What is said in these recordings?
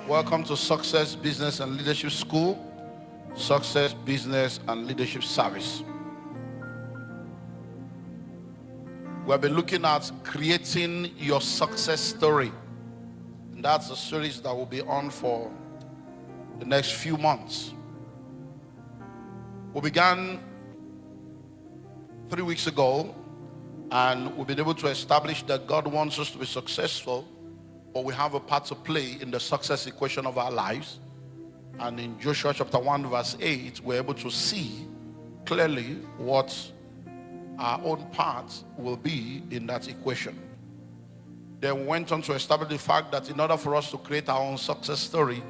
Welcome to Success, Business and Leadership School, Success, Business and Leadership Service. We'll be looking at creating your success story. And that's a series that will be on for the next few months. We began 3 weeks ago, and we've been able to establish that God wants us to be successful, but we have a part to play in the success equation of our lives. And in Joshua chapter 1 verse 8, we're able to see clearly what our own part will be in that equation. Then we went on to establish the fact that in order for us to create our own success story,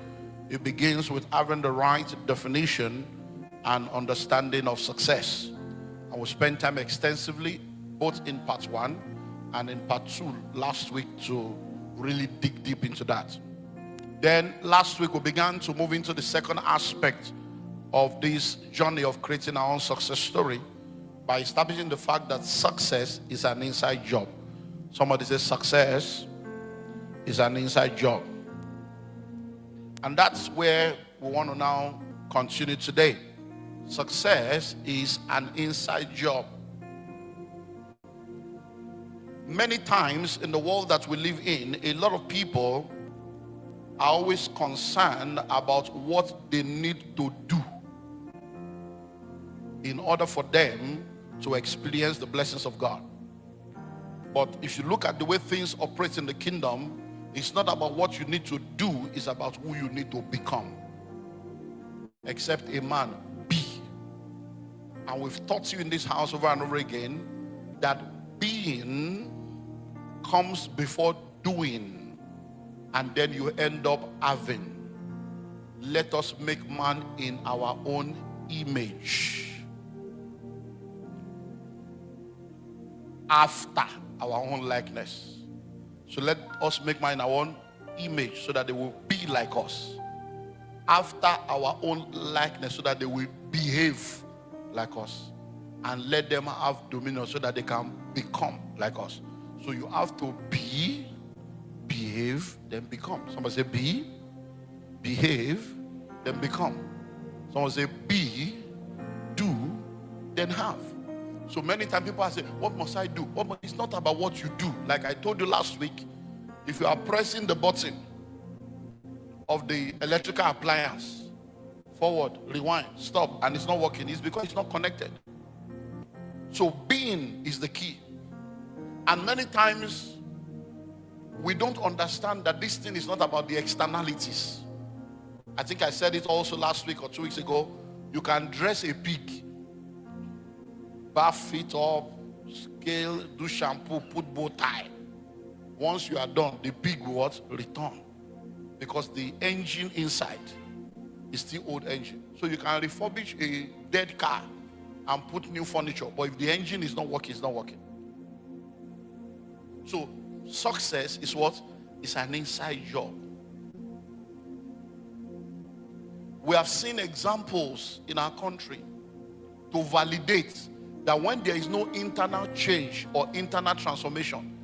it begins with having the right definition and understanding of success. And we spent time extensively, both in part 1 and in part 2 last week, to really dig deep into that. Then last week we began to move into the second aspect of this journey of creating our own success story by establishing the fact that success is an inside job. Somebody says success is an inside job. And that's where we want to now continue today. Success is an inside job. Many times in the world that we live in, a lot of people are always concerned about what they need to do in order for them to experience the blessings of God. But if you look at the way things operate in the kingdom, it's not about what you need to do, it's about who you need to become. Except a man be. And we've taught you in this house over and over again that being comes before doing, and then you end up having. Let us make man in our own image, after our own likeness. So let us make man in our own image so that they will be like us, after our own likeness so that they will behave like us, and let them have dominion so that they can become like us. So you have to be, behave, then become. Somebody say be, behave, then become. Someone say be, do, then have. So many times people say, what must I do? It's not about what you do. Like I told you last week, if you are pressing the button of the electrical appliance, forward, rewind, stop, and it's not working, it's because it's not connected. So being is the key. And many times we don't understand that this thing is not about the externalities. I think I said it also last week or 2 weeks ago. You can dress a pig, bath it up, scale, do shampoo, put bow tie. Once you are done, the pig will what? Return. Because the engine inside is still old engine. So you can refurbish a dead car and put new furniture, but if the engine is not working, it's not working. So success is what? It's an inside job. We have seen examples in our country to validate that when there is no internal change or internal transformation,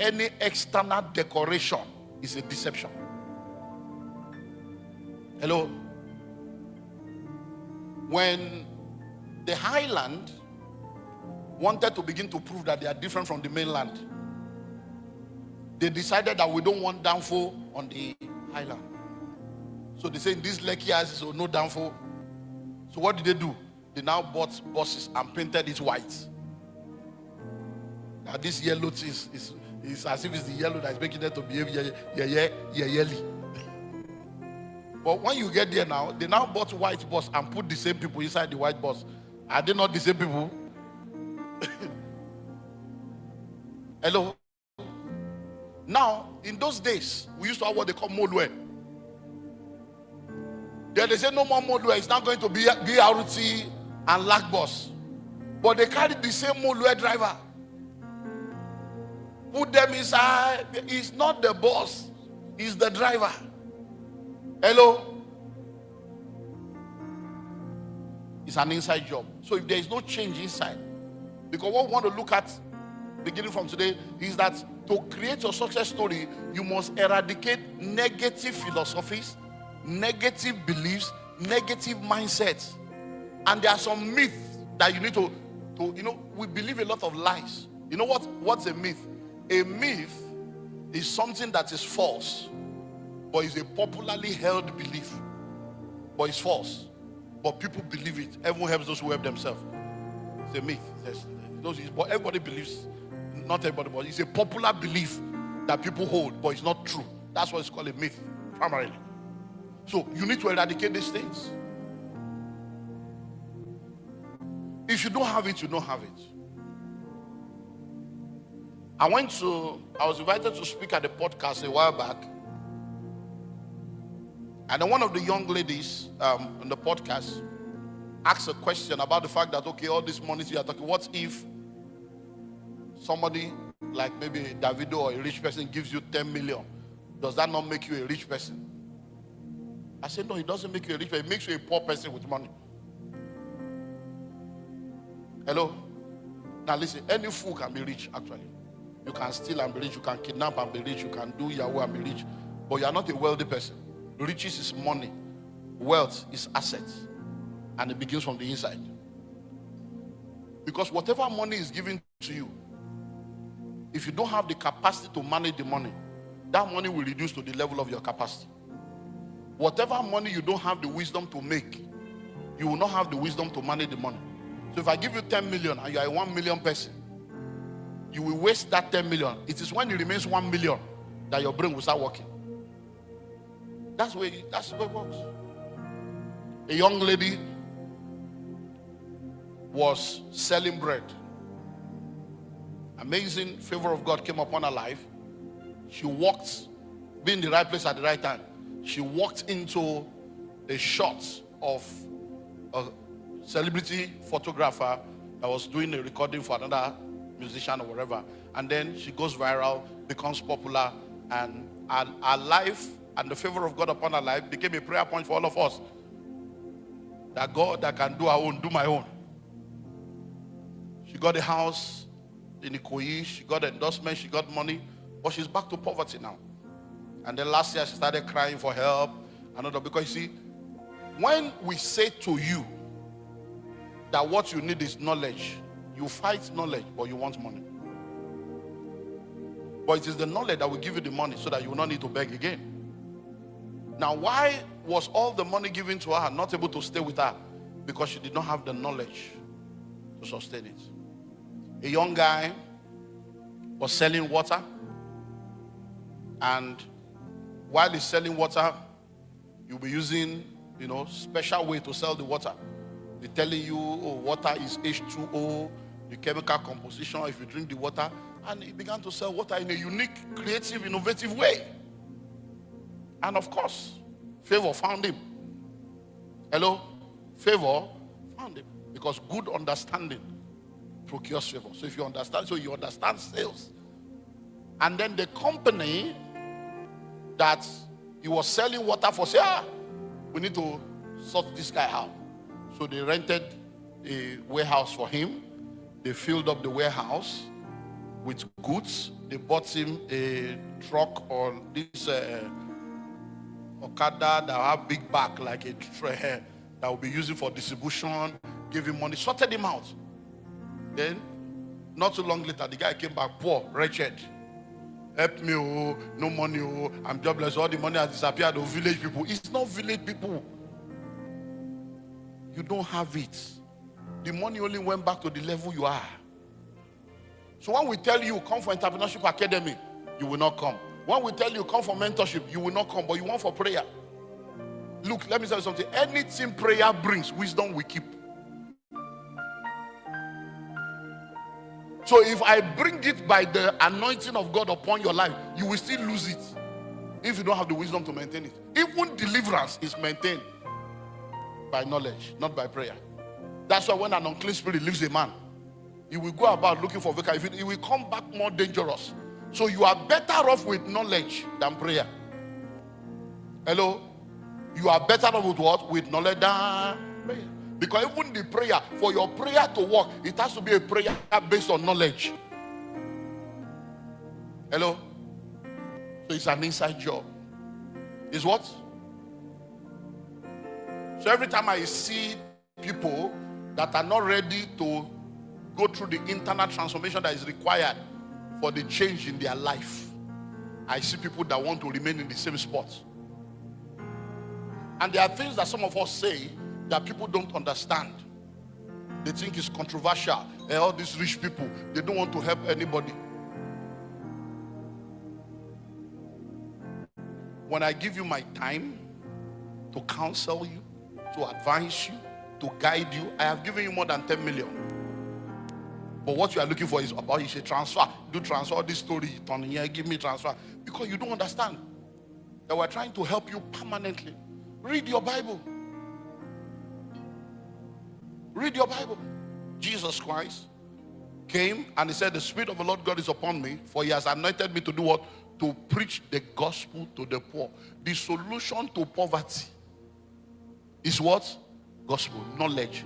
any external decoration is a deception. Hello? When the highland wanted to begin to prove that they are different from the mainland, they decided that we don't want downfall on the highland. So they say in these Lekki houses, so no downfall. So what did they do? They now bought buses and painted it white. Now this yellow thing is as if it's the yellow that is making them to behave yelly. But when you get there now, they now bought white bus and put the same people inside the white bus. Are they not the same people? Hello? Now, in those days, we used to have what they call Molwe. Then they say no more Molwe, it's now going to be BRT and Lac bus. But they carried the same Molwe driver. Put them inside. It's not the boss, it's the driver. Hello? It's an inside job. So if there is no change inside, because what we want to look at beginning from today, is that to create your success story, you must eradicate negative philosophies, negative beliefs, negative mindsets. And there are some myths that you need to we believe a lot of lies. You know what's a myth? A myth is something that is false, but is a popularly held belief. But it's false. But people believe it. Everyone helps those who help themselves. It's a myth. But everybody believes. Not everybody, but it's a popular belief that people hold, but it's not true. That's what it's called a myth, primarily. So you need to eradicate these things. If you don't have it, you don't have it. I was invited to speak at a podcast a while back. And then one of the young ladies on the podcast asked a question about the fact that, okay, all this money you are talking, what if somebody like maybe Davido or a rich person gives you 10 million? Does that not make you a rich person? I said, no, it doesn't make you a rich person. It makes you a poor person with money. Hello? Now listen, any fool can be rich, actually. You can steal and be rich. You can kidnap and be rich. You can do Yahoo and be rich. But you are not a wealthy person. Riches is money. Wealth is assets. And it begins from the inside. Because whatever money is given to you, if you don't have the capacity to manage the money, that money will reduce to the level of your capacity. Whatever money you don't have the wisdom to make, you will not have the wisdom to manage the money. So if I give you 10 million and you are a 1 million person, you will waste that 10 million. It is when it remains 1 million that your brain will start working. That's the way it works. A young lady was selling bread. Amazing favor of God came upon her life. She walked, being in the right place at the right time. She walked into a shot of a celebrity photographer that was doing a recording for another musician or whatever. And then she goes viral, becomes popular, and her life and the favor of God upon her life became a prayer point for all of us. That God that can do our own, do my own. She got a house in Ikoyi, she got endorsement, she got money, but she's back to poverty now. And then last year she started crying for help. Because you see, when we say to you that what you need is knowledge, you fight knowledge, but you want money. But it is the knowledge that will give you the money so that you will not need to beg again. Now, why was all the money given to her not able to stay with her? Because she did not have the knowledge to sustain it. A young guy was selling water, and while he's selling water, you'll be using, special way to sell the water. They're telling you, oh, water is H2O, the chemical composition if you drink the water. And he began to sell water in a unique, creative, innovative way. And of course, favor found him. Hello? Favor found him. Because good understanding procures favor. So if you understand, you understand sales. And then the company that he was selling water for said, we need to sort this guy out. So they rented a warehouse for him. They filled up the warehouse with goods. They bought him a truck or this Okada that have big back like a tray that will be used for distribution. Gave him money, sorted him out. Then, not too long later, the guy came back poor, wretched. Help me, oh, no money, oh, I'm jobless. All the money has disappeared. Oh, village people. It's not village people. You don't have it. The money only went back to the level you are. So when we tell you come for Entrepreneurship Academy, you will not come. When we tell you come for mentorship, you will not come, but you want for prayer. Look, let me tell you something. Anything prayer brings, wisdom we keep. So if I bring it by the anointing of God upon your life, you will still lose it if you don't have the wisdom to maintain it. Even deliverance is maintained by knowledge, not by prayer. That's why when an unclean spirit leaves a man, he will go about looking for vacancy. He will come back more dangerous. So you are better off with knowledge than prayer. Hello? You are better off with what? With knowledge than prayer. Because even the prayer, for your prayer to work, it has to be a prayer based on knowledge. Hello? So it's an inside job. Is what? So every time I see people that are not ready to go through the internal transformation that is required for the change in their life, I see people that want to remain in the same spot. And there are things that some of us say that people don't understand. They think it's controversial. And all these rich people, they don't want to help anybody. When I give you my time to counsel you, to advise you, to guide you, I have given you more than 10 million. But what you are looking for is about, you say transfer. Do transfer this story, turn here, give me transfer. Because you don't understand that we're trying to help you permanently. Read your Bible. Read your Bible. Jesus Christ came and he said, the Spirit of the Lord God is upon me, for he has anointed me to do what? To preach the gospel to the poor. The solution to poverty is what? Gospel, knowledge.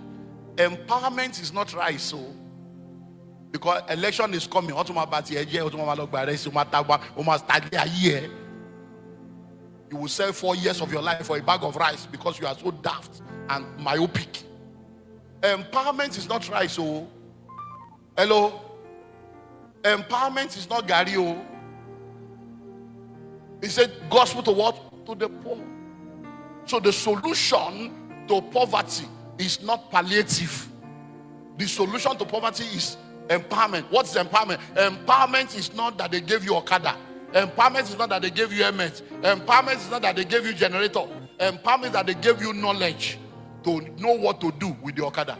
Empowerment is not right, so because election is coming. You will sell 4 years of your life for a bag of rice because you are so daft and myopic. Empowerment is not right, so hello? Empowerment is not Gario. He said gospel to what? To the poor. So the solution to poverty is not palliative. The solution to poverty is empowerment. What's empowerment? Empowerment is not that they gave you Okada. Empowerment is not that they gave you Emet. Empowerment is not that they gave you generator. Empowerment is that they gave you knowledge to know what to do with the Okada,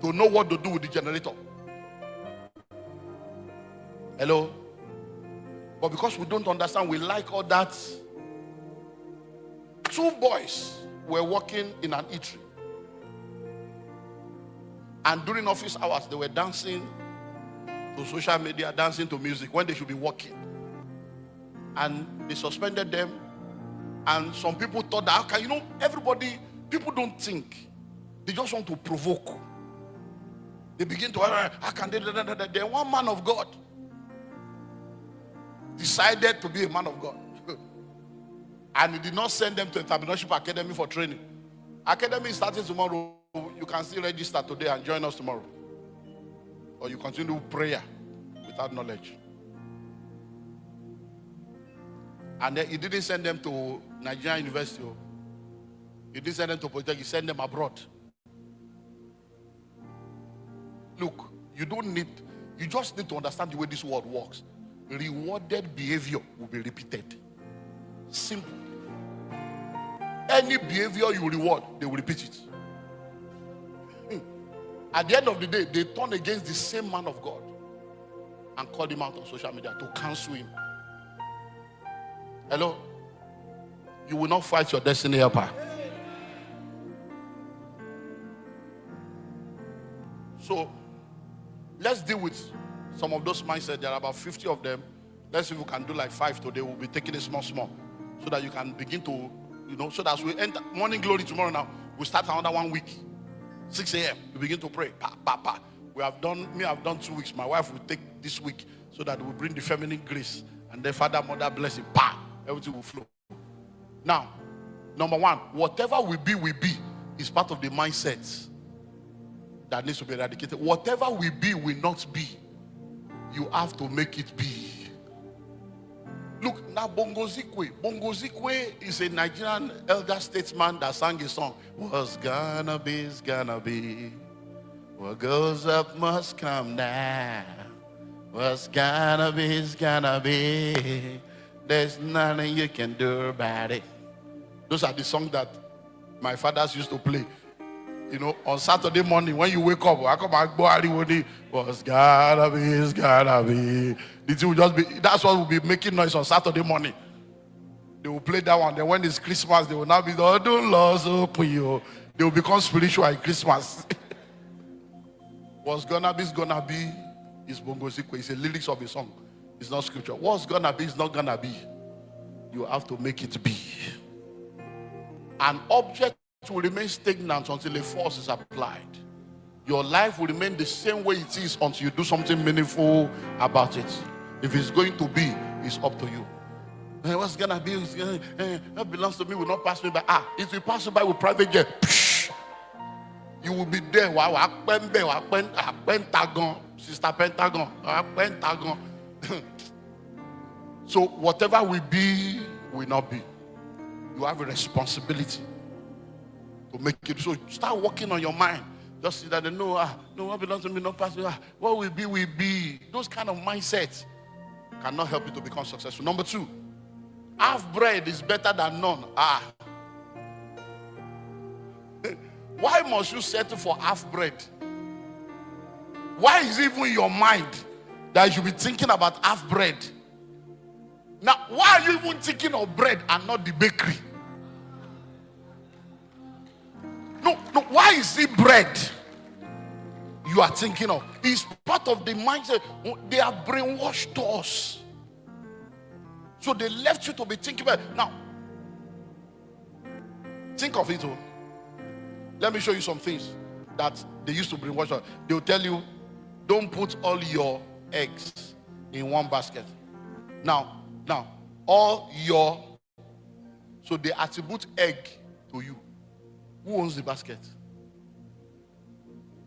to know what to do with the generator. Hello? But because we don't understand, we like all that. 2 boys were working in an eatery. And during office hours, they were dancing to social media, dancing to music when they should be working. And they suspended them. And some people thought that, okay, everybody, people don't think. They just want to provoke. They begin to, how can they? Then one man of God decided to be a man of God. And he did not send them to the Entrepreneurship Academy for training. Academy is starting tomorrow. You can still register today and join us tomorrow. Or you continue prayer without knowledge. And then he didn't send them to Nigerian University. He didn't send them to Polytechnic. He sent them abroad. Look, you just need to understand the way this world works. Rewarded behavior will be repeated. Simple. Any behavior you reward, they will repeat it. At the end of the day, they turn against the same man of God and call him out on social media to cancel him. Hello? You will not fight your destiny helper. So, let's deal with some of those mindsets. There are about 50 of them. Let's see if we can do like 5 today. We'll be taking it small, so that you can begin to, so that as we enter morning glory tomorrow now, we'll start another 1 week. 6 a.m. we begin to pray. I've done 2 weeks. My wife will take this week so that we'll bring the feminine grace. And then Father, Mother, blessing. Everything will flow. Now, number 1, whatever we be is part of the mindset that needs to be eradicated. Whatever we be will not be. You have to make it be. Look, now Bongo Zikwe is a Nigerian elder statesman that sang a song. What's gonna be is gonna be. What goes up must come down. What's gonna be is gonna be. There's nothing you can do about it. Those are the songs that my fathers used to play. On Saturday morning when you wake up, I come and go. What's gonna be is gonna be. It will just be. That's what will be making noise on Saturday morning. They will play that one. Then when it's Christmas, they will now be don't lose open you. They will become spiritual at Christmas. What's gonna be is gonna be. Is Bongo Zikwe. It's the lyrics of a song. It's not scripture. What's gonna be is not gonna be. You have to make it be. An object will remain stagnant until a force is applied. Your life will remain the same way it is until you do something meaningful about it. If it's going to be, It's up to you. What's gonna be? What belongs to me will not pass me by. It will pass you by with private jet. You will be there. Pentagon, Sister Pentagon, Pentagon. So whatever will be, will not be. You have a responsibility to make it. So start working on your mind. Just see that no, what belongs to me not pass me. What will be, will be. Those kind of mindsets cannot help you to become successful. Number 2, half bread is better than none. Why must you settle for half bread? Why is it even in your mind that you should be thinking about half bread? Now, why are you even thinking of bread and not the bakery? No, why is it bread you are thinking of? It's part of the mindset. They are brainwashed us. So they left you to be thinking about it. Now, think of it. Let me show you some things that they used to brainwash us. They'll tell you, don't put all your eggs in one basket. Now, all your... So they attribute egg to you. Who owns the basket?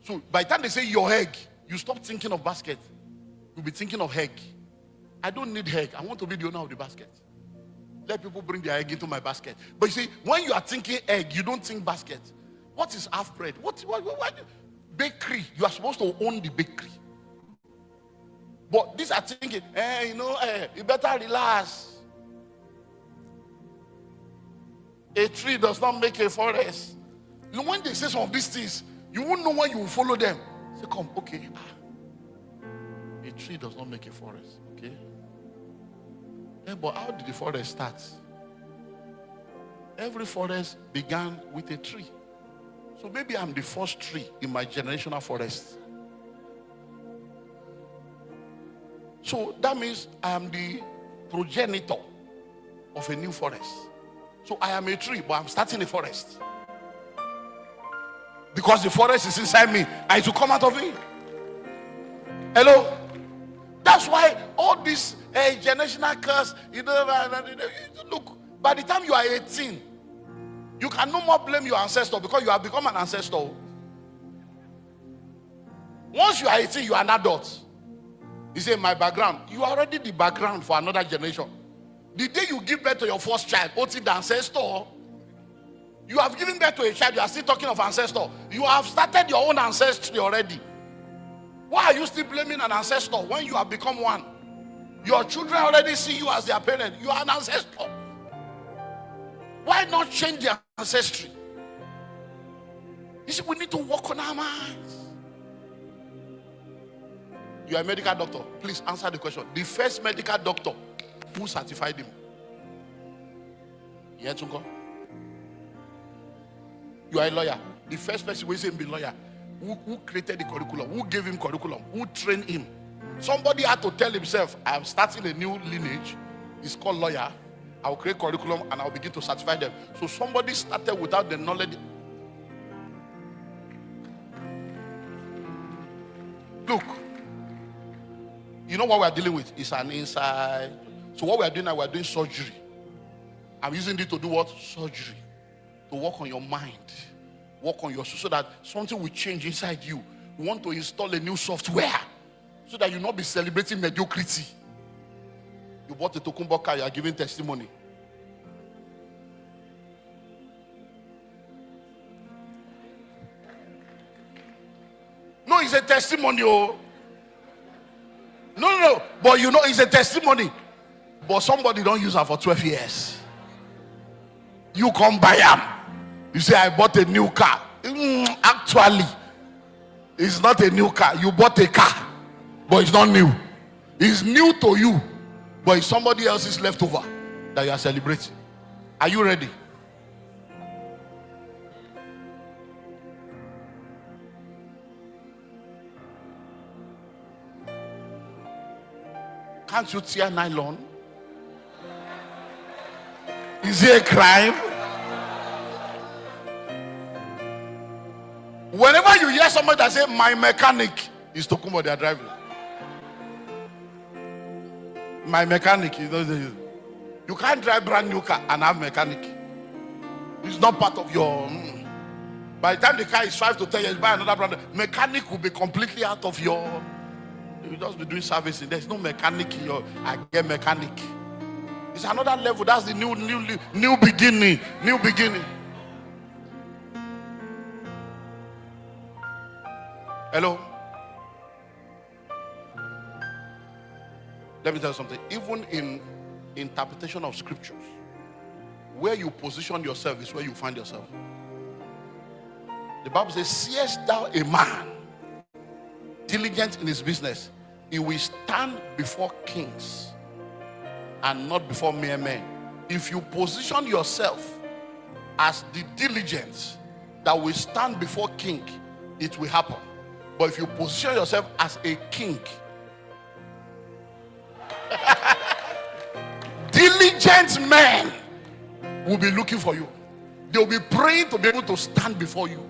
So by the time they say your egg, you stop thinking of basket. You'll be thinking of egg. I don't need egg. I want to be the owner of the basket. Let people bring their egg into my basket. But you see, when you are thinking egg, you don't think basket. What is half bread? What bakery? You are supposed to own the bakery. But these are thinking, you better relax. A tree does not make a forest. You know, when they say some of these things, you won't know when you will follow them. Say, come, okay. A tree does not make a forest, okay? Yeah, but how did the forest start? Every forest began with a tree. So maybe I'm the first tree in my generational forest. So that means I am the progenitor of a new forest. So I am a tree, but I'm starting a forest. Because the forest is inside me, I should come out of it. Hello? That's why all this generational curse, look, by the time you are 18, you can no more blame your ancestor because you have become an ancestor. Once you are 18, you are an adult. You say, my background, you are already the background for another generation. The day you give birth to your first child, what's the ancestor? You have given birth to a child, you are still talking of ancestor. You have started your own ancestry already. Why are you still blaming an ancestor when you have become one? Your children already see you as their parent. You are an ancestor. Why not change their ancestry? You see, we need to work on our minds. You are a medical doctor. Please answer the question. The first medical doctor, who certified him? You are a lawyer. The first person who is a lawyer. Who created the curriculum? Who gave him curriculum? Who trained him? Somebody had to tell himself, I am starting a new lineage. It's called lawyer. I will create curriculum and I will begin to certify them. So somebody started without the knowledge. Look, you know what we are dealing with? It's an inside. So what we are doing now, we are doing surgery. I'm using it to do what? Surgery. To work on your mind. Work on your soul so that something will change inside you. We want to install a new software so that you will not be celebrating mediocrity. You bought a Tokumbo car, you are giving testimony. No, it's a testimony. Oh. No. But you know, it's a testimony. But somebody don't use her for 12 years. You come buy them. You say, I bought a new car. Actually, it's not a new car. You bought a car, but it's not new. It's new to you, but it's somebody else's leftover that you are celebrating. Are you ready? Can't you tear nylon? Is it a crime? Whenever you hear somebody that say, my mechanic is Tokumbo, they are driving. My mechanic, you can't drive brand new car and have mechanic. It's not part of your. By the time the car is 5 to 10 years, buy another brand. Mechanic will be completely out of your. You just be doing servicing. There's no mechanic in your. I get mechanic. It's another level. That's the new beginning. New beginning. Hello. Let me tell you something. Even in interpretation of scriptures, where you position yourself is where you find yourself. The Bible says, seest thou a man diligent in his business, he will stand before kings and not before mere men. If you position yourself as the diligence that will stand before king, it will happen. But if you position yourself as a king, diligent men will be looking for you. They will be praying to be able to stand before you.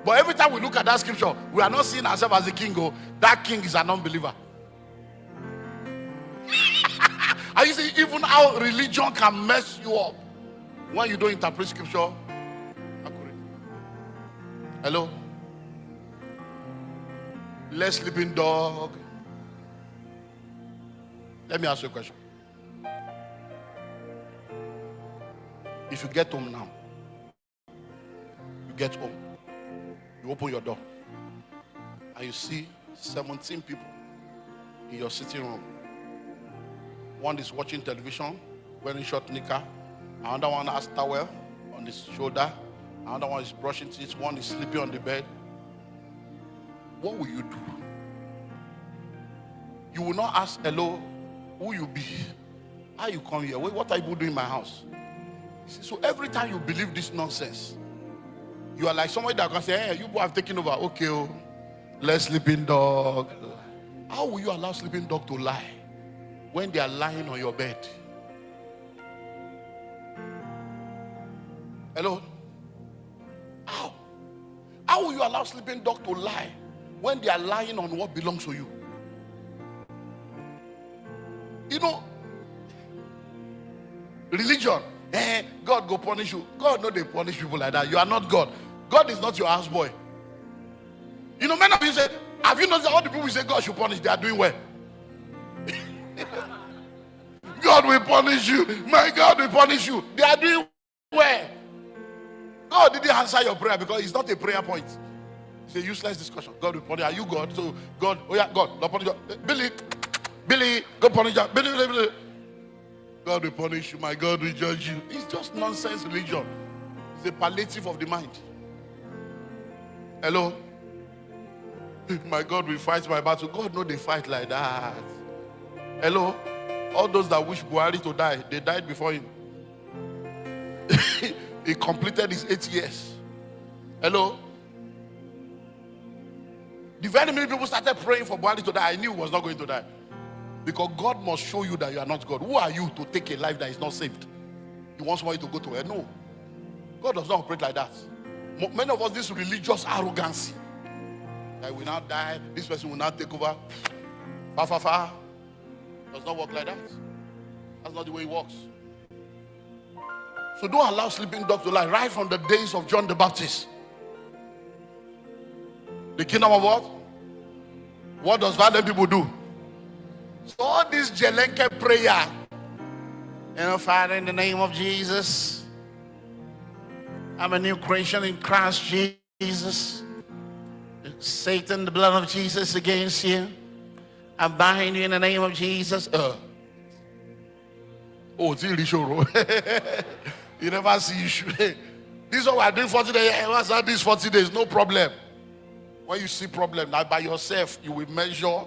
But every time we look at that scripture, we are not seeing ourselves as a king. That king is an unbeliever. And you see, even how religion can mess you up when you don't interpret scripture. Hello? Let's sleeping dog. Let me ask you a question. If you get home now, you get home, you open your door, and you see 17 people in your sitting room. One is watching television, wearing short knicker. Another one has towel on his shoulder. Another one is brushing teeth. One is sleeping on the bed. What will you do? You will not ask, hello, who you be? How you come here? What are you doing in my house? See, so every time you believe this nonsense, you are like somebody that can say, hey, you have taken over. Okay, oh, let's sleeping dog. How will you allow sleeping dog to lie when they are lying on your bed? Hello? How? How will you allow sleeping dog to lie when they are lying on what belongs to you? You know, religion, God go punish you. God no, they punish people like that. You are not God. God is not your houseboy. You know, many of you say, have you noticed all the people who say God should punish, they are doing well? God will punish you. My God will punish you. They are doing well. God didn't answer your prayer because it's not a prayer point. It's a useless discussion. God will punish. Are you God? So God, oh yeah, God, don't punish you. Billy, go punish you. Billy. God will punish you. My God will judge you. It's just nonsense religion. It's a palliative of the mind. Hello? My God will fight my battle. God no, they fight like that. Hello? All those that wish Buhari to die, they died before him. He completed his 8 years. Hello? The very many people started praying for Buhari to die. I knew he was not going to die. Because God must show you that you are not God. Who are you to take a life that is not saved? He wants somebody to go to hell. No. God does not operate like that. Many of us, this religious arrogancy. That we now die, this person will now take over. Far. Does not work like that. That's not the way it works. So don't allow sleeping dogs to lie. Right from the days of John the Baptist. The kingdom of what? What does violent people do? So all this Jelenke prayer, Father, in the name of Jesus, I'm a new creation in Christ Jesus. Satan, the blood of Jesus against you. I bind you in the name of Jesus. Oh, it's really sure. You never see issue. This is what we are doing 40 days. What's that? This 40 days, no problem. When you see problem, now by yourself, you will measure.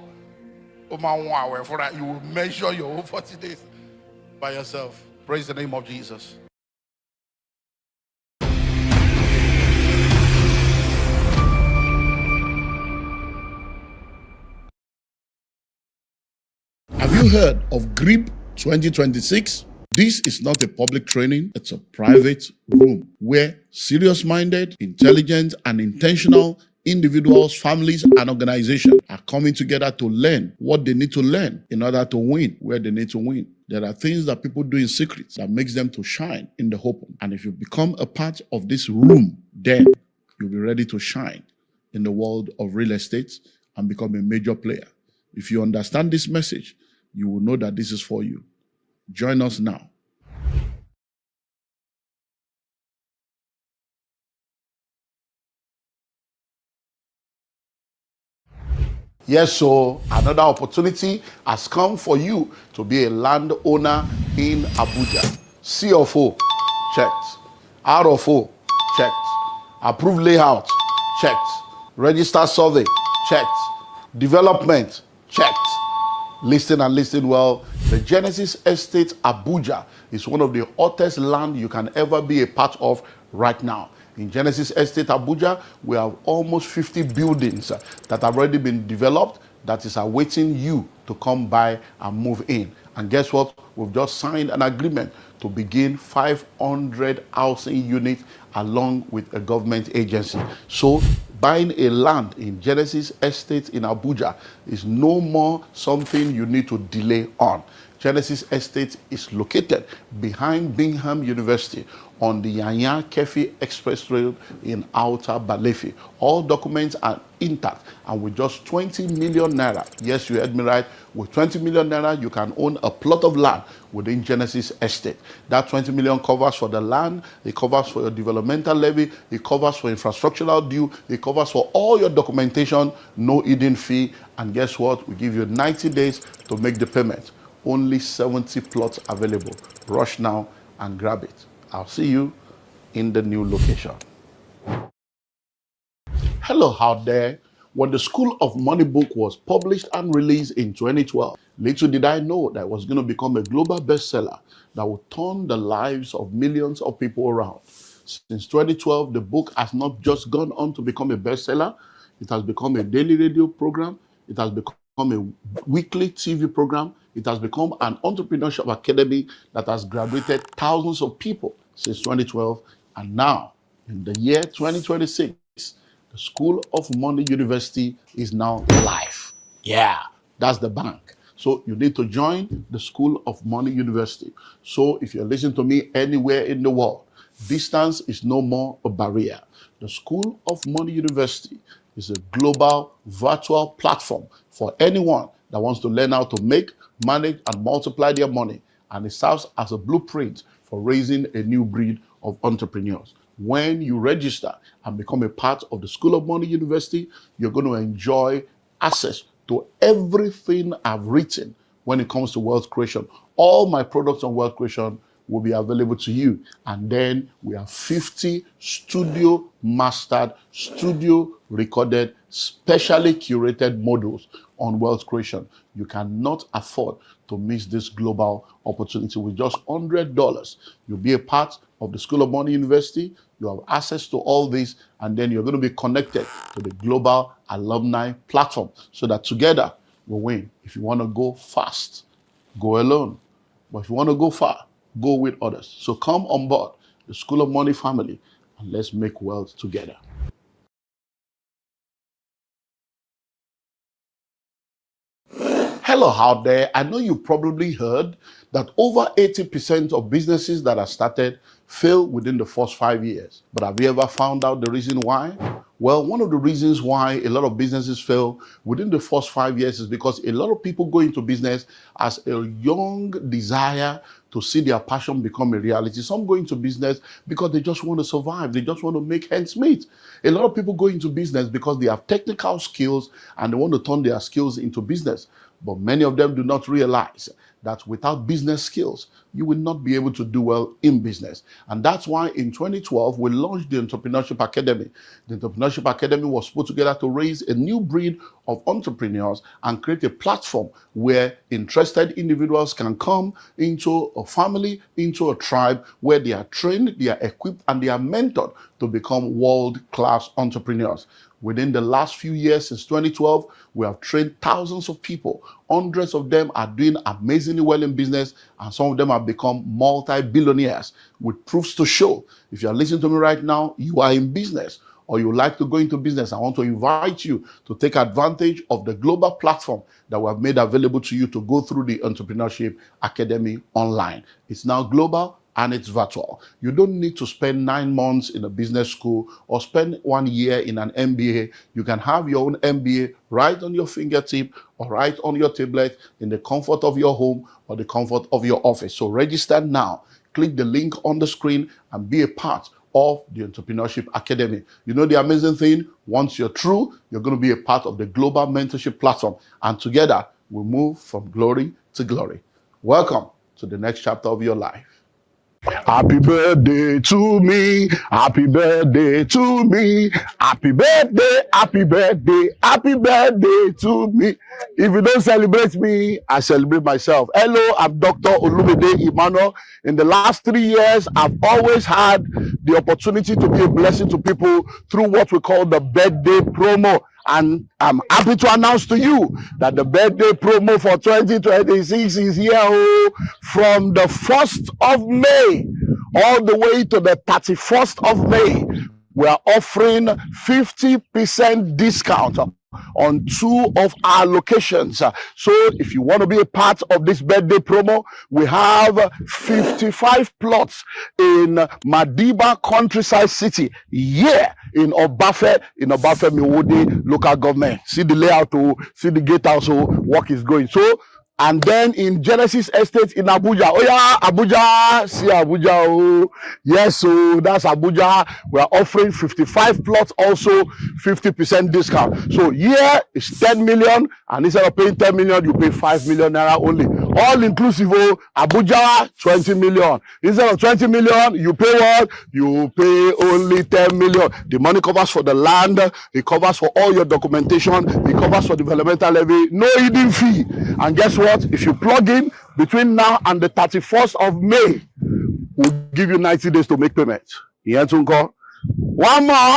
You will measure your own 40 days by yourself. Praise the name of Jesus. Have you heard of GREEB 2026? This is not a public training, it's a private room where serious-minded, intelligent, and intentional individuals, families, and organizations are coming together to learn what they need to learn in order to win where they need to win. There are things that people do in secret that makes them to shine in the open. And if you become a part of this room, then you'll be ready to shine in the world of real estate and become a major player. If you understand this message, you will know that this is for you. Join us now. Yes, so another opportunity has come for you to be a landowner in Abuja. C of O, checked. R of O, checked. Approved layout, checked. Registered survey, checked. Development, checked. Listen and listen well. The Genesis Estate Abuja is one of the hottest land you can ever be a part of right now. In Genesis Estate Abuja, we have almost 50 buildings that have already been developed that is awaiting you to come by and move in. And guess what? We've just signed an agreement to begin 500 housing units along with a government agency. So buying a land in Genesis Estate in Abuja is no more something you need to delay on. Genesis Estate is located behind Bingham University on the Yanya Kefi Express Road in Outer Balefi. All documents are intact, and with just 20 million naira, yes, you heard me right, with 20 million naira, you can own a plot of land within Genesis Estate. That 20 million covers for the land, it covers for your developmental levy, it covers for infrastructural due, it covers for all your documentation, no hidden fee, and guess what? We give you 90 days to make the payment. Only 70 plots available. Rush now and grab it. I'll see you in the new location. Hello out there. When the School of Money book was published and released in 2012, little did I know that it was going to become a global bestseller that would turn the lives of millions of people around. Since 2012, the book has not just gone on to become a bestseller, it has become a daily radio program, it has become a weekly TV program, it has become an entrepreneurship academy that has graduated thousands of people since 2012. And now, in the year 2026, the School of Money University is now live. Yeah, that's the bank. So you need to join the School of Money University. So if you're listening to me anywhere in the world, distance is no more a barrier. The School of Money University is a global virtual platform for anyone that wants to learn how to make, manage, and multiply their money. And it serves as a blueprint for raising a new breed of entrepreneurs. When you register and become a part of the School of Money University, you're going to enjoy access to everything I've written when it comes to wealth creation. All my products on wealth creation will be available to you. And then we have 50 studio mastered, studio recorded, specially curated modules on wealth creation. You cannot afford to miss this global opportunity. With just $100, you'll be a part of the School of Money University. You have access to all this, and then you're going to be connected to the global alumni platform so that together we'll win. If you want to go fast, go alone. But if you want to go far, go with others. So come on board the School of Money family and let's make wealth together. Hello out there. I know you probably heard that over 80% of businesses that are started fail within the first 5 years. But have you ever found out the reason why? Well, one of the reasons why a lot of businesses fail within the first 5 years is because a lot of people go into business as a young desire to see their passion become a reality. Some go into business because they just want to survive. They just want to make ends meet. A lot of people go into business because they have technical skills and they want to turn their skills into business. But many of them do not realize that without business skills, you will not be able to do well in business. And that's why in 2012, we launched the Entrepreneurship Academy. The Entrepreneurship Academy was put together to raise a new breed of entrepreneurs and create a platform where interested individuals can come into a family, into a tribe where they are trained, they are equipped, and they are mentored to become world-class entrepreneurs. Within the last few years, since 2012, we have trained thousands of people. Hundreds of them are doing amazingly well in business, and some of them have become multi-billionaires with proofs to show. If you are listening to me right now, you are in business, or you like to go into business, I want to invite you to take advantage of the global platform that we have made available to you to go through the Entrepreneurship Academy online. It's now global and it's virtual. You don't need to spend 9 months in a business school or spend 1 year in an MBA. You can have your own MBA right on your fingertip or right on your tablet in the comfort of your home or the comfort of your office. So register now. Click the link on the screen and be a part of the Entrepreneurship Academy. You know the amazing thing? Once you're through, you're going to be a part of the global mentorship platform. And together, we move from glory to glory. Welcome to the next chapter of your life. Happy birthday to me. Happy birthday to me. Happy birthday, happy birthday, happy birthday to me. If you don't celebrate me, I celebrate myself. Hello, I'm Dr. Olumide Emmanuel. In the last 3 years, I've always had the opportunity to be a blessing to people through what we call the birthday promo. And I'm happy to announce to you that the birthday promo for 2026 is here from the 1st of May all the way to the 31st of May. We are offering 50% discount on 2 of our locations. So if you want to be a part of this birthday promo, we have 55 plots in Madiba Countryside City. Yeah, in Obafe Miwode local government. See the layout, see the gatehouse, work is going. So, and then in Genesis Estate in Abuja. Oh yeah, Abuja, see Abuja. Oh yes, so that's Abuja. We are offering 55 plots, also 50% discount. So yeah, it's 10 million, and instead of paying 10 million, you pay 5 million naira only. All inclusive. Oh, Abuja 20 million. Instead of 20 million, you pay what? You pay only 10 million. The money covers for the land, it covers for all your documentation, it covers for developmental levy, no hidden fee. And guess what? If you plug in between now and the 31st of May, we'll give you 90 days to make payments. One more.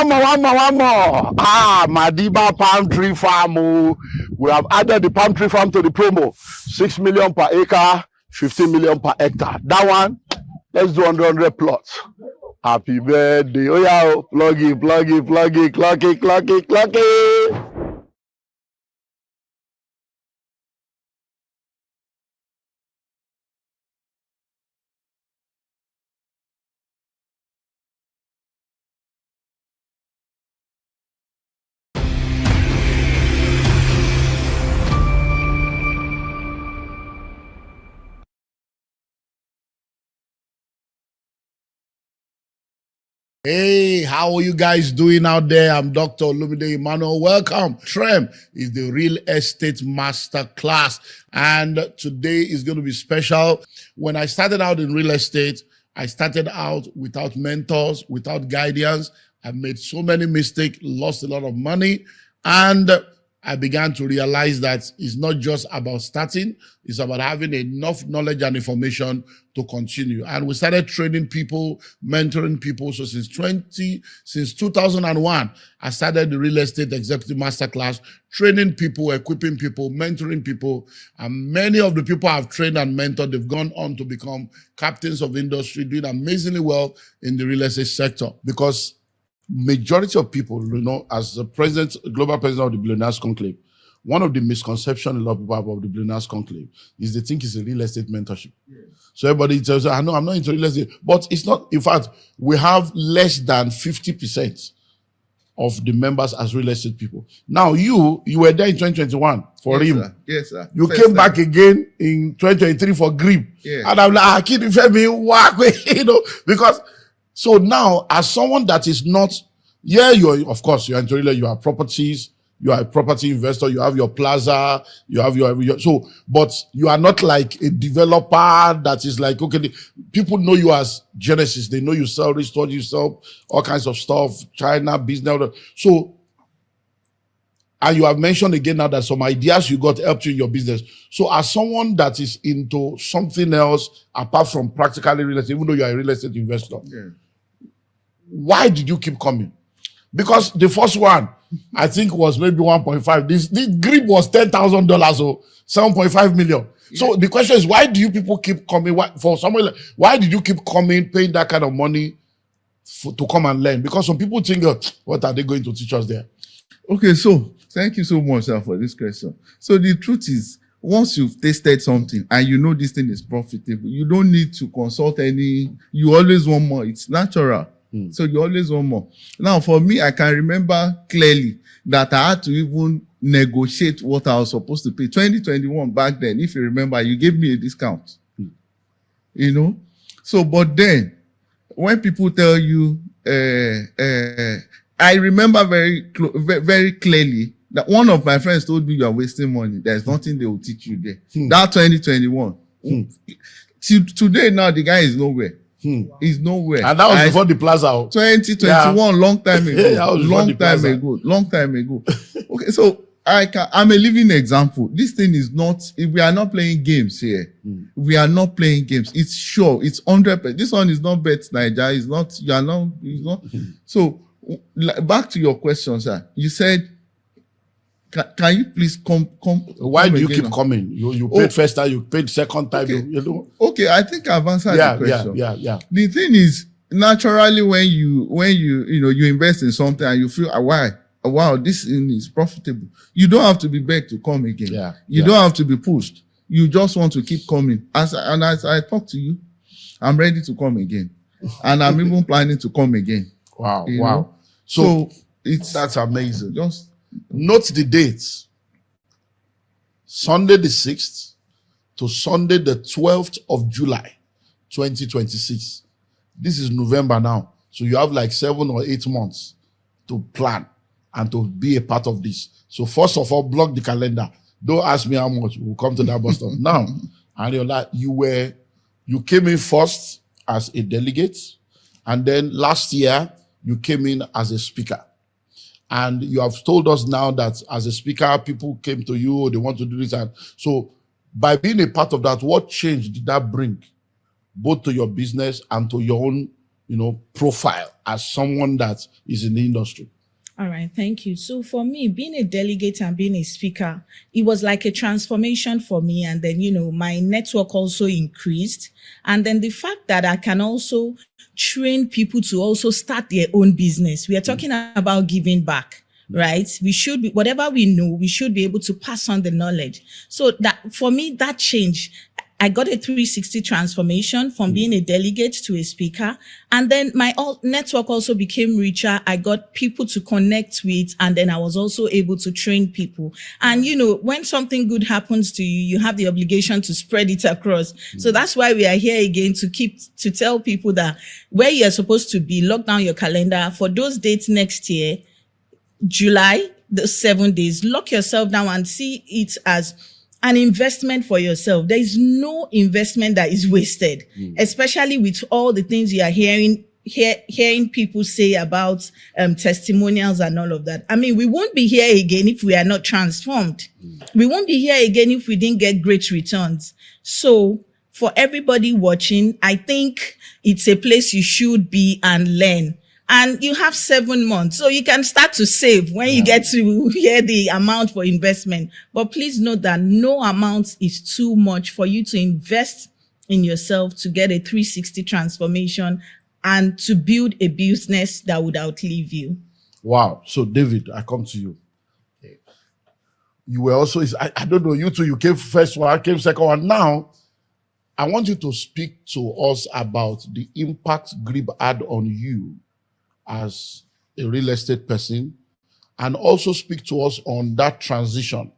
Madiba Palm Tree Farm. We have added the palm tree farm to the promo. 6 million per acre, 15 million per hectare. That one, let's do 100 plots. Happy birthday. Oh yeah, plug it, clock it. Hey, how are you guys doing out there? I'm Dr. Olumide Emmanuel. Welcome. TREM is the Real Estate Masterclass, and today is going to be special. When I started out in real estate, I started out without mentors, without guidance. I made so many mistakes, lost a lot of money, and I began to realize that it's not just about starting, it's about having enough knowledge and information to continue. And we started training people, mentoring people. So since 2001, I started the Real Estate Executive Masterclass, training people, equipping people, mentoring people. And many of the people I've trained and mentored, they've gone on to become captains of industry, doing amazingly well in the real estate sector. Because majority of people, you know, as the president, global president of the Billionaires Conclave, one of the misconceptions a lot of people have of the Billionaires Conclave is they think it's a real estate mentorship. Yeah. So everybody tells you, I know I'm not into real estate, but it's not. In fact, we have less than 50% of the members as real estate people. Now you were there in 2021 for him. Sir. Yes, sir. You came back again in 2023 for GREEB. Yeah. And I'm like, kid, you know, because. So now, as someone that is not, you're, of course, you're into real estate, you have properties, you are a property investor, you have your plaza, you have your so, but you are not like a developer that is like, okay, people know you as Genesis, they know you sell, restore, you sell all kinds of stuff, China, business. So, and you have mentioned again now that some ideas you got helped you in your business. So as someone that is into something else apart from practically real estate, even though you are a real estate investor, why did you keep coming? Because the first one, I think, was maybe 1.5. This GREEB was $10,000 or 7.5 million. Yeah. So the question is, why do you people keep coming? Why did you keep coming, paying that kind of money to come and learn? Because some people think, oh, what are they going to teach us there? Okay, so thank you so much, sir, for this question. So the truth is, once you've tasted something and you know this thing is profitable, you don't need to consult any, you always want more. It's natural. So you always want more. Now, for me, I can remember clearly that I had to even negotiate what I was supposed to pay. 2021 back then, if you remember, you gave me a discount. You know? So, but then, when people tell you, I remember very clearly that one of my friends told me you are wasting money. There's nothing they will teach you there. That 2021. Today now, the guy is nowhere. He's nowhere. And that was before the plaza. 2021, long time ago. Long time ago. Okay, so I'm a living example. This thing is not, we are not playing games here. We are not playing games. It's sure, it's 100%. This one is not Bet Niger. It's not, you are not, it's not. So, back to your question, sir. You said, can you please come? Why do you keep coming? You paid first time, you paid second time. Okay. You know? Okay, I think I've answered the question. Yeah. The thing is, naturally, when you invest in something and you feel, wow, this is profitable, you don't have to be begged to come again. You don't have to be pushed. You just want to keep coming. As I talk to you, I'm ready to come again, and I'm even planning to come again. Wow. Know? So that's amazing. Just note the dates. Sunday the 6th to Sunday the 12th of July, 2026. This is November now. So you have like 7 or 8 months to plan and to be a part of this. So first of all, block the calendar. Don't ask me how much. We'll come to that bus stop. Now, Ariola, you came in first as a delegate. And then last year, you came in as a speaker. And you have told us now that as a speaker, people came to you, they want to do this. And so by being a part of that, what change did that bring both to your business and to your own, profile as someone that is in the industry? All right, thank you. So for me, being a delegate and being a speaker, it was like a transformation for me. And then, my network also increased. And then the fact that I can also train people to also start their own business. We are talking about giving back, right? We should be, whatever we know, we should be able to pass on the knowledge. So that for me, that changed. I got a 360 transformation from being a delegate to a speaker. And then my network also became richer. I got people to connect with, and then I was also able to train people. And, when something good happens to you, you have the obligation to spread it across. So that's why we are here again to tell people that where you're supposed to be, lock down your calendar for those dates next year, July, the 7 days, lock yourself down and see it as an investment for yourself. There is no investment that is wasted, especially with all the things you are hearing people say about testimonials and all of that. I mean, we won't be here again if we are not transformed. We won't be here again if we didn't get great returns. So for everybody watching, I think it's a place you should be and learn. And you have 7 months, so you can start to save when you get to hear the amount for investment. But please note that no amount is too much for you to invest in yourself to get a 360 transformation and to build a business that would outlive you. Wow. So David, I come to you. You were also, I don't know, you two, you came first one, I came second one. Now, I want you to speak to us about the impact GREEB had on you as a real estate person, and also speak to us on that transition.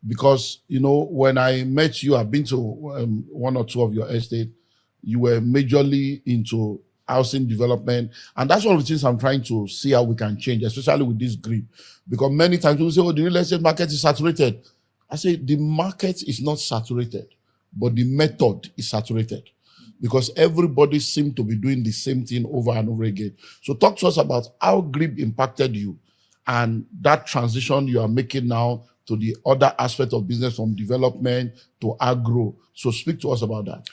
Because, when I met you, I've been to 1 or 2 of your estate, you were majorly into housing development. And that's one of the things I'm trying to see how we can change, especially with this GREEB. Because many times people say, oh, the real estate market is saturated. I say, the market is not saturated, but the method is saturated. Because everybody seems to be doing the same thing over and over again. So talk to us about how GREEB impacted you and that transition you are making now to the other aspect of business, from development to agro. So speak to us about that.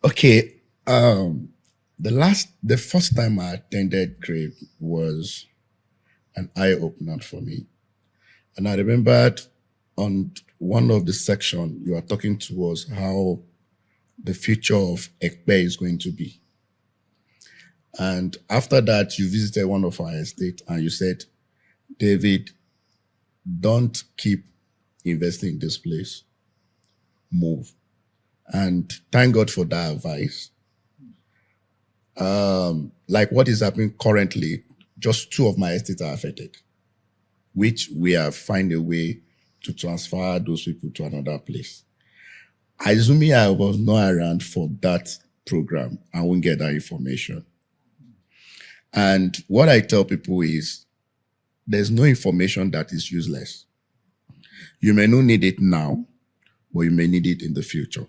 Okay. The first time I attended GREEB was an eye-opener for me. And I remembered on one of the sections you are talking to us how the future of Ekpe is going to be. And after that, you visited one of our estates and you said, David, don't keep investing in this place. Move. And thank God for that advice. Like what is happening currently, just 2 of my estates are affected, which we have find a way to transfer those people to another place. Assuming I was not around for that program, I won't get that information. And what I tell people is, there's no information that is useless. You may not need it now, but you may need it in the future.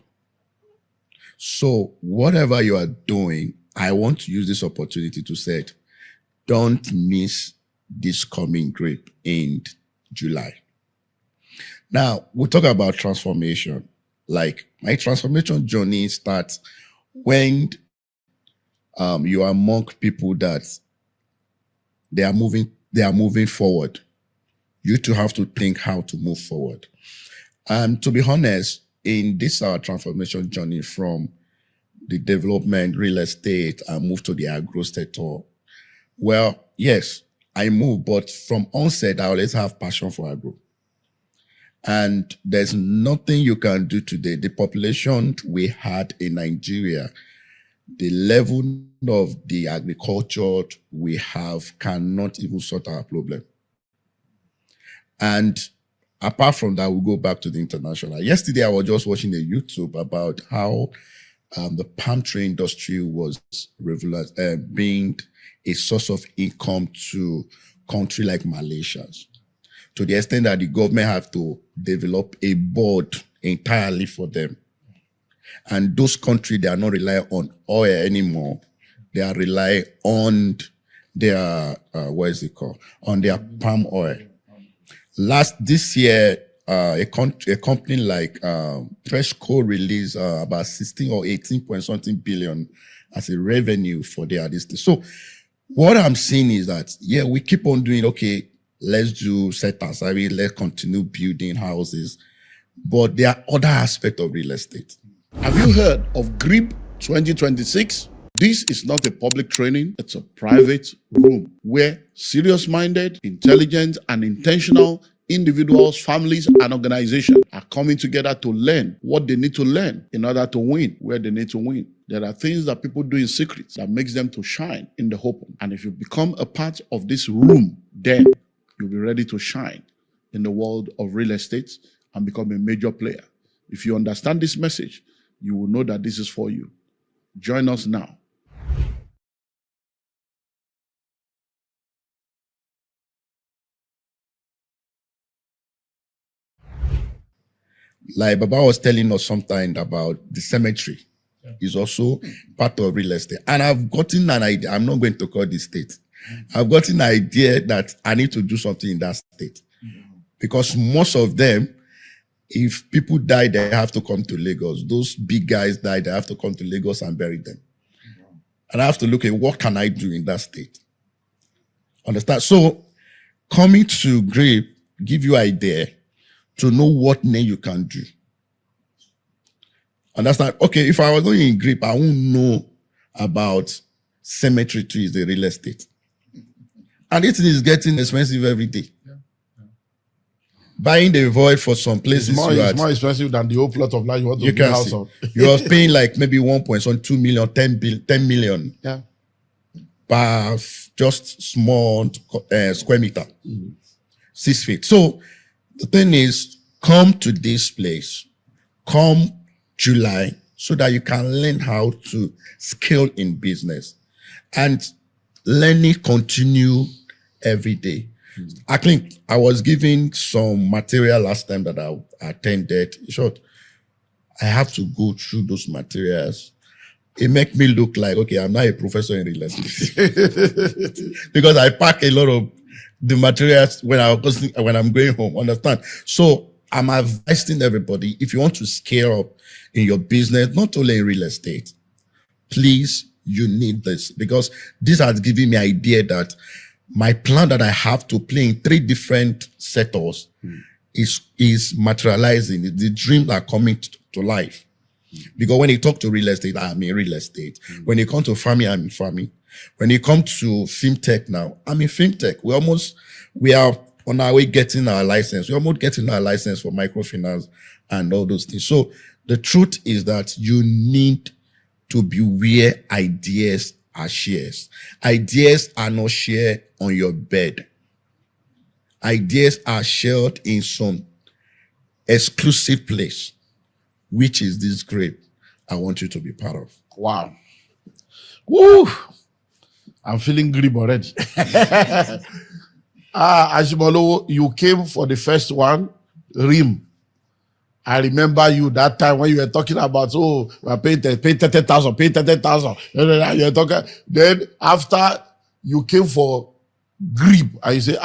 So whatever you are doing, I want to use this opportunity to say, don't miss this coming GREEB in July. Now, we'll talk about transformation. Like, my transformation journey starts when you are among people that they are moving forward. You too have to think how to move forward. And to be honest, in this our transformation journey from the development, real estate, I moved to the agro sector. Well, yes, I moved, but from onset, I always have passion for agro. And there's nothing you can do today. The population we had in Nigeria, the level of the agriculture we have cannot even sort our problem. And apart from that, we'll go back to the international. Yesterday, I was just watching a YouTube about how the palm tree industry was being a source of income to country like Malaysia, to the extent that the government have to develop a board entirely for them. And those countries, they are not relying on oil anymore. They are relying on their, on their palm oil. This year, a company like Freshco released about 16 or 18 point something billion as a revenue for their business. So what I'm seeing is that, yeah, we keep on doing, okay, let's do set aside, let's continue building houses. But there are other aspects of real estate. Have you heard of GREEB 2026? This is not a public training, it's a private room where serious-minded, intelligent, and intentional individuals, families, and organizations are coming together to learn what they need to learn in order to win where they need to win. There are things that people do in secret that makes them to shine in the open. And if you become a part of this room, then you'll be ready to shine in the world of real estate and become a major player. If you understand this message, you will know that this is for you. Join us now. Like Baba was telling us something about the cemetery is also part of real estate. And I've gotten an idea. I'm not going to call this state. I've gotten an idea that I need to do something in that state. Because most of them, if people die, they have to come to Lagos. Those big guys die, they have to come to Lagos and bury them. And I have to look at what can I do in that state. Understand? So coming to GREEB give you idea to know what name you can do. Understand? Okay, if I was going in GREEB, I won't know about cemetery trees, the real estate. And it is getting expensive every day. Buying the void for some places. It's more expensive than the whole plot of land you want to build a house on. You are paying like maybe 1.2 million, 10 million. Yeah. Per just small square meter. 6 feet. So the thing is, come to this place, come July, so that you can learn how to scale in business. And learning continue every day. I think I was giving some material last time that I attended. In short, I have to go through those materials. It makes me look like, okay, I'm not a professor in real estate. Because I pack a lot of the materials when I'm going home, understand? So I'm advising everybody, if you want to scale up in your business, not only in real estate, please, you need this. Because this has given me an idea that my plan that I have to play in 3 different sectors is materializing. The dreams are coming to life. Because when you talk to real estate, I'm in real estate. When you come to farming, I'm in farming. When you come to fintech now, I'm in fintech. We are on our way getting our license. We're almost getting our license for microfinance and all those things. So the truth is that you need to be where ideas are shared. Ideas are not shared on your bed. Ideas are shared in some exclusive place, which is this GREEB. I want you to be part of. Wow. Woo! I'm feeling GREEB already. Ashimolo, you came for the first one, RIM. I remember you that time when you were talking about, we're paying 30,000, paying 30,000. You're talking. Then after you came for GREEB, and you say,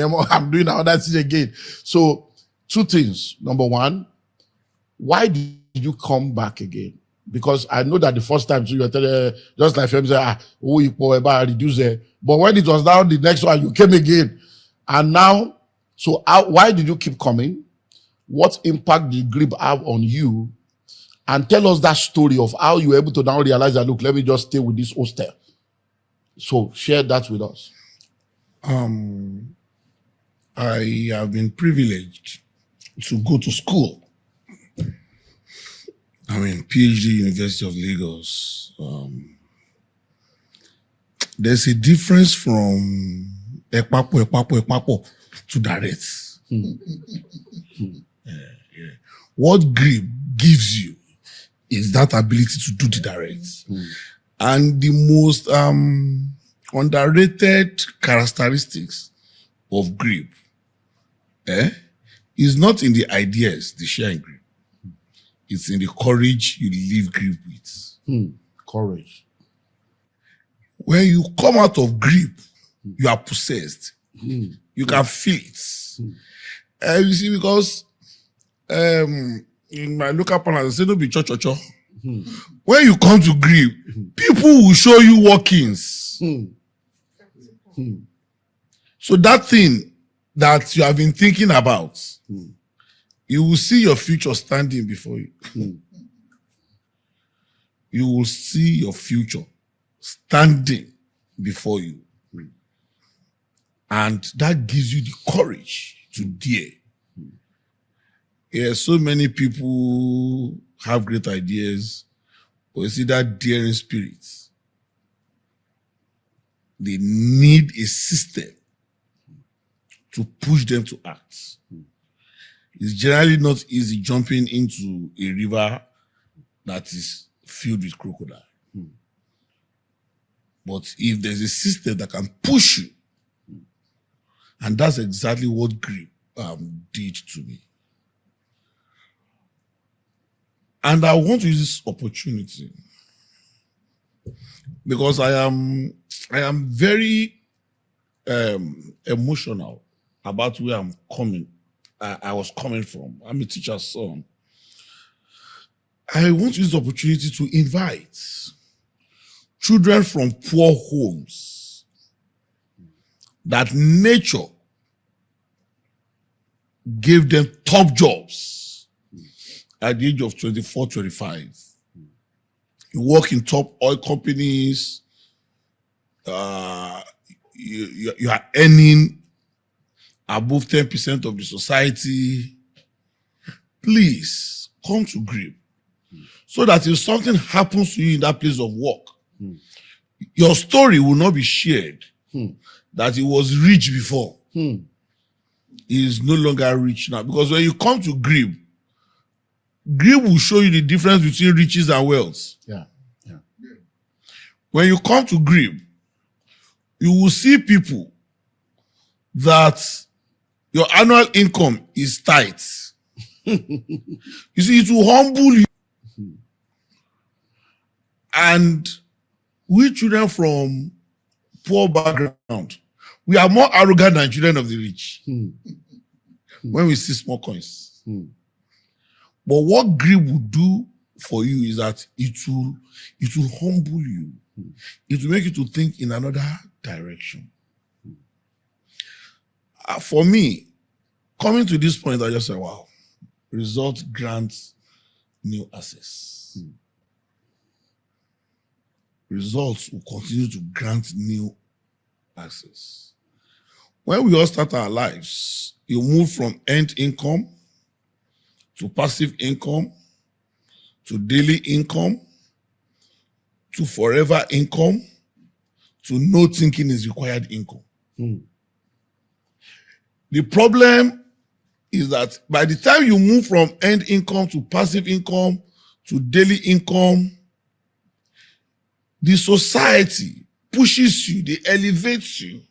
I'm doing another thing again. So, two things. Number one, why did you come back again? Because I know that the first time you were telling, just like FM said, reduce it. But when it was now the next one, you came again. And now, so why did you keep coming? What impact did GREEB have on you? And tell us that story of how you were able to now realize that, look, let me just stay with this hostel. So share that with us. I have been privileged to go to school. I mean, PhD, University of Lagos. There's a difference from ekpapo to direct. What GREEB gives you is that ability to do the direct. And the most underrated characteristics of GREEB is not in the ideas they share in GREEB. It's in the courage you leave GREEB with. Courage. When you come out of GREEB, you are possessed. You can feel it. You see, because in my local panel, they say, don't be cho. When you come to GREEB, people will show you workings. So that thing that you have been thinking about, you will see your future standing before you. You will see your future standing before you. And that gives you the courage to dare. Yeah, so many people have great ideas, but you see that daring spirit. They need a system to push them to act. It's generally not easy jumping into a river that is filled with crocodile. But if there's a system that can push you, and that's exactly what GREEB did to me. And I want to use this opportunity because I am very emotional about where I'm coming. I was coming from. I'm a teacher's son. I want to use the opportunity to invite children from poor homes that nature gave them top jobs at the age of 24, 25. You work in top oil companies. You are earning above 10% of the society. Please come to GREEB so that if something happens to you in that place of work, your story will not be shared that he was rich before. He is no longer rich now. Because when you come to GREEB, GREEB will show you the difference between riches and wealth. Yeah. When you come to GREEB, you will see people that your annual income is tight. You see, it will humble you. And we children from poor background, we are more arrogant than children of the rich when we see small coins. But what GREEB will do for you is that it will humble you. It will make you to think in another direction. For me, coming to this point, I just said, wow, Results grants new access. Results will continue to grant new access. When we all start our lives, you move from earned income to passive income to daily income to forever income to no thinking is required income. The problem is that by the time you move from earned income to passive income to daily income, the society pushes you, they elevate you.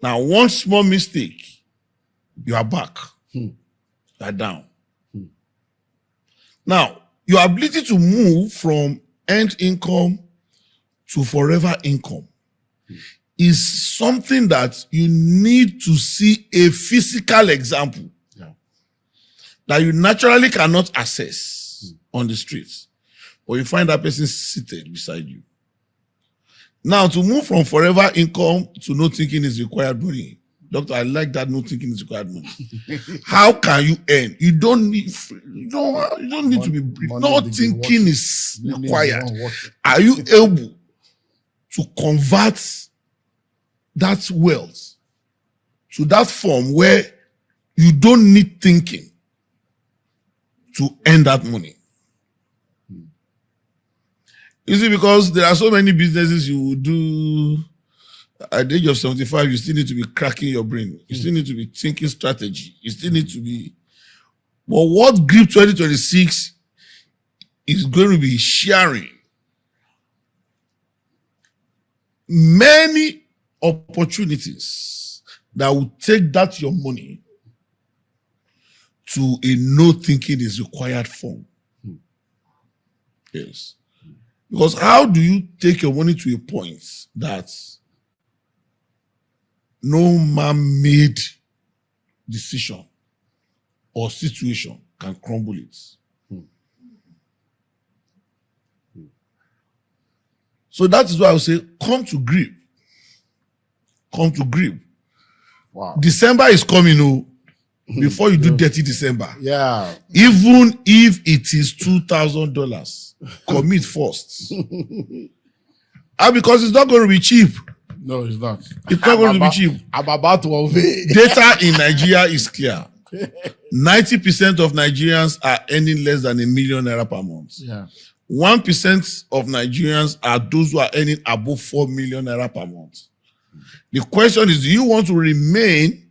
Now, one small mistake, you are back. You are down. Now, your ability to move from earned income to forever income is something that you need to see a physical example that you naturally cannot access on the streets. Or you find that person seated beside you. Now, to move from forever income to no thinking is required money. Doctor, I like that no thinking is required money. How can you earn? You don't need to be brief. No thinking is required. Are you able to convert that wealth to that form where you don't need thinking to earn that money? You see, because there are so many businesses you will do at the age of 75, you still need to be cracking your brain. You still need to be thinking strategy. You still need to be. But what GREEB 2026 is going to be sharing many opportunities that will take that your money to a no thinking is required form. Yes. Because how do you take your money to a point that no man-made decision or situation can crumble it? So that is why I would say, come to GREEB. Come to GREEB. Wow. December is coming, before you do dirty December. Yeah. Even if it is $2,000, commit first. Because it's not going to be cheap. No, it's not. It's not going to be cheap. I'm about to obey. Data in Nigeria is clear. 90% of Nigerians are earning less than ₦1 million per month. Yeah. 1% of Nigerians are those who are earning above ₦4 million per month. The question is, do you want to remain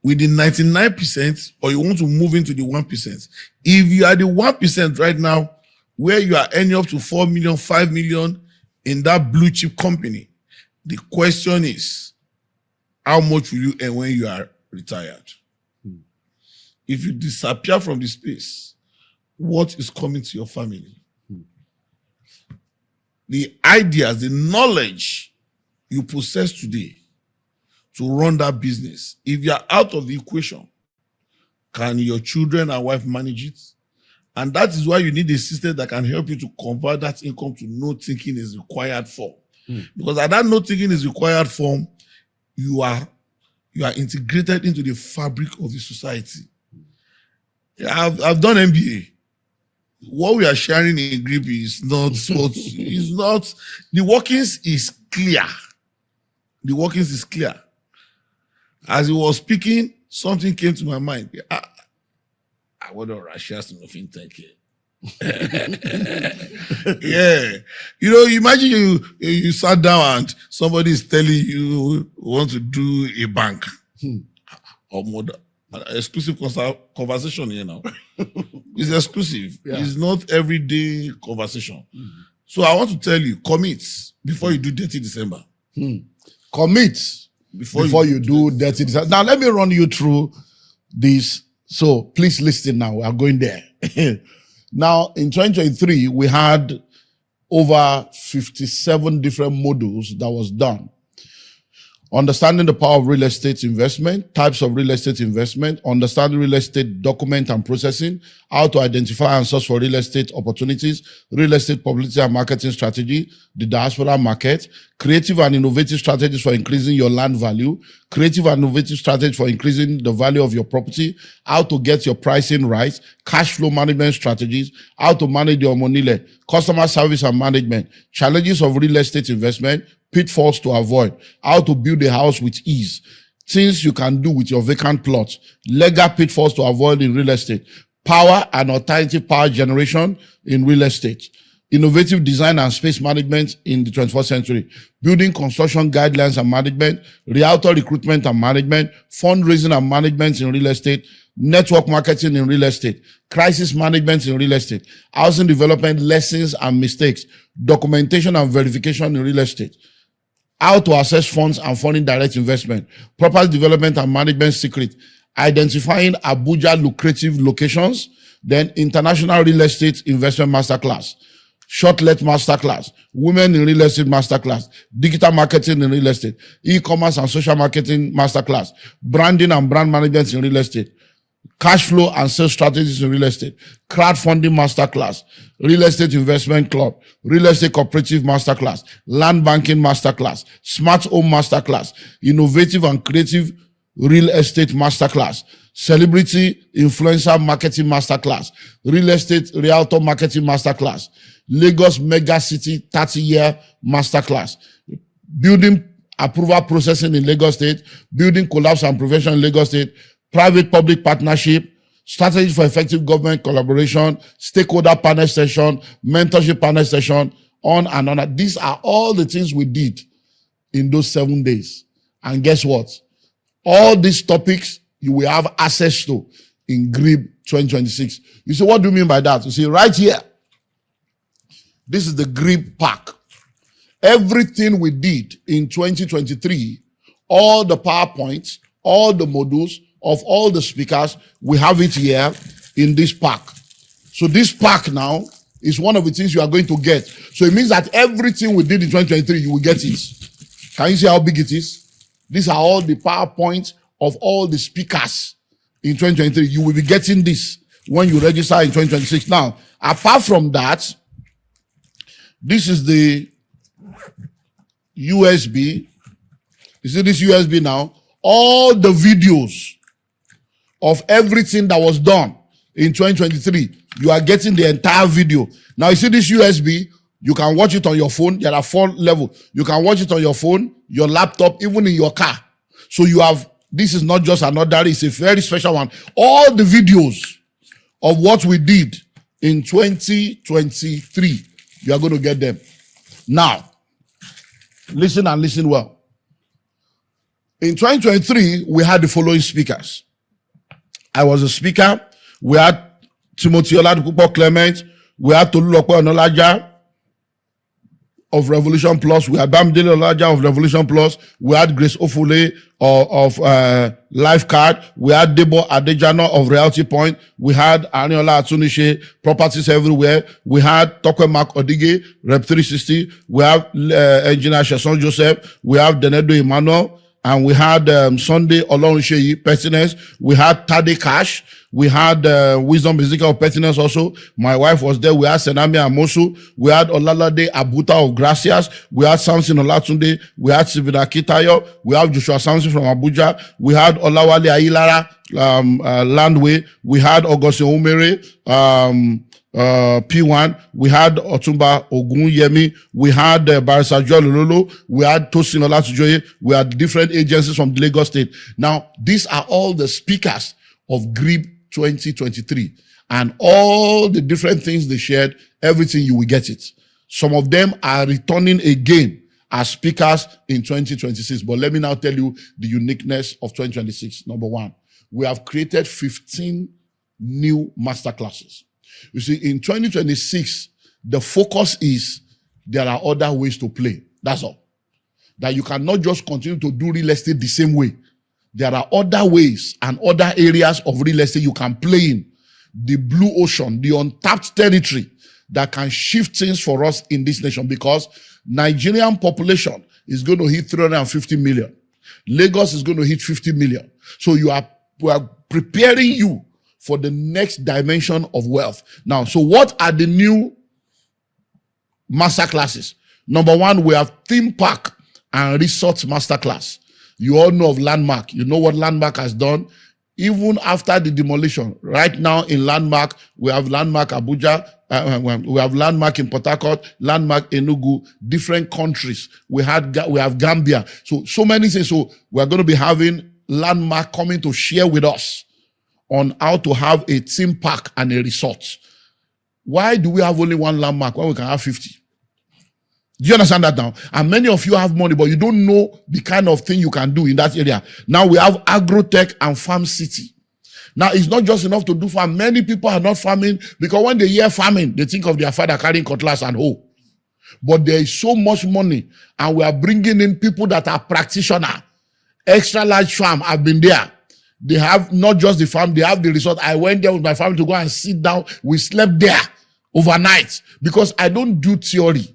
with the 99% or you want to move into the 1%? If you are the 1% right now, where you are earning up to 4 million, 5 million in that blue chip company, the question is, how much will you earn when you are retired? If you disappear from the space, what is coming to your family? The ideas, the knowledge you possess today to run that business, if you are out of the equation, can your children and wife manage it? And that is why you need a system that can help you to convert that income to no thinking is required form. Because at that no thinking is required form, you are integrated into the fabric of the society. I've done MBA. What we are sharing in GREEB is not is not, the workings is clear. The workings is clear. As he was speaking, something came to my mind. I want to Russia to fintech here. Yeah. Imagine you sat down and somebody is telling you want to do a bank or more. Exclusive conversation here now. It's exclusive. Yeah. It's not everyday conversation. So I want to tell you, commit before you do dirty December. Commit before you do dirty December. Now let me run you through this. So please listen now. We are going there. Now in 2023, we had over 57 different modules that was done. Understanding the power of real estate investment, types of real estate investment, understanding real estate document and processing, how to identify and source for real estate opportunities, real estate publicity and marketing strategy, the diaspora market, creative and innovative strategies for increasing your land value, creative and innovative strategy for increasing the value of your property, how to get your pricing right, cash flow management strategies, how to manage your money, customer service and management, challenges of real estate investment, pitfalls to avoid, how to build a house with ease, things you can do with your vacant plots, legal pitfalls to avoid in real estate, power and alternative power generation in real estate, innovative design and space management in the 21st century, building construction guidelines and management, realtor recruitment and management, fundraising and management in real estate, network marketing in real estate, crisis management in real estate, housing development lessons and mistakes, documentation and verification in real estate, how to access funds and foreign direct investment, property development and management secret, identifying Abuja lucrative locations, then international real estate investment masterclass, short-let masterclass, women in real estate masterclass, digital marketing in real estate, e-commerce and social marketing masterclass, branding and brand management in real estate, cash flow and sales strategies in real estate, crowdfunding masterclass, real estate investment club, real estate cooperative masterclass, land banking masterclass, smart home masterclass, innovative and creative real estate masterclass, celebrity influencer marketing masterclass, real estate realtor marketing masterclass, Lagos mega city 30-year masterclass, building approval processing in Lagos State, building collapse and prevention in Lagos State, private-public partnership, strategy for effective government collaboration, stakeholder panel session, mentorship panel session, on and on. These are all the things we did in those 7 days. And guess what? All these topics you will have access to in GREEB 2026. You say, what do you mean by that? You see, right here, this is the GREEB pack. Everything we did in 2023, all the PowerPoints, all the modules of all the speakers, we have it here in this pack. So this pack now is one of the things you are going to get. So it means that everything we did in 2023, you will get it. Can you see how big it is? These are all the PowerPoints of all the speakers in 2023. You will be getting this when you register in 2026. Now, apart from that, this is the USB. You see this USB now? All the videos of everything that was done in 2023, you are getting the entire video. Now, you see this USB, you can watch it on your phone. There are 4 levels. You can watch it on your phone, your laptop, even in your car. So you have, this is not just another, it's a very special one. All the videos of what we did in 2023, you are going to get them. Now, listen and listen well. In 2023, we had the following speakers. I was a speaker. We had Timothy Oladipupo Clement. We had Tolulope Onolaja of Revolution Plus. We had Bamidele Olaja of Revolution Plus. We had Grace Ofule of Lifecard. We had Debo Adejano of Reality Point. We had Aniola Atunishe, Properties Everywhere. We had Tokwe Mark Odige, Rep 360. We have Engineer Sheson Joseph. We have Denedo Emmanuel. And we had Sunday Olorunsheyi, Pertinence. We had Tade Cash. We had Wisdom Ezekiel of Pertinence also. My wife was there. We had Senami Amosu. We had Olalade Abuta of Gracias. We had Samson Olatunde. We had Sivina Kitayo. We have Joshua Samson from Abuja. We had Olawale Ailara, Landway. We had Augustine Umere, P1, we had Otumba Ogunyemi, we had Barrister Joel Ololo, we had Tosin Olatujoye, we had different agencies from the Lagos State. Now, these are all the speakers of GREEB 2023, and all the different things they shared, everything you will get it. Some of them are returning again as speakers in 2026. But let me now tell you the uniqueness of 2026. Number one, we have created 15 new masterclasses. You see, in 2026, the focus is there are other ways to play. That's all. That you cannot just continue to do real estate the same way. There are other ways and other areas of real estate you can play in. The blue ocean, the untapped territory that can shift things for us in this nation, because Nigerian population is going to hit 350 million. Lagos is going to hit 50 million. So we are preparing you for the next dimension of wealth. Now, so what are the new master classes? Number one, we have theme park and resort masterclass. You all know of Landmark. You know what Landmark has done. Even after the demolition, right now in Landmark, we have Landmark Abuja, we have Landmark in Port Harcourt, Landmark Enugu, different countries. We have Gambia. So many things. So we're going to be having Landmark coming to share with us on how to have a theme park and a resort. Why do we have only one Landmark when we can have 50? Do you understand that now? And many of you have money, but you don't know the kind of thing you can do in that area. Now we have agrotech and farm city. Now it's not just enough to do farm. Many people are not farming because when they hear farming, they think of their father carrying cutlass and hoe. But there is so much money, and we are bringing in people that are practitioners. Extra large farm have been there. They have not just the farm, they have the resort. I went there with my family to go and sit down. We slept there overnight because I don't do theory.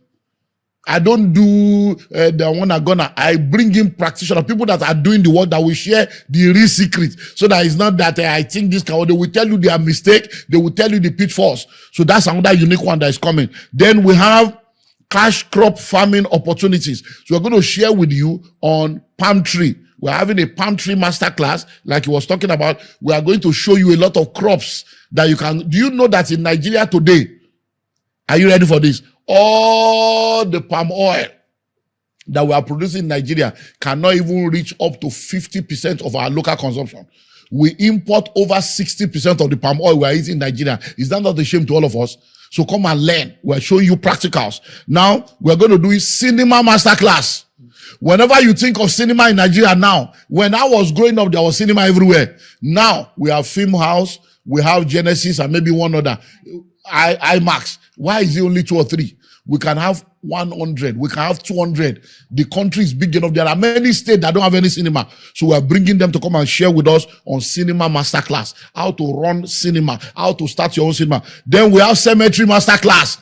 I don't do the one I bring in practitioners, people that are doing the work, that will share the real secret. So that it's not that I think this kind of, they will tell you their mistake, they will tell you the pitfalls. So that's another unique one that is coming. Then we have cash crop farming opportunities. So we're going to share with you on palm tree. We're having a palm tree masterclass, like he was talking about. We are going to show you a lot of crops that you can. Do you know that in Nigeria today, are you ready for this? All the palm oil that we are producing in Nigeria cannot even reach up to 50% of our local consumption. We import over 60% of the palm oil we are eating in Nigeria. Is that not a shame to all of us? So come and learn. We're showing you practicals. Now, we're going to do a cinema masterclass. Whenever you think of cinema in Nigeria now, when I was growing up, there was cinema everywhere. Now, we have Film House, we have Genesis, and maybe one other. IMAX. Why is it only 2 or 3? We can have 100. We can have 200. The country is big enough. There are many states that don't have any cinema. So we are bringing them to come and share with us on cinema masterclass. How to run cinema. How to start your own cinema. Then we have cemetery masterclass.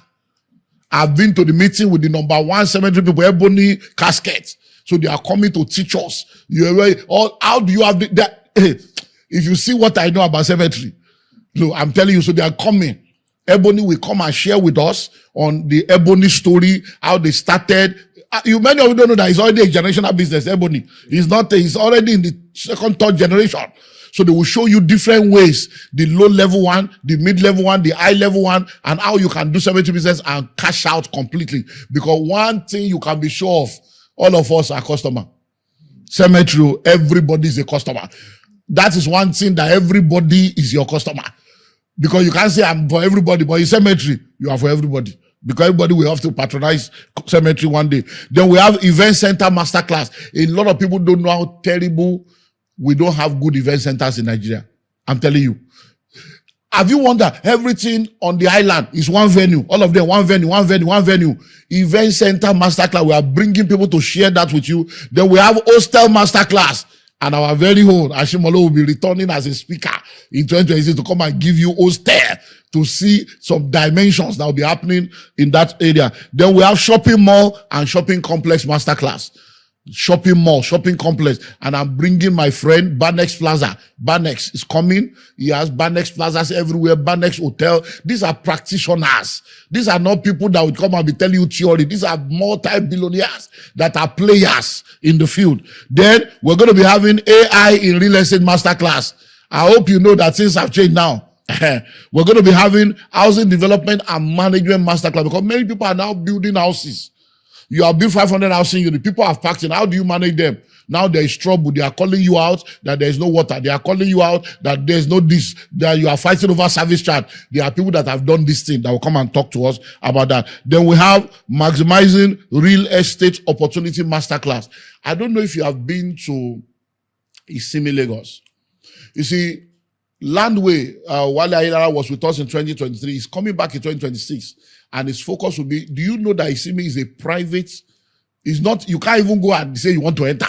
I've been to the meeting with the #1 cemetery people, Ebony Casket. So they are coming to teach us. How do you have if you see what I know about cemetery. So I'm telling you, so they are coming. Ebony will come and share with us on the Ebony story, how they started. Many of you don't know that it's already a generational business, Ebony. It's already in the 2nd, 3rd generation. So they will show you different ways, the low level one, the mid level one, the high level one, and how you can do cemetery business and cash out completely. Because one thing you can be sure of, all of us are customer. Cemetery, everybody is a customer. That is one thing, that everybody is your customer. Because you can't say I'm for everybody, but in cemetery, you are for everybody. Because everybody will have to patronize cemetery one day. Then we have event center masterclass. A lot of people don't know how terrible we don't have good event centers in Nigeria. I'm telling you. Have you wondered? Everything on the island is one venue. All of them, one venue. Event center masterclass. We are bringing people to share that with you. Then we have hostel masterclass. And our very own Ashimolo will be returning as a speaker in 2026 to come and give you hostel to see some dimensions that will be happening in that area. Then we have shopping mall and shopping complex masterclass. Shopping mall, shopping complex. And I'm bringing my friend Banex Plaza. Banex is coming. He has Banex Plazas everywhere, Banex Hotel. These are practitioners. These are not people that would come and be telling you theory. These are multi-billionaires that are players in the field. Then we're going to be having AI in real estate masterclass. I hope you know that things have changed now. We're going to be having housing development and management masterclass because many people are now building houses. You have built 500 housing units. People have packed in. How do you manage them? Now there is trouble. They are calling you out that there is no water. They are calling you out that there is no this, that you are fighting over service charge. There are people that have done this thing that will come and talk to us about that. Then we have maximizing real estate opportunity masterclass. I don't know if you have been to Isimi, Lagos. You see, Landway, Wale Ayala was with us in 2023. He's coming back in 2026. And his focus will be, do you know that Isimi is a private, it's not, you can't even go and say you want to enter.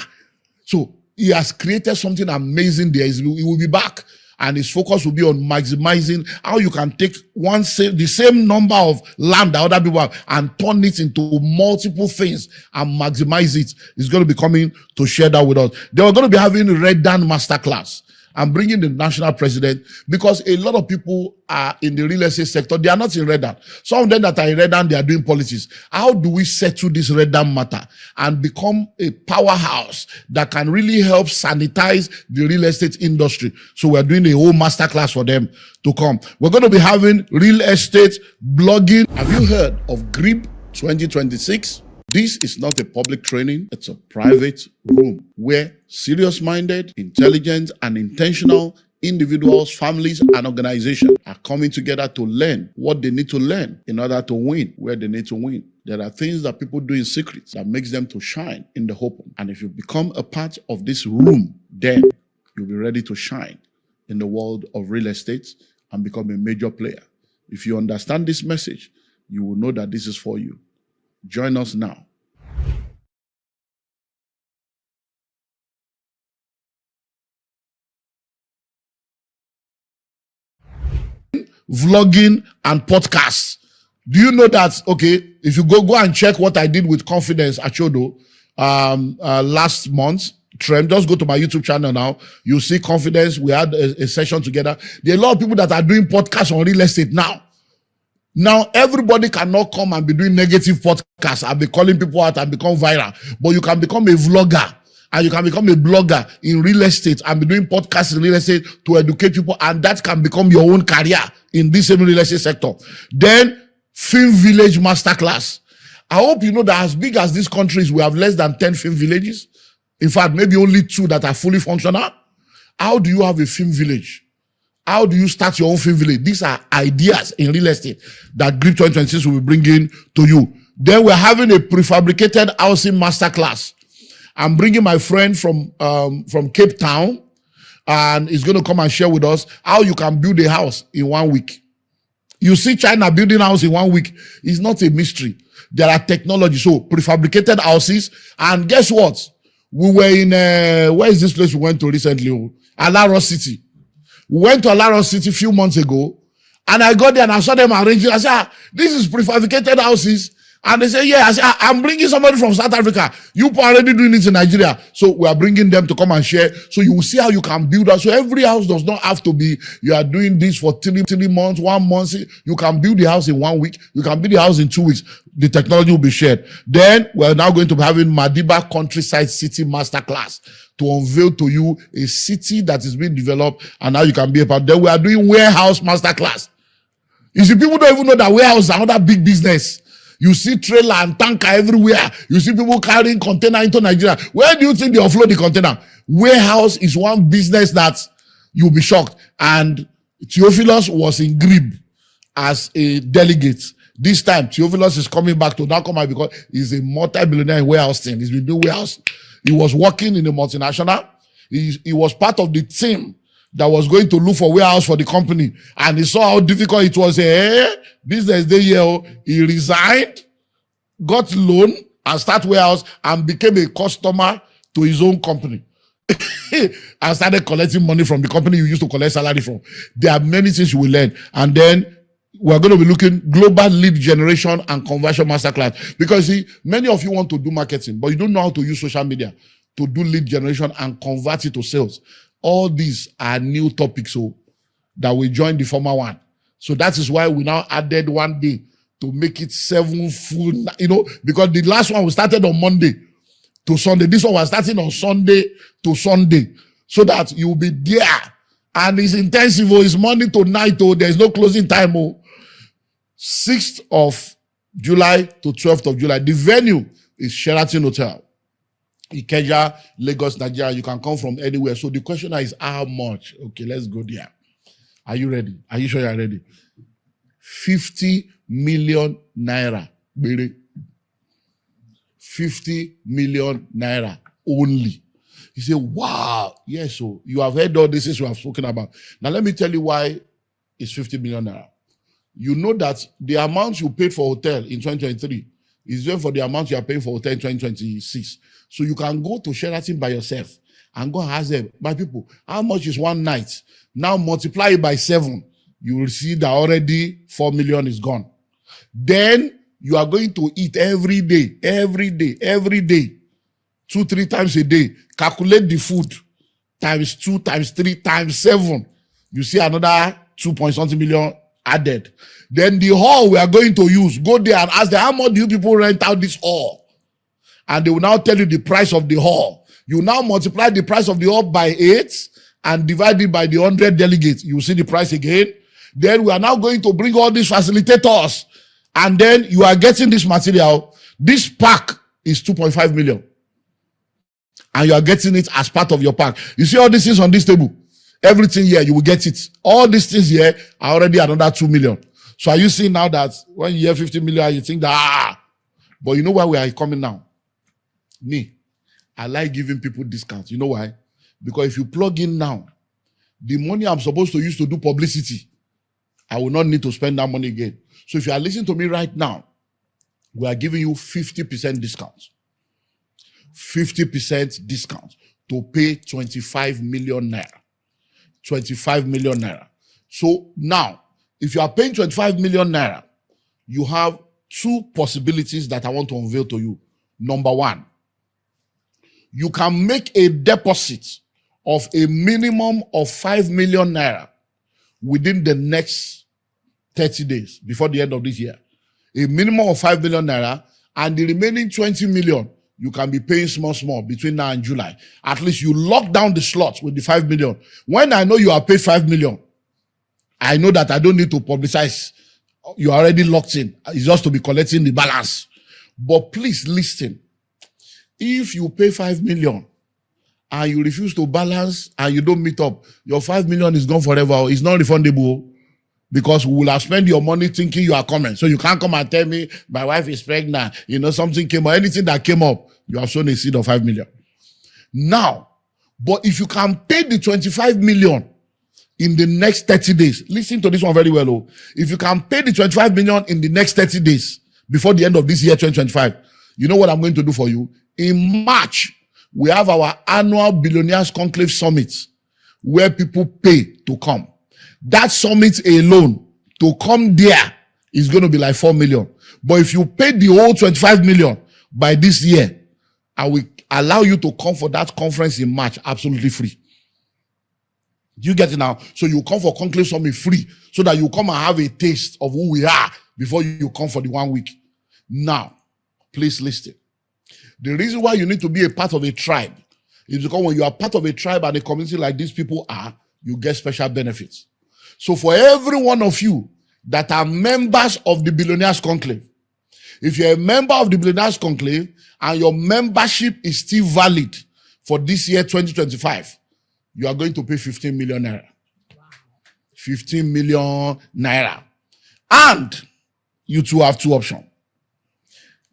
So he has created something amazing there. He will be back. And his focus will be on maximizing how you can take the same number of land that other people have and turn it into multiple things and maximize it. He's going to be coming to share that with us. They are going to be having Red Dan Masterclass. I'm bringing the national president, because a lot of people are in the real estate sector. They are not in Redan. Some of them that are in Redan, they are doing politics. How do we settle this Redan matter and become a powerhouse that can really help sanitize the real estate industry? So we're doing a whole masterclass for them to come. We're going to be having real estate blogging. Have you heard of GREEB 2026? This is not a public training. It's a private room where serious-minded, intelligent, and intentional individuals, families, and organizations are coming together to learn what they need to learn in order to win where they need to win. There are things that people do in secret that makes them to shine in the open. And if you become a part of this room, then you'll be ready to shine in the world of real estate and become a major player. If you understand this message, you will know that this is for you. Join us now. Vlogging and podcasts. Do you know that, okay, if you go and check what I did with Confidence at Chodo last month, Trem, just go to my YouTube channel now. You'll see Confidence. We had a session together. There are a lot of people that are doing podcasts on real estate now. Now, everybody cannot come and be doing negative podcasts and be calling people out and become viral. But you can become a vlogger and you can become a blogger in real estate and be doing podcasts in real estate to educate people. And that can become your own career in this same real estate sector. Then, Film Village Masterclass. I hope you know that as big as this country is, we have less than 10 film villages. In fact, maybe only 2 that are fully functional. How do you have a film village? How do you start your own film village? These are ideas in real estate that GREEB 2026 will be bringing to you. Then we're having a prefabricated housing masterclass. I'm bringing my friend from Cape Town, and he's going to come and share with us how you can build a house in 1 week. You see China building a house in 1 week. It's not a mystery. There are technologies. So prefabricated houses. And guess what? We were in, where is this place we went to recently? Alaro City. We went to Alaro City a few months ago, and I got there and I saw them arranging. I said, this is prefabricated houses. And they say, yeah. I said, I'm bringing somebody from South Africa. You are already doing it in Nigeria. So we are bringing them to come and share. So you will see how you can build that. So every house does not have to be, you are doing this for 3 months, 1 month. You can build the house in 1 week. You can build the house in 2 weeks. The technology will be shared. Then we're now going to be having Madiba Countryside City Masterclass to unveil to you a city that is being developed and how you can be a part. Then we are doing Warehouse Masterclass. You see, people don't even know that warehouse is another big business. You see trailer and tanker everywhere. You see people carrying container into Nigeria. Where do you think they offload the container? Warehouse is one business that you'll be shocked. And Theophilus was in GREEB as a delegate. This time, Theophilus is coming back to now come out because he's a multi-billionaire in warehousing. He's been doing warehouse. He was working in a multinational. He was part of the team that was going to look for warehouse for the company. And he saw how difficult it was. Business day here. He resigned, got loan, and started warehouse, and became a customer to his own company. And started collecting money from the company you used to collect salary from. There are many things you will learn. And then we're going to be looking global lead generation and conversion masterclass. Because see, many of you want to do marketing, but you don't know how to use social media to do lead generation and convert it to sales. All these are new topics so that we join the former one. So that is why we now added 1 day to make it 7 full, because the last one we started on Monday to Sunday. This one was starting on Sunday to Sunday so that you'll be there. And it's intensive. It's morning to night. There's no closing time. 6th of July to 12th of July. The venue is Sheraton Hotel. Ikeja, Lagos, Nigeria. You can come from anywhere. So the question is how much? Okay, let's go there. Are you ready? Are you sure you're ready? 50 million naira. 50 million naira only. You say, wow. Yes, so you have heard all this we have spoken about. Now let me tell you why it's 50 million naira. You know that the amount you paid for hotel in 2023 is different for the amount you are paying for hotel in 2026. So you can go to Sheraton by yourself and go and ask them, my people, how much is 1 night? Now multiply it by 7. You will see that already 4 million is gone. Then you are going to eat every day, 2-3 times a day. Calculate the food times 2 times 3 times 7. You see another 2-point-something million added. Then the hall we are going to use, go there and ask them, how much do you people rent out this hall? And they will now tell you the price of the hall. You now multiply the price of the hall by 8 and divide it by the 100 delegates. You see the price again. Then we are now going to bring all these facilitators. And then you are getting this material. This pack is 2.5 million. And you are getting it as part of your pack. You see all these things on this table? Everything here, you will get it. All these things here are already another 2 million. So are you seeing now that when you hear 50 million, you think that, but you know why we are coming now? Me, I like giving people discounts. You know why? Because if you plug in now, the money I'm supposed to use to do publicity, I will not need to spend that money again. So if you are listening to me right now, we are giving you 50% discount. 50% discount to pay 25 million naira. 25 million naira. So now, if you are paying 25 million naira, you have 2 possibilities that I want to unveil to you. Number 1, you can make a deposit of a minimum of 5 million naira within the next 30 days before the end of this year. A minimum of 5 million naira, and the remaining 20 million you can be paying small between now and July. At least you lock down the slots with the 5 million. When I know you are paid 5 million, I know that I don't need to publicize. You are already locked in. It's just to be collecting the balance. But please listen. If you pay 5 million and you refuse to balance and you don't meet up, your 5 million is gone forever. It's not refundable. Because we will have spent your money thinking you are coming. So you can't come and tell me my wife is pregnant. You know, something came up. Anything that came up, you have shown a seed of 5 million. Now, but if you can pay the 25 million in the next 30 days, listen to this one very well. Oh. If you can pay the 25 million in the next 30 days, before the end of this year, 2025, you know what I'm going to do for you? In March, we have our annual Billionaires Conclave Summit, where people pay to come. That summit alone, to come there, is going to be like 4 million. But if you pay the whole 25 million by this year, I will allow you to come for that conference in March absolutely free. You get it now? So you come for Conclave Summit free, so that you come and have a taste of who we are before you come for the 1 week. Now, please listen. The reason why you need to be a part of a tribe is because when you are part of a tribe and a community like these people are, you get special benefits. So for every one of you that are members of the Billionaires Conclave, if you're a member of the Billionaires Conclave and your membership is still valid for this year, 2025, you are going to pay 15 million naira. Wow. 15 million naira. And you two have 2 options.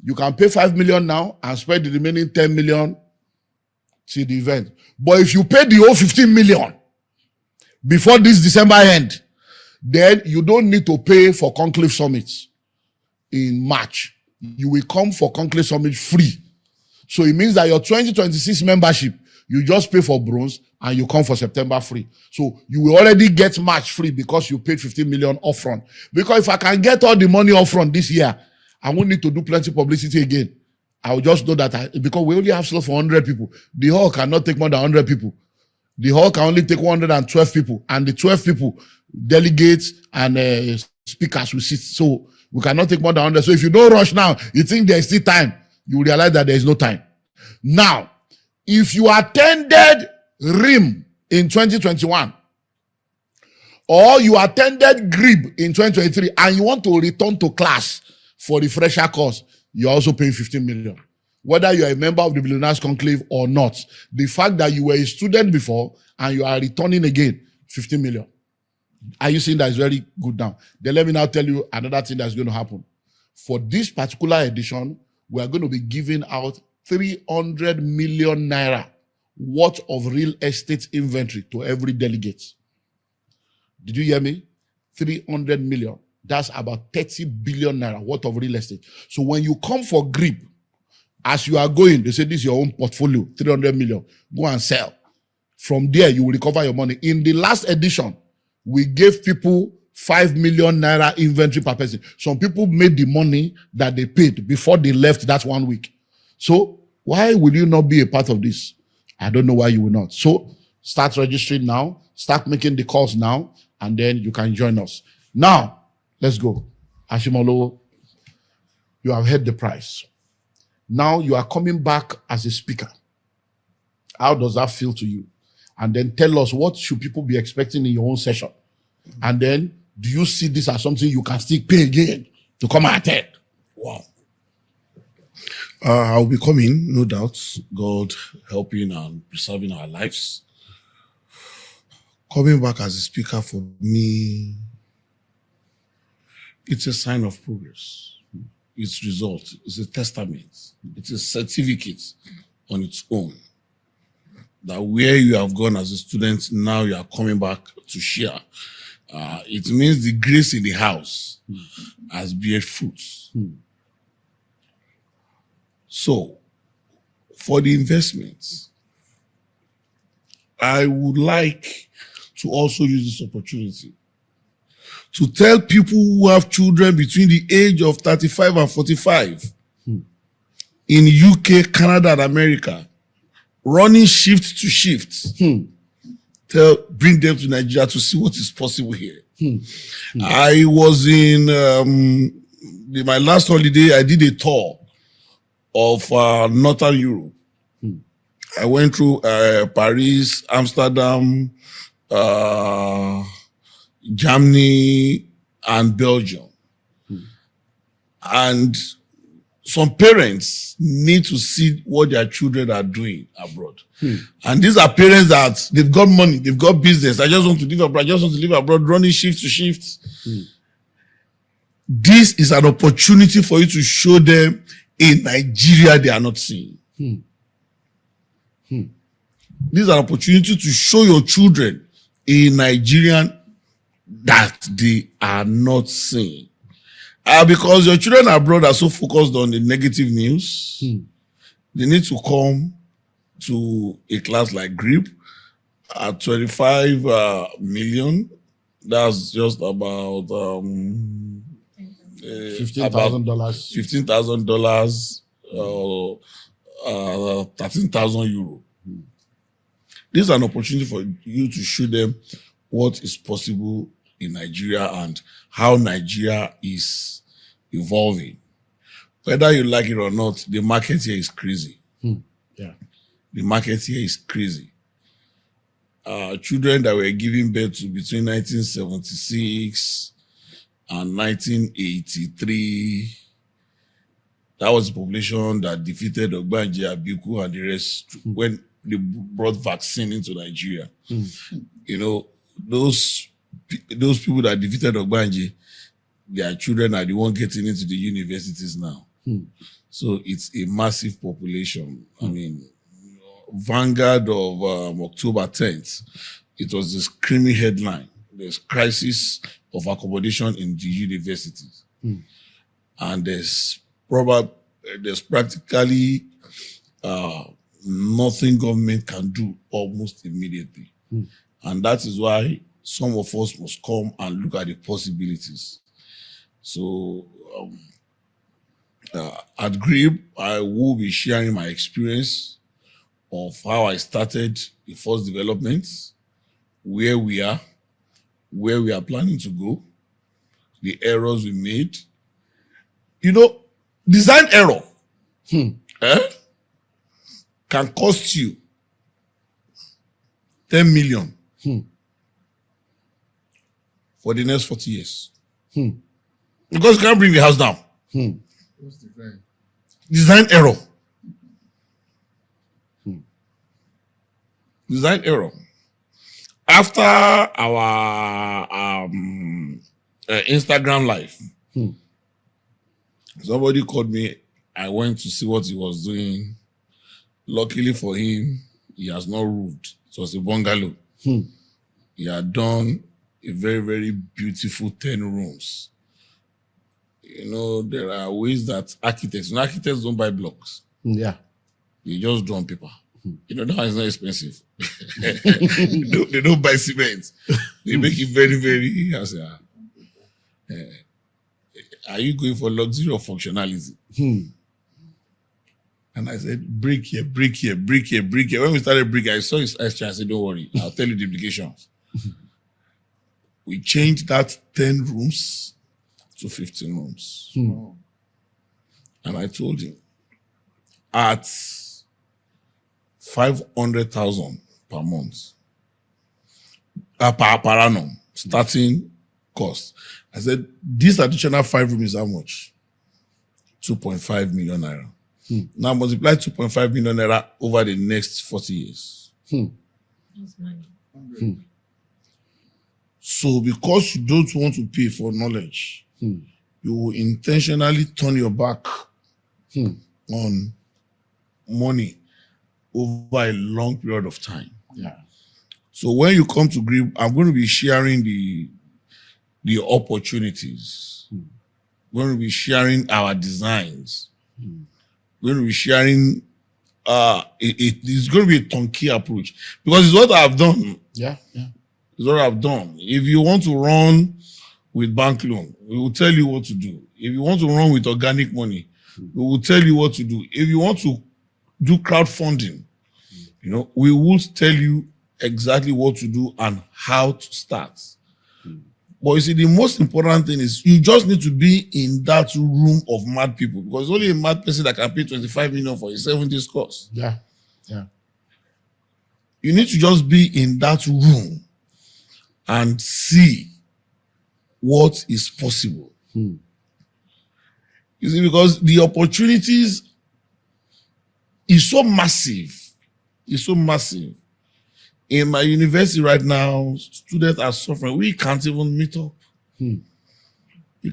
You can pay 5 million now and spread the remaining 10 million till the event. But if you pay the whole 15 million before this December end, then you don't need to pay for Conclave Summits in March. You will come for Conclave Summit free. So it means that your 2026 membership, you just pay for bronze and you come for September free. So you will already get March free because you paid 15 million upfront. Because if I can get all the money upfront this year, I won't need to do plenty publicity again. I will just know that because we only have slots for 100 people. The hall cannot take more than 100 people. The hall can only take 112 people, and the 12 people, delegates and speakers will sit. So we cannot take more than 100. So if you don't rush now, you think there's still time, you will realize that there is no time. Now, if you attended RIM in 2021, or you attended GREEB in 2023, and you want to return to class for the fresher course, you're also paying 15 million. Whether you are a member of the Billionaires Conclave or not, the fact that you were a student before and you are returning again, 15 million. Are you seeing that is very good now? Then let me now tell you another thing that's going to happen. For this particular edition, we are going to be giving out 300 million naira worth of real estate inventory to every delegate. Did you hear me? 300 million. That's about 30 billion naira worth of real estate. So when you come for GREEB, as you are going, they say this is your own portfolio, 300 million. Go and sell. From there, you will recover your money. In the last edition, we gave people 5 million naira inventory per person. Some people made the money that they paid before they left that 1 week. So why will you not be a part of this? I don't know why you will not. So Start registering now. Start making the calls now. And then you can join us. Now, let's go. Ashimolo, you have heard the price. Now you are coming back as a speaker. How does that feel to you? And then tell us, what should people be expecting in your own session? And then, do you see this as something you can still pay again to come and attend? Wow. I'll be coming, no doubt. God helping and preserving our lives. Coming back as a speaker for me, it's a sign of progress. It's result. It's a testament. It's a certificate on its own. That where you have gone as a student, now you are coming back to share. It means the grace in the house has bear fruits. So, for the investments, I would like to also use this opportunity to tell people who have children between the age of 35 and 45 in UK, Canada, and America, running shift to shift, bring them to Nigeria to see what is possible here. I was in my last holiday, I did a tour of Northern Europe. I went through Paris, Amsterdam, Germany, and Belgium. And some parents need to see what their children are doing abroad. And these are parents that they've got money, they've got business. I just want to live abroad. I just want to live abroad, running shift to shift. This is an opportunity for you to show them in Nigeria they are not seeing. This is an opportunity to show your children in Nigeria that they are not seeing. Because your children abroad are so focused on the negative news, they need to come to a class like GREEB at 25 million. That's just about $15,000. $15,000, 13,000 euro. This is an opportunity for you to show them what is possible in Nigeria and how Nigeria is evolving. Whether you like it or not, the market here is crazy. Yeah. The market here is crazy. Children that were giving birth to between 1976 and 1983, that was the population that defeated Ogbanje, Abiku, and the rest when they brought vaccine into Nigeria. You know, those people that defeated Ogbanje, their children are the ones getting into the universities now. So it's a massive population. I mean, Vanguard of October 10th, it was this screaming headline. There's crisis of accommodation in the universities. And there's practically nothing government can do almost immediately. And that is why some of us must come and look at the possibilities. So at GREEB, I will be sharing my experience of how I started the first developments, where we are planning to go, the errors we made. You know, design error can cost you 10 million for the next 40 years. Because you can't bring the house down. Design error. Design error. After our Instagram live, somebody called me. I went to see what he was doing. Luckily for him, he has not roofed. It was a bungalow. He had done a very, very beautiful 10 rooms. You know, there are ways that architects don't buy blocks. Yeah. They just draw on paper. You know, that is not expensive. they don't buy cement. They make it very, very, are you going for luxury or functionality? And I said, break here, break here, break here, break here. When we started breaking, I saw his extra. I said, don't worry, I'll tell you the implications. We changed that 10 rooms to 15 rooms. And I told him, at 500,000 per month, per annum, starting cost. I said, this additional 5 rooms is how much? 2.5 million naira. Now multiply 2.5 million naira over the next 40 years. That's money. So because you don't want to pay for knowledge, you will intentionally turn your back on money over a long period of time. Yeah. So when you come to GREEB, I'm going to be sharing the opportunities. We're going to be sharing our designs. We're going to be sharing, it's going to be a turnkey approach. Because it's what I've done. Yeah. It's what I've done. If you want to run with bank loan, we will tell you what to do. If you want to run with organic money, we will tell you what to do. If you want to do crowdfunding, we will tell you exactly what to do and how to start. But you see, the most important thing is you just need to be in that room of mad people, because it's only a mad person that can pay 25 million for a 7 days course. Yeah. You need to just be in that room and see what is possible. You see, because the opportunities is so massive. It's so massive. In my university right now, students are suffering. We can't even meet up. We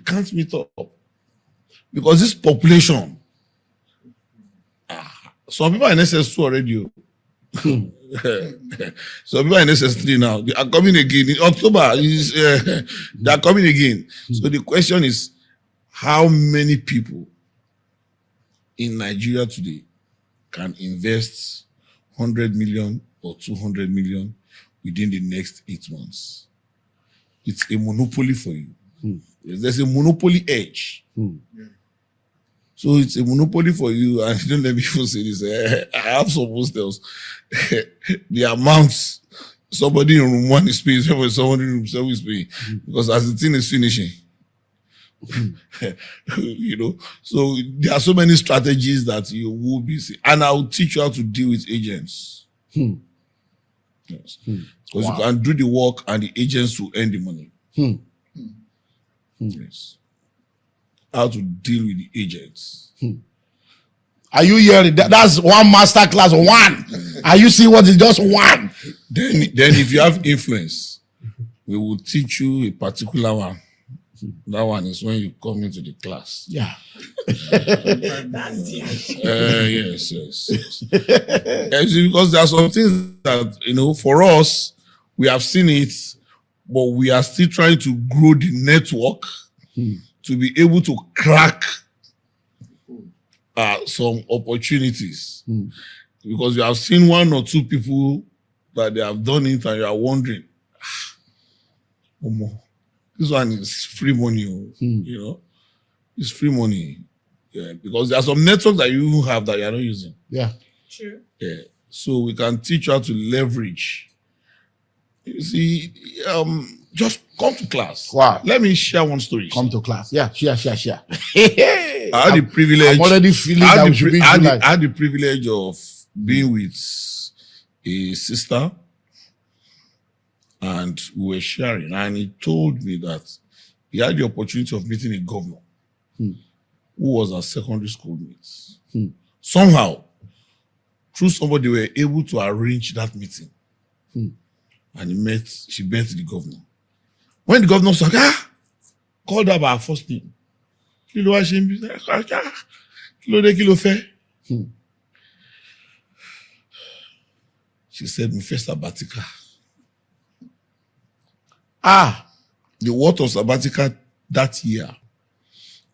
can't meet up. Because this population, some people are in SS2 already. Some people are in SS3 now. They are coming again. In October, they are coming again. So the question is, how many people in Nigeria today can invest 100 million or 200 million within the next 8 months? It's a monopoly for you. There's a monopoly edge. So it's a monopoly for you. And don't let me even say this. I have some hostels. The amounts somebody in room 1 is paying, somebody in room 7 is paying. Because as the thing is finishing, so there are so many strategies that you will be seeing. And I will teach you how to deal with agents. Yes. Because you can do the work and the agents will earn the money. Yes. How to deal with the agents. Are you hearing that? That's one masterclass, one. Are you seeing what is just one? Then if you have influence, we will teach you a particular one. That one is when you come into the class. Yeah. Yes. Because there are some things that, for us, we have seen it, but we are still trying to grow the network to be able to crack some opportunities. Because you have seen 1 or 2 people that they have done it and you are wondering, this one is free money, it's free money. Yeah, because there are some networks that you have that you are not using. Yeah. True. Yeah. So we can teach you how to leverage. You see, just come to class. Wow. Let me share one story. Come to class. Yeah, share. I had the privilege. I'm already feeling that we should be I had the privilege of being with a sister, and we were sharing, and he told me that he had the opportunity of meeting a governor who was our secondary school mates. Somehow, through somebody, they were able to arrange that meeting. And she met the governor. When the governor said, called her by her first name. She said, Mufesa Batika. The worth of sabbatical that year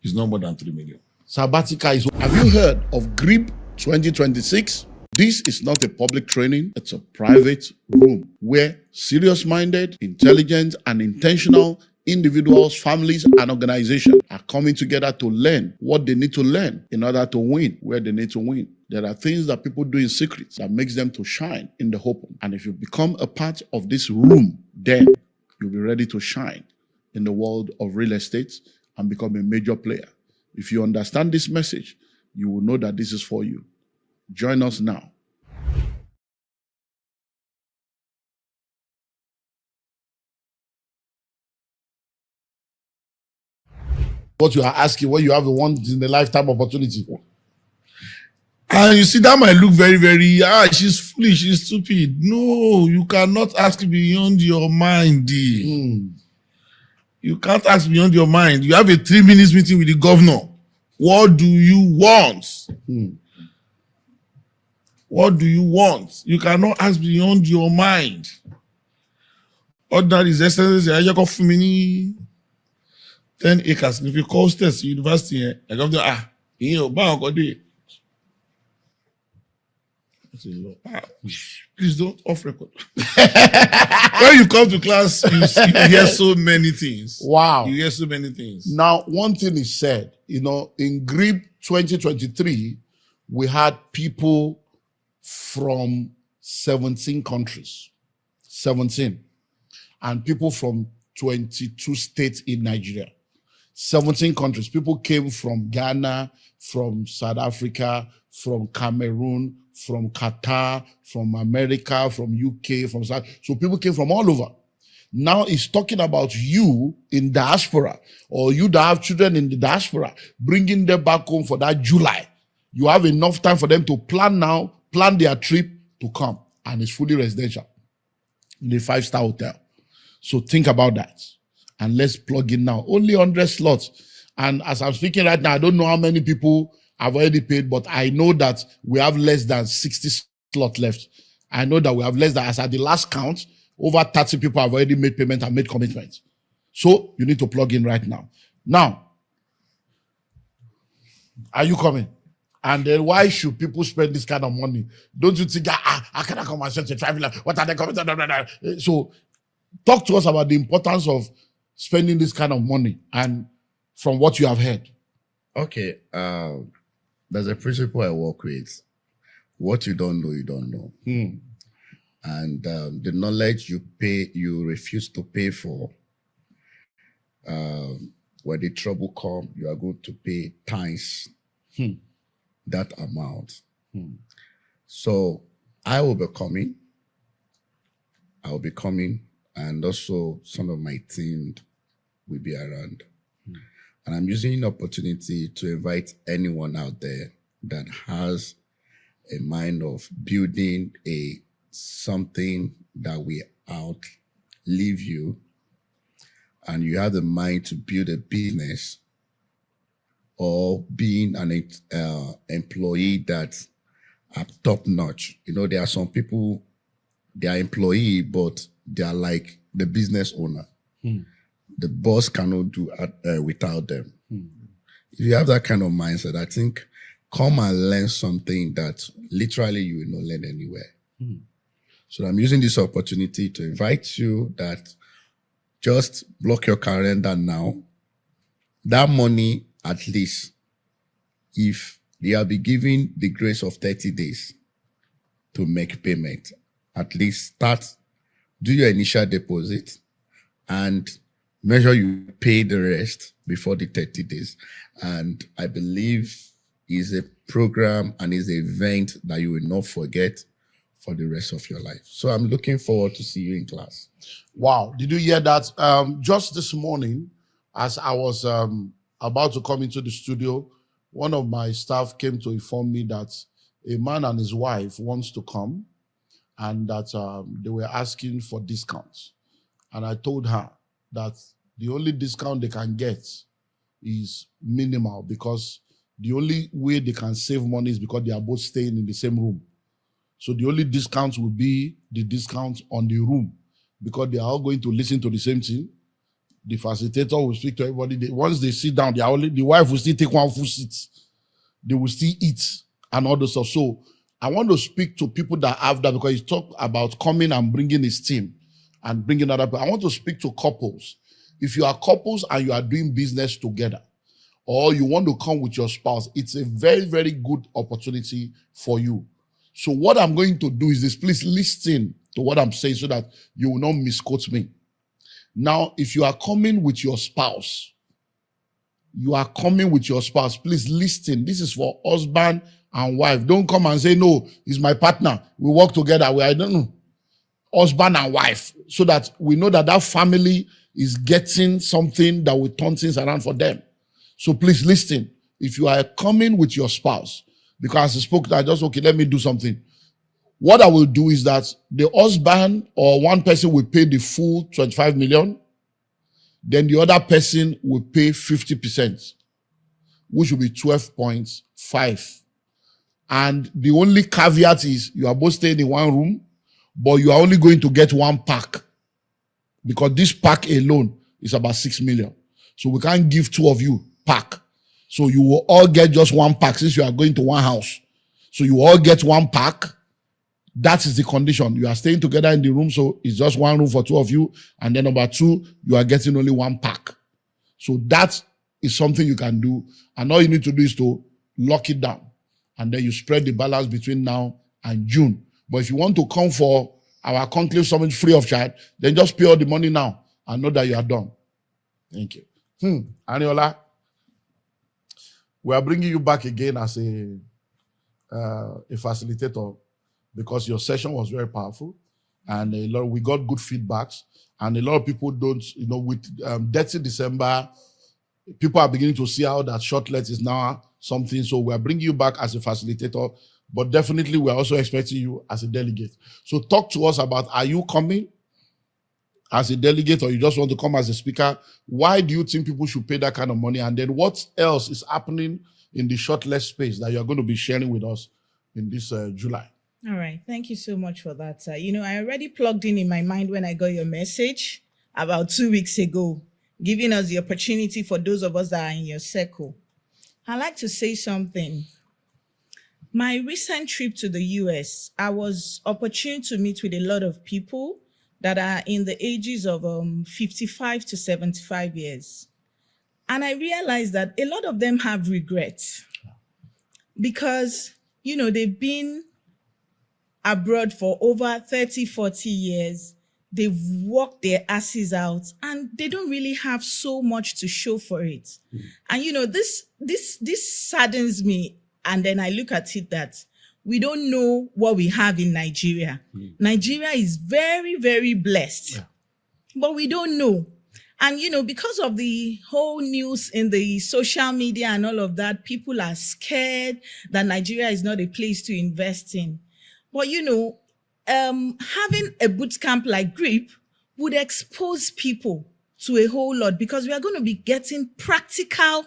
is no more than 3 million. Sabbatical is. Have you heard of GREEB 2026? This is not a public training. It's a private room where serious-minded, intelligent, and intentional individuals, families, and organizations are coming together to learn what they need to learn in order to win where they need to win. There are things that people do in secret that makes them to shine in the open. And if you become a part of this room, then you'll be ready to shine in the world of real estate and become a major player. If you understand this message, you will know that this is for you. Join us now. What you are asking, what you have a once in a lifetime opportunity. And you see, that might look very, very, she's foolish, she's stupid. No, you cannot ask beyond your mind. You can't ask beyond your mind. You have a 3-minute meeting with the governor. What do you want? What do you want? You cannot ask beyond your mind. Ordinary is excellency. I just got for me 10 acres. If you call State University, I go there. Please don't off record. When you come to class, you hear so many things. Wow. You hear so many things. Now, one thing is said, in GREEB 2023, we had people from 17 countries, 17, and people from 22 states in Nigeria. 17 countries. People came from Ghana, from South Africa, from Cameroon, from Qatar, from America, from UK, from South. So people came from all over. Now it's talking about you in diaspora, or you that have children in the diaspora, bringing them back home for that July. You have enough time for them to plan now, plan their trip to come. And it's fully residential in the 5-star hotel. So think about that. And let's plug in now. Only 100 slots. And as I'm speaking right now, I don't know how many people have already paid, but I know that we have less than 60 slots left. I know that we have less than, as at the last count, over 30 people have already made payment and made commitments. So you need to plug in right now. Now, are you coming? And then why should people spend this kind of money? Don't you think, I cannot come and search a traveler? What are they coming to? So talk to us about the importance of spending this kind of money and from what you have heard. Okay. There's a principle I work with. What you don't know, you don't know. And the knowledge you refuse to pay for, when the trouble comes, you are going to pay times that amount. So I will be coming. And also some of my team will be around. And I'm using the opportunity to invite anyone out there that has a mind of building something that will outlive you, and you have the mind to build a business or being an employee that are top notch. There are some people, they are employee, but they are like the business owner. The boss cannot do without them. If you have that kind of mindset, I think come and learn something that literally you will not learn anywhere. So I'm using this opportunity to invite you that just block your calendar now. That money, at least, if they are be given the grace of 30 days to make payment, at least do your initial deposit and measure you pay the rest before the 30 days. And I believe is a program and is an event that you will not forget for the rest of your life. So I'm looking forward to see you in class. Wow. Did you hear that? Just this morning, as I was about to come into the studio, one of my staff came to inform me that a man and his wife wants to come and that they were asking for discounts. And I told her that the only discount they can get is minimal, because the only way they can save money is because they are both staying in the same room. So the only discount will be the discount on the room, because they are all going to listen to the same thing. The facilitator will speak to everybody. Once they sit down, the wife will still take one full seat. They will still eat and all those stuff. So I want to speak to people that have that, because he talked about coming and bringing his team and bringing other people. I want to speak to couples. If you are couples and you are doing business together, or you want to come with your spouse, it's a very, very good opportunity for you. So what I'm going to do is this. Please listen to what I'm saying so that you will not misquote me. Now, if you are coming with your spouse, please listen. This is for husband and wife. Don't come and say, no, he's my partner. We work together. I don't know. Husband and wife, so that we know that that family is getting something that will turn things around for them. So please listen. If you are coming with your spouse, because I spoke, I just, okay, let me do something. What I will do is that the husband or one person will pay the full 25 million. Then the other person will pay 50%, which will be 12.5. And the only caveat is you are both staying in one room, but you are only going to get one pack, because this pack alone is about 6 million. So we can't give two of you pack. So you will all get just one pack since you are going to one house. So you all get one pack. That is the condition. You are staying together in the room, so it's just one room for two of you. And then number two, you are getting only one pack. So that is something you can do. And all you need to do is to lock it down. And then you spread the balance between now and June. But if you want to come for our conclave summit free of charge, then just pay all the money now and know that you are done. Thank you. Aniola, we are bringing you back again as a facilitator, because your session was very powerful, and we got good feedbacks, and a lot of people don't, with Dirty December, people are beginning to see how that shortlet is now something. So we are bringing you back as a facilitator, but definitely we are also expecting you as a delegate. So talk to us about, are you coming as a delegate, or you just want to come as a speaker? Why do you think people should pay that kind of money? And then what else is happening in the shortlet space that you're going to be sharing with us in this July? All right. Thank you so much for that. I already plugged in my mind when I got your message about 2 weeks ago, giving us the opportunity for those of us that are in your circle. I'd like to say something. My recent trip to the US, I was opportune to meet with a lot of people that are in the ages of 55 to 75 years. And I realized that a lot of them have regrets because, they've been abroad for over 30, 40 years. They've worked their asses out and they don't really have so much to show for it. And this saddens me. And then I look at it that we don't know what we have in Nigeria. Nigeria is very, very blessed, but we don't know. And, because of the whole news in the social media and all of that, people are scared that Nigeria is not a place to invest in. But, having a bootcamp like GREEB would expose people to a whole lot, because we are going to be getting practical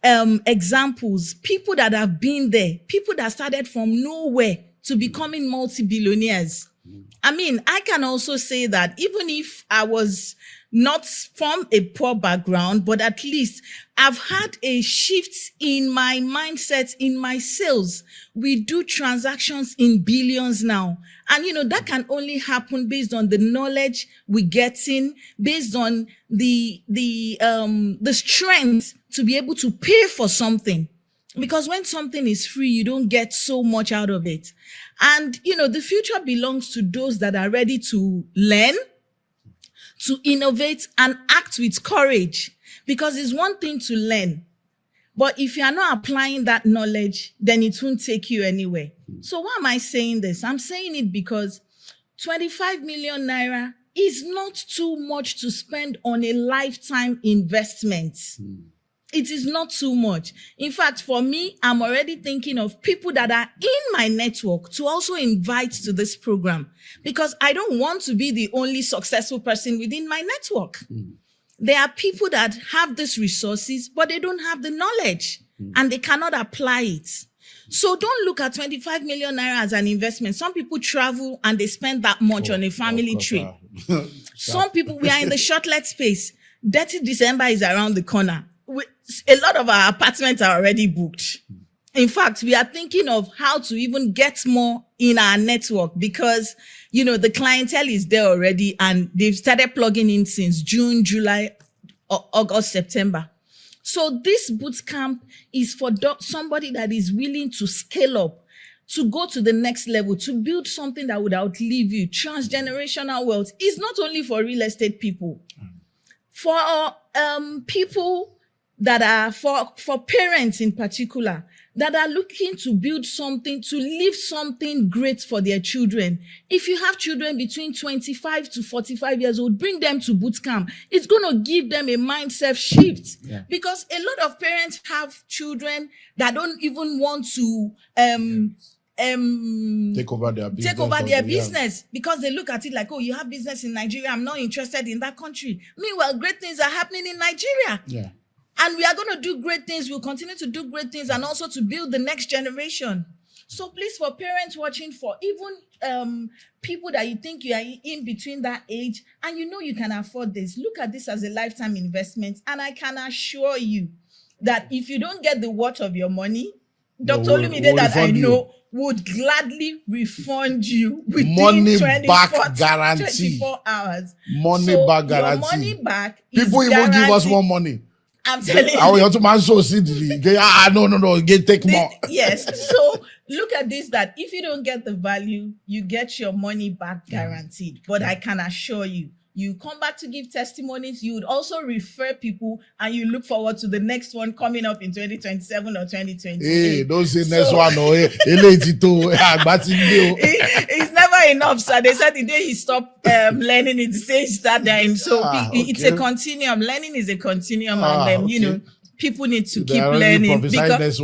examples, people that have been there, people that started from nowhere to becoming multi-billionaires. I can also say that even if I was not from a poor background, but at least I've had a shift in my mindset, in my sales. We do transactions in billions now. And, that can only happen based on the knowledge we get in, based on the strength to be able to pay for something. Because when something is free, you don't get so much out of it. And, the future belongs to those that are ready to learn, to innovate, and act with courage. Because it's one thing to learn, but if you are not applying that knowledge, then it won't take you anywhere. So why am I saying this? I'm saying it because 25 million naira is not too much to spend on a lifetime investment. It is not too much. In fact, for me, I'm already thinking of people that are in my network to also invite to this program, because I don't want to be the only successful person within my network. There are people that have these resources, but they don't have the knowledge and they cannot apply it. So don't look at 25 million naira as an investment. Some people travel and they spend that much on a family trip. Some people, we are in the shortlet space. Dirty December is around the corner. A lot of our apartments are already booked. In fact, we are thinking of how to even get more in our network, because, the clientele is there already and they've started plugging in since June, July, August, September. So this boot camp is for somebody that is willing to scale up, to go to the next level, to build something that would outlive you. Transgenerational wealth is not only for real estate people, for people that are, for parents in particular, that are looking to build something, to leave something great for their children. If you have children between 25 to 45 years old, bring them to boot camp. It's going to give them a mindset shift. Yeah. Because a lot of parents have children that don't even want to take over their business. Because they look at it like, oh, you have business in Nigeria, I'm not interested in that country. Meanwhile, great things are happening in Nigeria. Yeah. And we are going to do great things. We'll continue to do great things, and also to build the next generation. So please, for parents watching, for even people that you think you are in between that age, and you know you can afford this, look at this as a lifetime investment. And I can assure you that if you don't get the worth of your money, Dr. Olumide that I know would gladly refund you within money back guarantee. 24 hours. Money back guarantee. Your money back is people even guaranteed. give us more money. I'm telling you. I want to man so no, take more. Yes. So look at this, that if you don't get the value, you get your money back guaranteed. But I can assure you, you come back to give testimonies, you would also refer people, and you look forward to the next one coming up in 2027 or 2028. Hey, don't say next one. It's never enough, sir. They said the day he stopped learning, it says start dying. So it's a continuum. Learning is a continuum, and you know, people need to keep learning. Because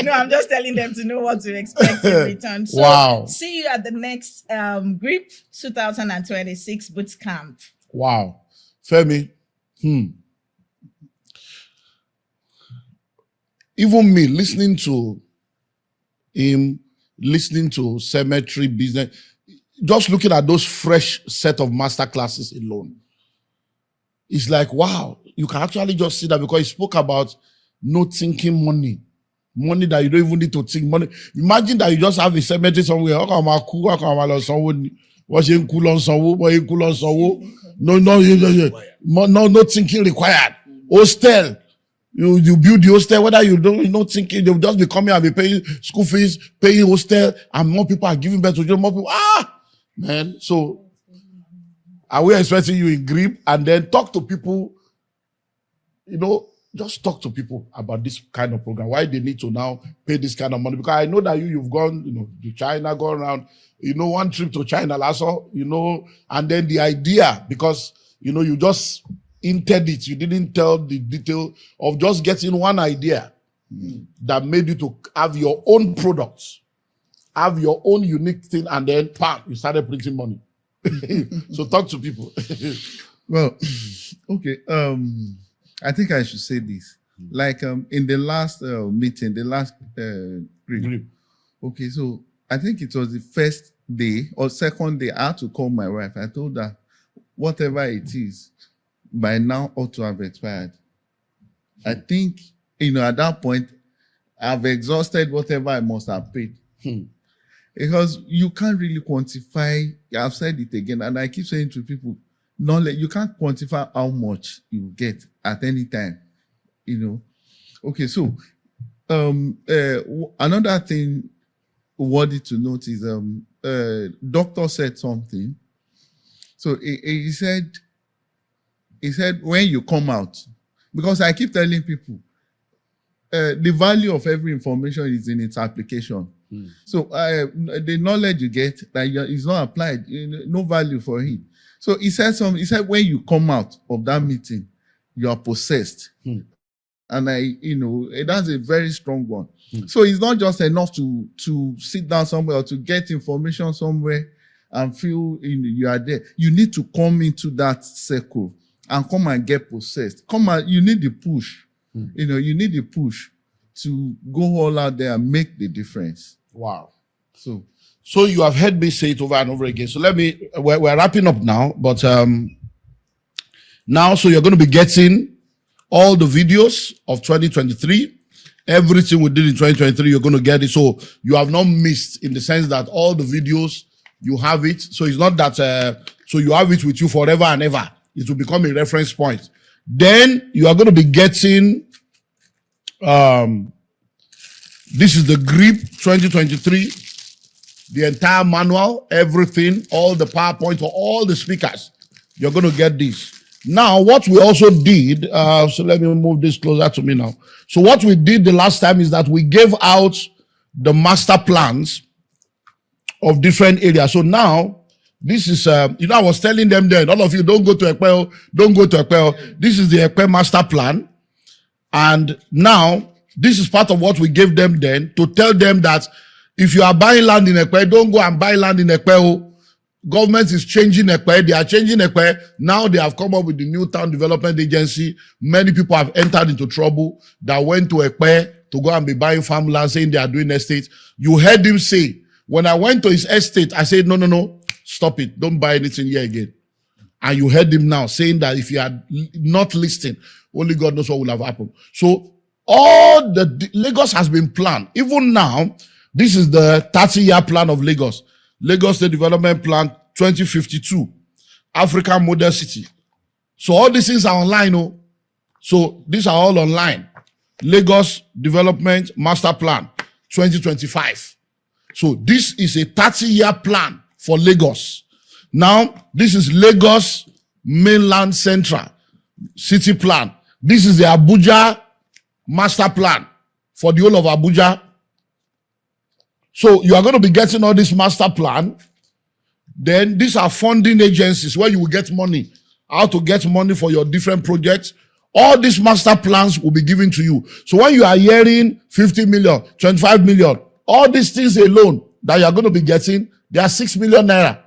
no, I'm just telling them to know what to expect in return. So see you at the next GREEB 2026 Bootcamp. Wow. Femi. Even me listening to him, listening to cemetery business, just looking at those fresh set of masterclasses alone, it's like, wow, you can actually just see that, because he spoke about no thinking money. Money that you don't even need to think. Money. Imagine that you just have a cemetery somewhere. No thinking required. Hostel. You build the hostel, whether you don't, you're not thinking, they'll just be coming and be paying school fees, paying hostel, and more people are giving birth to you. More people. Man. So, are we expecting you in GREEB? And then talk to people, you know, just talk to people about this kind of program, why they need to now pay this kind of money. Because I know that you've gone, you know, to China, gone around, you know, one trip to China last year, you know, and then the idea, because, you know, you just entered it, you didn't tell the detail of just getting one idea that made you to have your own products, have your own unique thing, and then, bam, you started printing money. So talk to people. Well, okay. I think I should say this. Like in the last meeting, the last GREEB. Okay, so I think it was the first day or second day I had to call my wife. I told her whatever it is by now ought to have expired. I think, you know, at that point, I've exhausted whatever I must have paid. Because you can't really quantify, I've said it again, and I keep saying to people, knowledge, you can't quantify how much you get at any time, you know. Okay, so another thing worthy to note is doctor said something. So he said when you come out, because I keep telling people the value of every information is in its application. So the knowledge you get that is not applied, no value for it. So he said when you come out of that meeting, you are possessed. And that's a very strong one. So it's not just enough to sit down somewhere or to get information somewhere and feel you are there. You need to come into that circle and come and get possessed. You need the push. You need the push to go all out there and make the difference. Wow. So you have heard me say it over and over again. So we're wrapping up now, but now, so you're going to be getting all the videos of 2023. Everything we did in 2023, you're going to get it. So you have not missed, in the sense that all the videos, you have it. So it's not that, so you have it with you forever and ever. It will become a reference point. Then you are going to be getting, this is the GREEB 2023, the entire manual, everything, all the PowerPoint for all the speakers. You're going to get this. Now, what we also did, so let me move this closer to me now. So what we did the last time is that we gave out the master plans of different areas. So now, this is, I was telling them then, all of you, don't go to Ekpel, don't go to Ekpel. This is the Ekpel master plan. And now, this is part of what we gave them then, to tell them that if you are buying land in Ekpel, don't go and buy land in Ekpel. Government is changing Ekpe. They are changing Ekpe. Now they have come up with the new town development agency. Many people have entered into trouble that went to Ekpe to go and be buying farmland, saying they are doing estate. You heard him say, when I went to his estate, I said, no, stop it. Don't buy anything here again. And you heard him now saying that if you are not listening, only God knows what will have happened. So all the Lagos has been planned. Even now, this is the 30-year plan of Lagos. Lagos State Development Plan 2052, African Model City. So all these things are online. Oh. So these are all online. Lagos Development Master Plan 2025. So this is a 30-year plan for Lagos. Now, this is Lagos Mainland Central City Plan. This is the Abuja Master Plan for the whole of Abuja. So you are going to be getting all this master plan. Then these are funding agencies where you will get money, how to get money for your different projects. All these master plans will be given to you. So when you are hearing 50 million, 25 million, all these things alone that you are going to be getting, they are 6 million naira.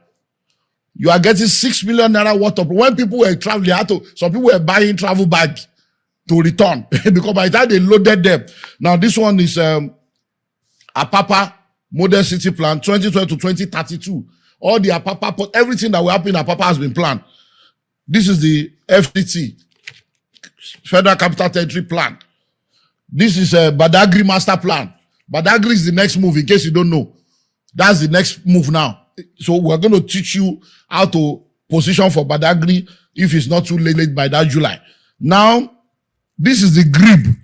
You are getting 6 million naira worth of. When people were traveling, some people were buying travel bags to return because by the time they loaded them. Now this one is Apapa Model City Plan 2020 to 2032. All the Apapa, everything that will happen in Apapa has been planned. This is the FTT, Federal Capital Territory Plan. This is a Badagry Master Plan. Badagry is the next move, in case you don't know. That's the next move now. So we're going to teach you how to position for Badagry if it's not too late by that July. Now, this is the GREEB,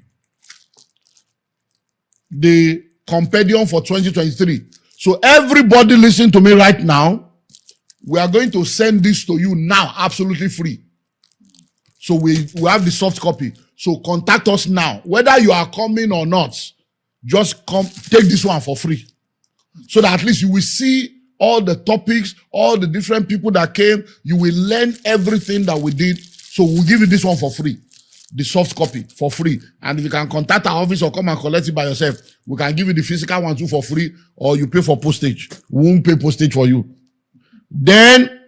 the compendium for 2023. So everybody listen to me right now. We are going to send this to you now, absolutely free. So we have the soft copy. So contact us now. Whether you are coming or not, just come, take this one for free. So that at least you will see all the topics, all the different people that came. You will learn everything that we did. So we'll give you this one for free. The soft copy for free. And if you can contact our office or come and collect it by yourself, we can give you the physical one too for free, or you pay for postage. We won't pay postage for you. Then,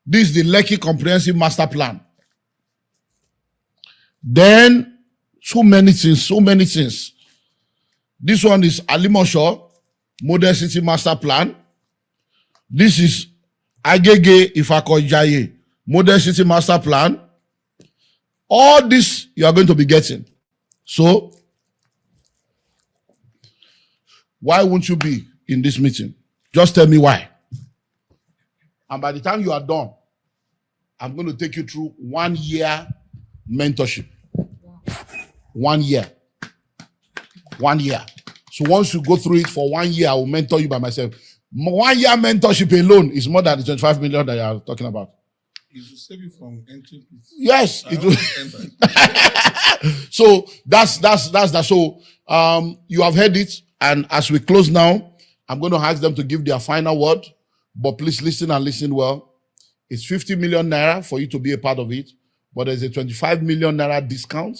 this is the Lekki Comprehensive Master Plan. Then, so many things. This one is Alimosho Model City Master Plan. This is Agege Ifakojaye Model City Master Plan. All this you are going to be getting. So, why won't you be in this meeting? Just tell me why. And by the time you are done, I'm going to take you through 1 year mentorship. 1 year. 1 year. So once you go through it for 1 year, I will mentor you by myself. 1 year mentorship alone is more than the 25 million that you are talking about. It will save you from entry. Yes, it will. So that's that. So you have heard it, and as we close now, I'm going to ask them to give their final word. But please listen and listen well. It's 50 million naira for you to be a part of it, but there's a 25 million naira discount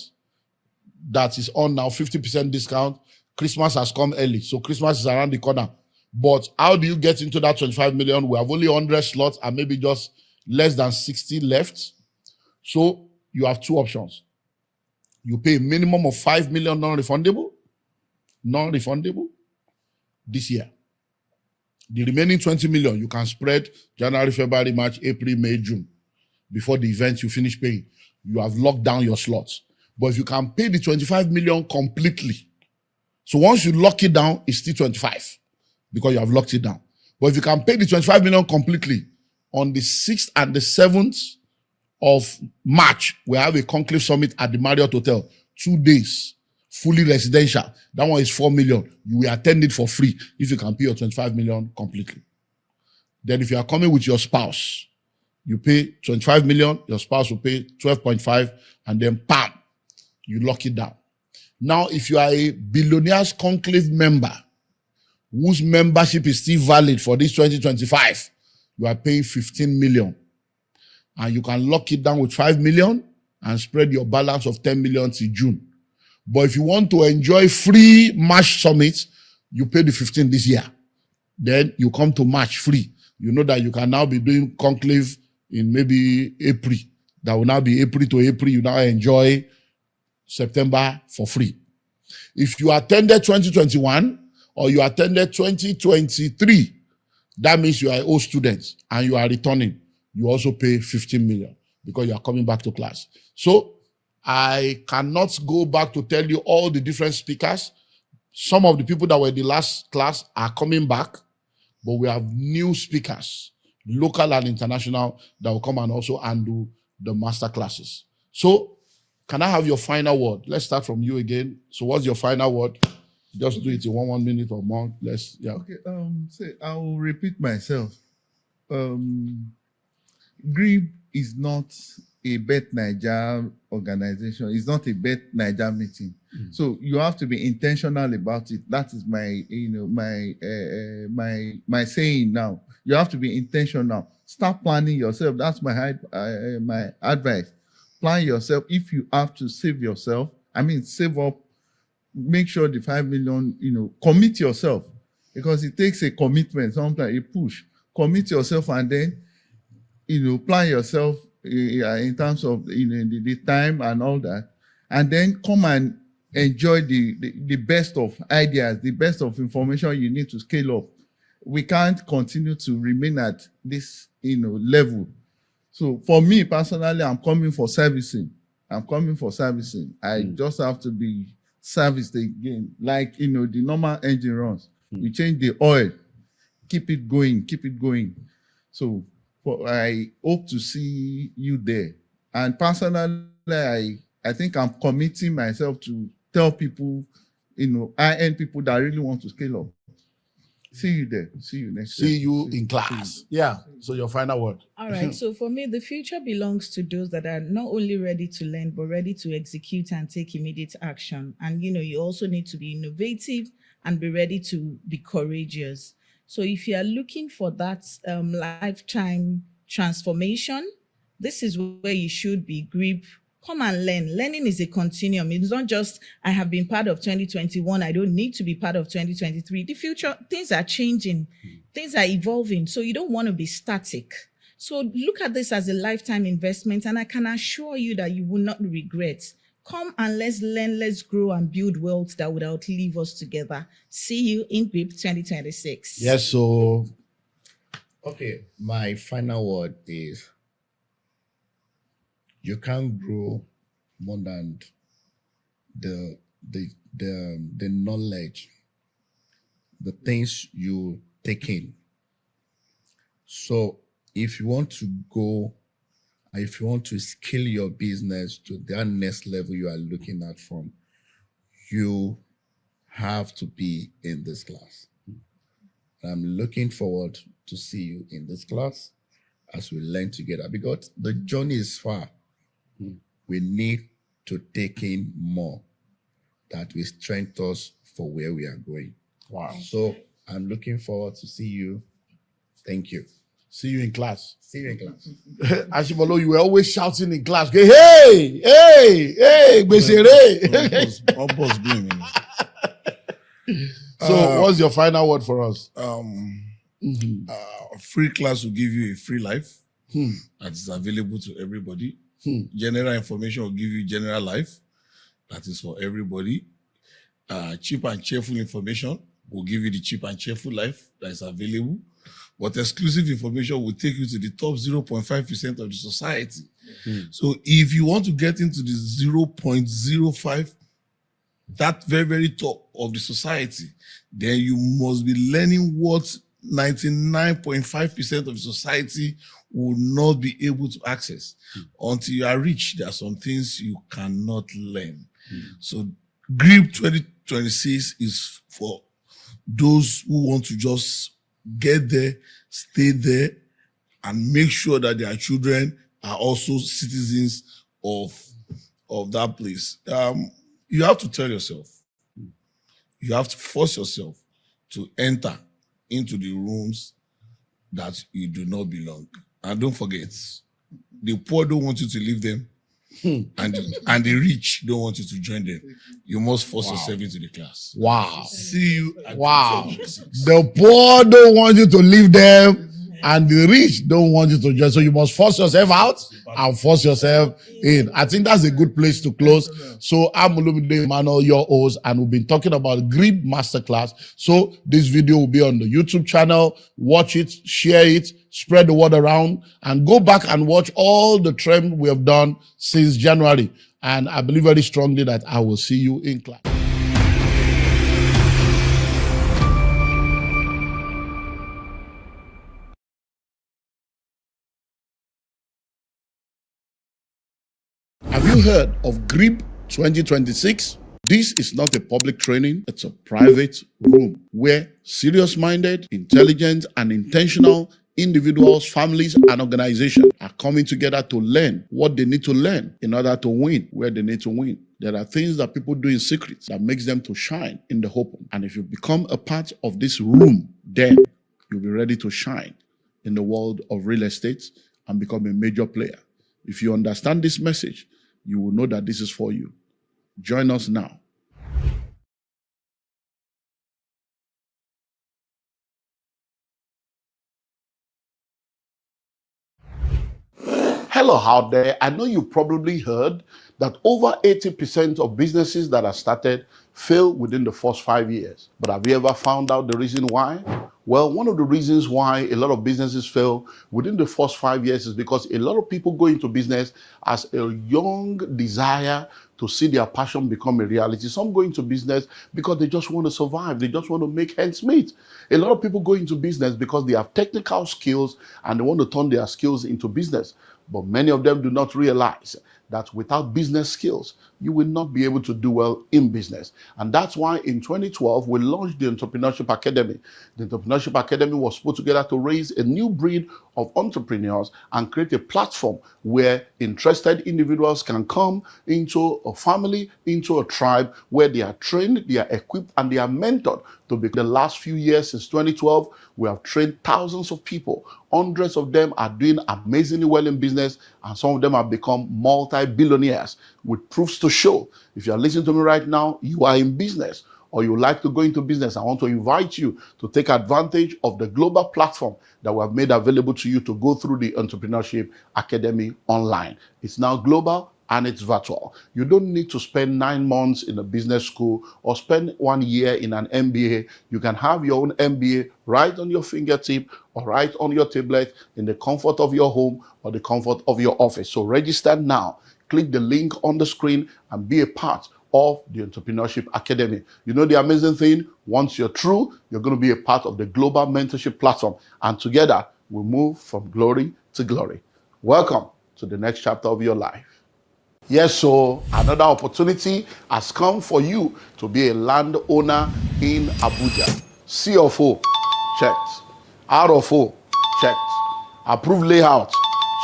that is on now, 50% discount. Christmas has come early, so Christmas is around the corner. But how do you get into that 25 million? We have only 100 slots and maybe just less than 60 left. So you have two options. You pay a minimum of 5 million non-refundable this year. The remaining 20 million you can spread January, February, March, April, May, June. Before the event you finish paying, you have locked down your slots. But if you can pay the 25 million completely, so once you lock it down, it's still 25 because you have locked it down. But if you can pay the 25 million completely, on the 6th and the 7th of March, we have a conclave summit at the Marriott Hotel. 2 days, fully residential. That one is 4 million. You will attend it for free if you can pay your 25 million completely. Then if you are coming with your spouse, you pay 25 million, your spouse will pay 12.5, and then bam, you lock it down. Now, if you are a Billionaires Conclave member, whose membership is still valid for this 2025, you are paying 15 million. And you can lock it down with 5 million and spread your balance of 10 million till June. But if you want to enjoy free March summits, you pay the 15 this year. Then you come to March free. You know that you can now be doing conclave in maybe April. That will now be April to April. You now enjoy September for free. If you attended 2021 or you attended 2023, that means you are an old student and you are returning. You also pay 15 million because you are coming back to class. So I cannot go back to tell you all the different speakers. Some of the people that were in the last class are coming back, but we have new speakers, local and international, that will come and also handle the master classes. So can I have your final word? Let's start from you again. So what's your final word? Just do it in 1 minute or more. Okay, I will repeat myself. GREEB is not a Bet Niger organization. It's not a Bet Niger meeting. So you have to be intentional about it. That is my, my saying now. You have to be intentional. Start planning yourself. That's my advice. Plan yourself. If you have to save yourself, save up. Make sure the 5 million, commit yourself, because it takes a commitment, sometimes a push. Commit yourself and then, plan yourself in terms of the time and all that, and then come and enjoy the best of ideas, the best of information you need to scale up. We can't continue to remain at this level. So for me personally, I'm coming for servicing. I just have to be serviced again, like the normal engine runs. You change the oil, keep it going. So I hope to see you there. And personally, I think I'm committing myself to tell people, high-end people that really want to scale up. See you there. See you next time. See you in class. Yeah. So your final word. All right. So for me, the future belongs to those that are not only ready to learn, but ready to execute and take immediate action. And, you also need to be innovative and be ready to be courageous. So if you are looking for that lifetime transformation, this is where you should be. GREEB. Come and learn. Learning is a continuum. It's not just, I have been part of 2021. I don't need to be part of 2023. The future, things are changing. Things are evolving. So you don't want to be static. So look at this as a lifetime investment. And I can assure you that you will not regret. Come and let's learn, let's grow and build wealth that would outlive us together. See you in GREEB 2026. Yes, so. Okay, my final word is, you can't grow more than the knowledge, the things you take in. So if you want to go, if you want to scale your business to that next level you are looking at from, you have to be in this class. I'm looking forward to see you in this class as we learn together, because the journey is far. We need to take in more that will strengthen us for where we are going. Wow. So I'm looking forward to see you. Thank you. See you in class. See you in class. Ashimolo, you were always shouting in class. Hey, Besere. Almost being. So what's your final word for us? Free class will give you a free life that is available to everybody. General information will give you general life that is for everybody. Cheap and cheerful information will give you the cheap and cheerful life that is available. But exclusive information will take you to the top 0.5% of the society. So if you want to get into the 0.05, that very, very top of the society, then you must be learning what 99.5% of the society will not be able to access. Until you are rich, there are some things you cannot learn. So GREEB 2026 is for those who want to just get there, stay there, and make sure that their children are also citizens of that place. You have to tell yourself, you have to force yourself to enter into the rooms that you do not belong. And don't forget, the poor don't want you to leave them, and the rich don't want you to join them. You must force yourself into the class. Wow. See you at Wow. 2026. The poor don't want you to leave them, and the rich don't want you to join. So you must force yourself out and force yourself in. I think that's a good place to close. So I'm Olumide Emmanuel, your host, and we've been talking about GREEB Masterclass. So this video will be on the YouTube channel. Watch it, share it, spread the word around, and go back and watch all the trend we have done since January. And I believe very strongly that I will see you in class. Have you heard of GREEB 2026? This is not a public training, it's a private room where serious-minded, intelligent, and intentional individuals, families, and organizations are coming together to learn what they need to learn in order to win where they need to win. There are things that people do in secret that makes them to shine in the open. And if you become a part of this room, then you'll be ready to shine in the world of real estate and become a major player. If you understand this message, you will know that this is for you. Join us now. Hello out there. I know you probably heard that over 80% of businesses that are started fail within the first 5 years. But have you ever found out the reason why? Well, one of the reasons why a lot of businesses fail within the first 5 years is because a lot of people go into business as a young desire to see their passion become a reality. Some go into business because they just want to survive. They just want to make ends meet. A lot of people go into business because they have technical skills and they want to turn their skills into business. But many of them do not realize that without business skills, you will not be able to do well in business. And that's why in 2012, we launched the Entrepreneurship Academy. The Entrepreneurship Academy was put together to raise a new breed of entrepreneurs and create a platform where interested individuals can come into a family, into a tribe where they are trained, they are equipped, and they are mentored to be. The last few years since 2012, we have trained thousands of people. Hundreds of them are doing amazingly well in business, and some of them have become multi-billionaires with proofs to show. If you are listening to me right now, you are in business or you like to go into business. I want to invite you to take advantage of the global platform that we have made available to you to go through the Entrepreneurship Academy online. It's now global and it's virtual. You don't need to spend 9 months in a business school or spend 1 year in an MBA. You can have your own MBA right on your fingertip or right on your tablet in the comfort of your home or the comfort of your office. So register now. Click the link on the screen and be a part of the Entrepreneurship Academy. You know the amazing thing? Once you're through, you're going to be a part of the global mentorship platform. And together, we'll move from glory to glory. Welcome to the next chapter of your life. Yes, so another opportunity has come for you to be a landowner in Abuja. C of O, checked. R of O, checked. Approved layout,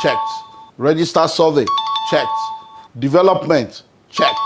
checked. Registered survey, checked. Development, checked.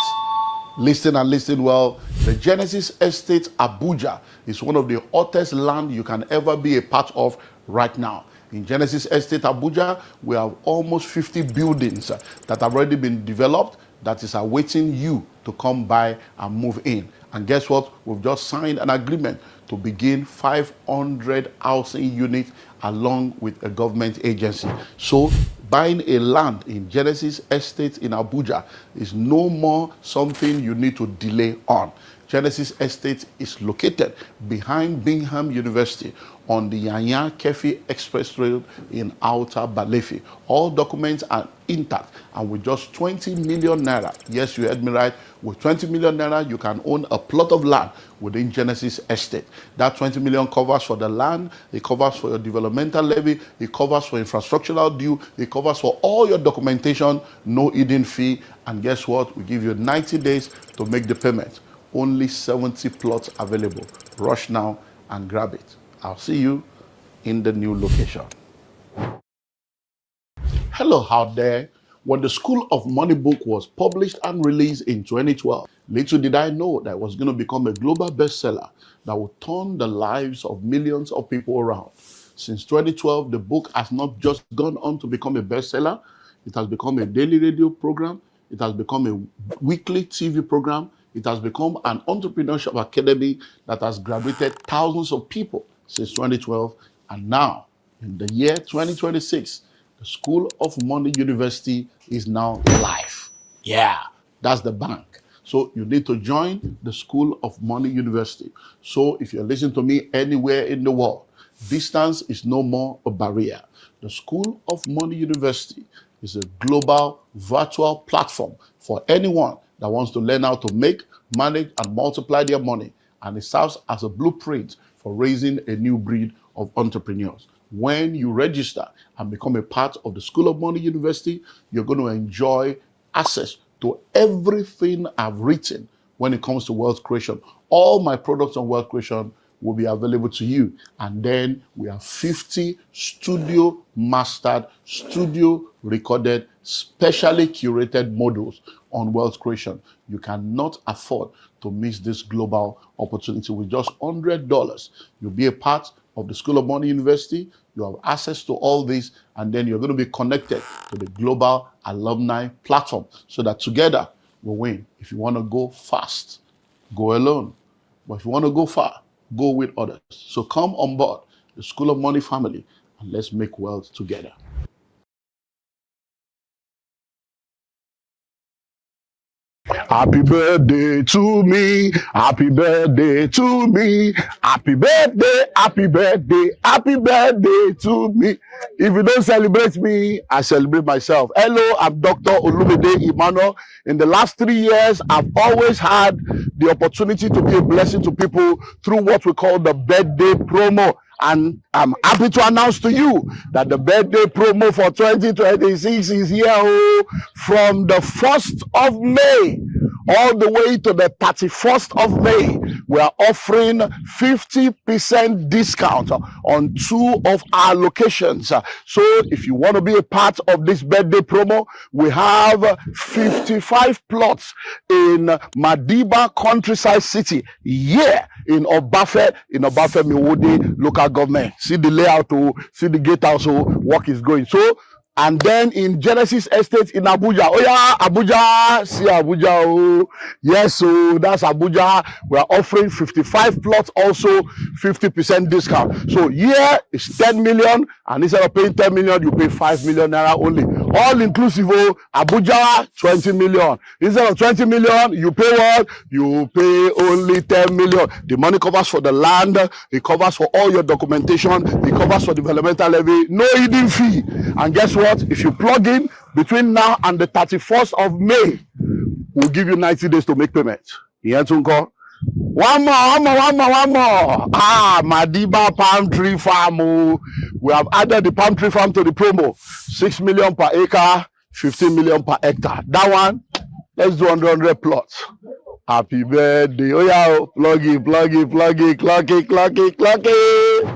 Listing and listing well. The Genesis Estate Abuja is one of the hottest land you can ever be a part of right now. In Genesis Estate Abuja, we have almost 50 buildings that have already been developed that is awaiting you to come by and move in. And guess what? We've just signed an agreement to begin 500 housing units along with a government agency. So buying a land in Genesis Estate in Abuja is no more something you need to delay on. Genesis Estate is located behind Bingham University on the Yanya Kefi Express Road in Outer Balefi. All documents are intact, and with just 20 million naira, yes, you heard me right, with 20 million naira, you can own a plot of land within Genesis Estate. That 20 million covers for the land, it covers for your developmental levy, it covers for infrastructural due, it covers for all your documentation, no hidden fee, and guess what? We give you 90 days to make the payment. Only 70 plots available. Rush now and grab it. I'll see you in the new location. Hello out there. When the School of Money book was published and released in 2012, little did I know that it was going to become a global bestseller that would turn the lives of millions of people around. Since 2012, the book has not just gone on to become a bestseller, it has become a daily radio program, it has become a weekly TV program, it has become an entrepreneurship academy that has graduated thousands of people since 2012. And now, in the year 2026, the School of Money University is now live. Yeah, that's the bank. So you need to join the School of Money University. So if you're listening to me anywhere in the world, distance is no more a barrier. The School of Money University is a global virtual platform for anyone that wants to learn how to make, manage, and multiply their money. And it serves as a blueprint for raising a new breed of entrepreneurs. When you register and become a part of the School of Money University, you're going to enjoy access to everything I've written when it comes to wealth creation. All my products on wealth creation will be available to you. And then we have 50 studio mastered, studio recorded, specially curated modules on wealth creation. You cannot afford to miss this global opportunity. With just $100, you'll be a part of the School of Money University. You have access to all this, and then you're going to be connected to the global alumni platform so that together we'll win. If you want to go fast, go alone. But if you want to go far, go with others. So come on board the School of Money family and let's make wealth together. Happy birthday to me, happy birthday to me, happy birthday, happy birthday, happy birthday to me. If you don't celebrate me, I celebrate myself. Hello, I'm Dr. Olumide Emmanuel. In the last 3 years, I've always had the opportunity to be a blessing to people through what we call the birthday promo. And I'm happy to announce to you that the birthday promo for 2026 is here from the 1st of May all the way to the 31st of May. We are offering 50% discount on 2 of our locations. So if you want to be a part of this birthday promo, we have 55 plots in Madiba Countryside City. Yeah, in Obafe Miwode local government. See the layout, see the gatehouse, work is going. So, and then in Genesis Estate in Abuja. Oh yeah, Abuja, see Abuja. Oh yes, so that's Abuja. We are offering 55 plots, also 50% discount. So yeah, it's 10 million, and instead of paying 10 million, you pay 5 million naira only. All inclusive. Oh, Abuja 20 million. Instead of 20 million, you pay what? You pay only 10 million. The money covers for the land, it covers for all your documentation, it covers for developmental levy, no hidden fee. And guess what? If you plug in between now and the 31st of May, we'll give you 90 days to make payment. One more. Madiba Palm Tree Farm. We have added the palm tree farm to the promo. 6 million per acre, 15 million per hectare. That one, let's do 100 plots. Happy birthday. Oh yeah, plug it, clock it.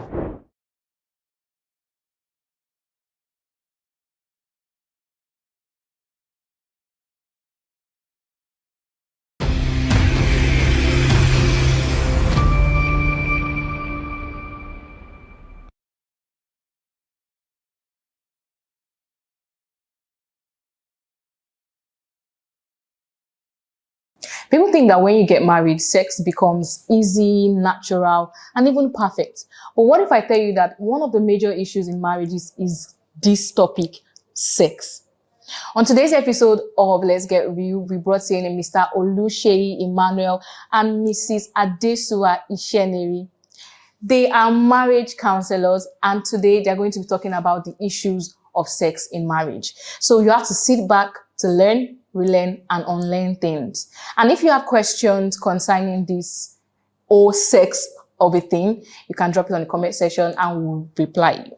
People think that when you get married, sex becomes easy, natural, and even perfect. But what if I tell you that one of the major issues in marriages is this topic, sex? On today's episode of Let's Get Real, we brought in Mr. Oluseyi Emmanuel and Mrs. Adesua Isheneri. They are marriage counselors, and today they're going to be talking about the issues of sex in marriage. So you have to sit back to learn, relearn, and unlearn things. And if you have questions concerning this whole sex of a thing, you can drop it on the comment section and we'll reply you.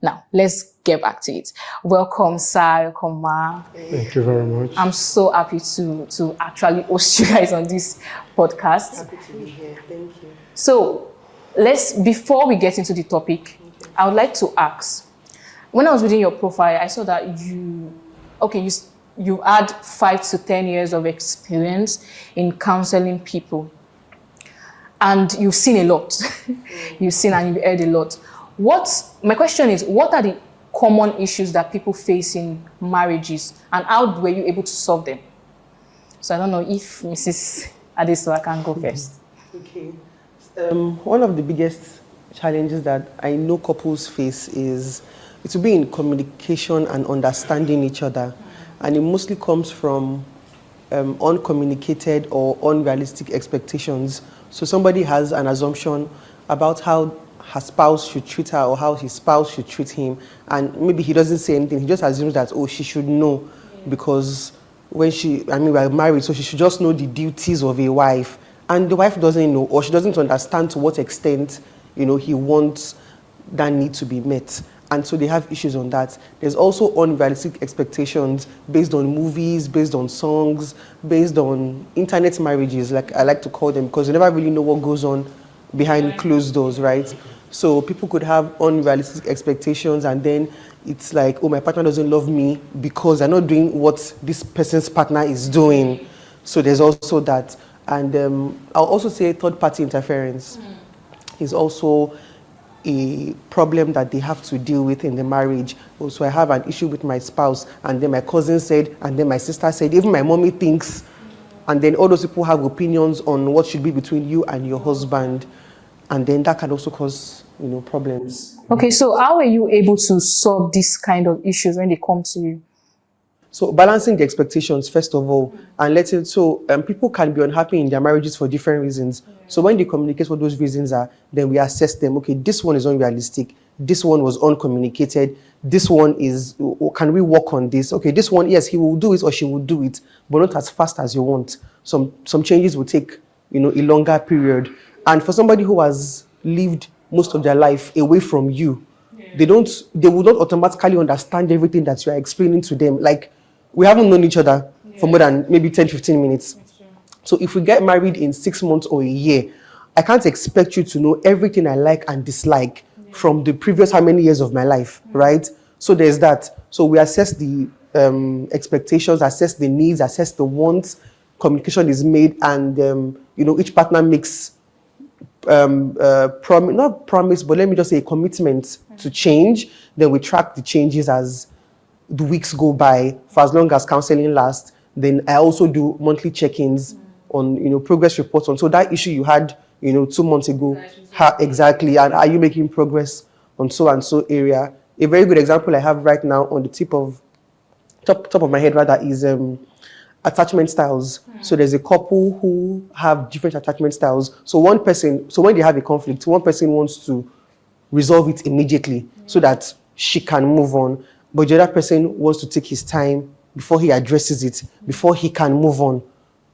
Now, let's get back to it. Welcome, sir. Welcome, ma. Thank you very much. I'm so happy to actually host you guys on this podcast. Happy to be here. Thank you. So, before we get into the topic, I would like to ask, when I was reading your profile, I saw that you had 5 to 10 years of experience in counseling people. And you've seen a lot. You've seen and you've heard a lot. My question is, what are the common issues that people face in marriages, and how were you able to solve them? So I don't know if Mrs. Adesua can go first. Okay. One of the biggest challenges that I know couples face is to be in communication and understanding each other. And it mostly comes from uncommunicated or unrealistic expectations. So somebody has an assumption about how her spouse should treat her or how his spouse should treat him, and maybe he doesn't say anything. He just assumes that, oh, she should know because we're married, so she should just know the duties of a wife. And the wife doesn't know, or she doesn't understand to what extent, he wants that need to be met. And so they have issues on that. There's also unrealistic expectations based on movies, based on songs, based on internet marriages, like I like to call them, because you never really know what goes on behind closed doors, right? So people could have unrealistic expectations, and then it's like, oh, my partner doesn't love me because they're not doing what this person's partner is doing. So there's also that. And I'll also say third-party interference is also a problem that they have to deal with in the marriage. So I have an issue with my spouse, and then my cousin said, and then my sister said, even my mommy thinks, and then all those people have opinions on what should be between you and your husband, and then that can also cause problems. Okay, so how are you able to solve these kind of issues when they come to you? So balancing the expectations, first of all, and people can be unhappy in their marriages for different reasons. So when they communicate what those reasons are, then we assess them. Okay, this one is unrealistic. This one was uncommunicated. This one is, can we work on this? Okay, this one, yes, he will do it or she will do it, but not as fast as you want. Some changes will take, a longer period. And for somebody who has lived most of their life away from you, they will not automatically understand everything that you are explaining to them. Like, we haven't known each other for more than maybe 10, 15 minutes. So if we get married in 6 months or a year, I can't expect you to know everything I like and dislike from the previous how many years of my life, right? So there's that. So we assess the expectations, assess the needs, assess the wants, communication is made, and each partner makes not promise, but let me just say a commitment to change. Then we track the changes as the weeks go by, for as long as counseling lasts. Then I also do monthly check-ins on progress reports on. So that issue you had 2 months ago, exactly, and are you making progress on so and so area? A very good example I have right now on the top of my head rather is attachment styles. So there's a couple who have different attachment styles. So when they have a conflict, one person wants to resolve it immediately so that she can move on. But the other person wants to take his time before he addresses it, before he can move on.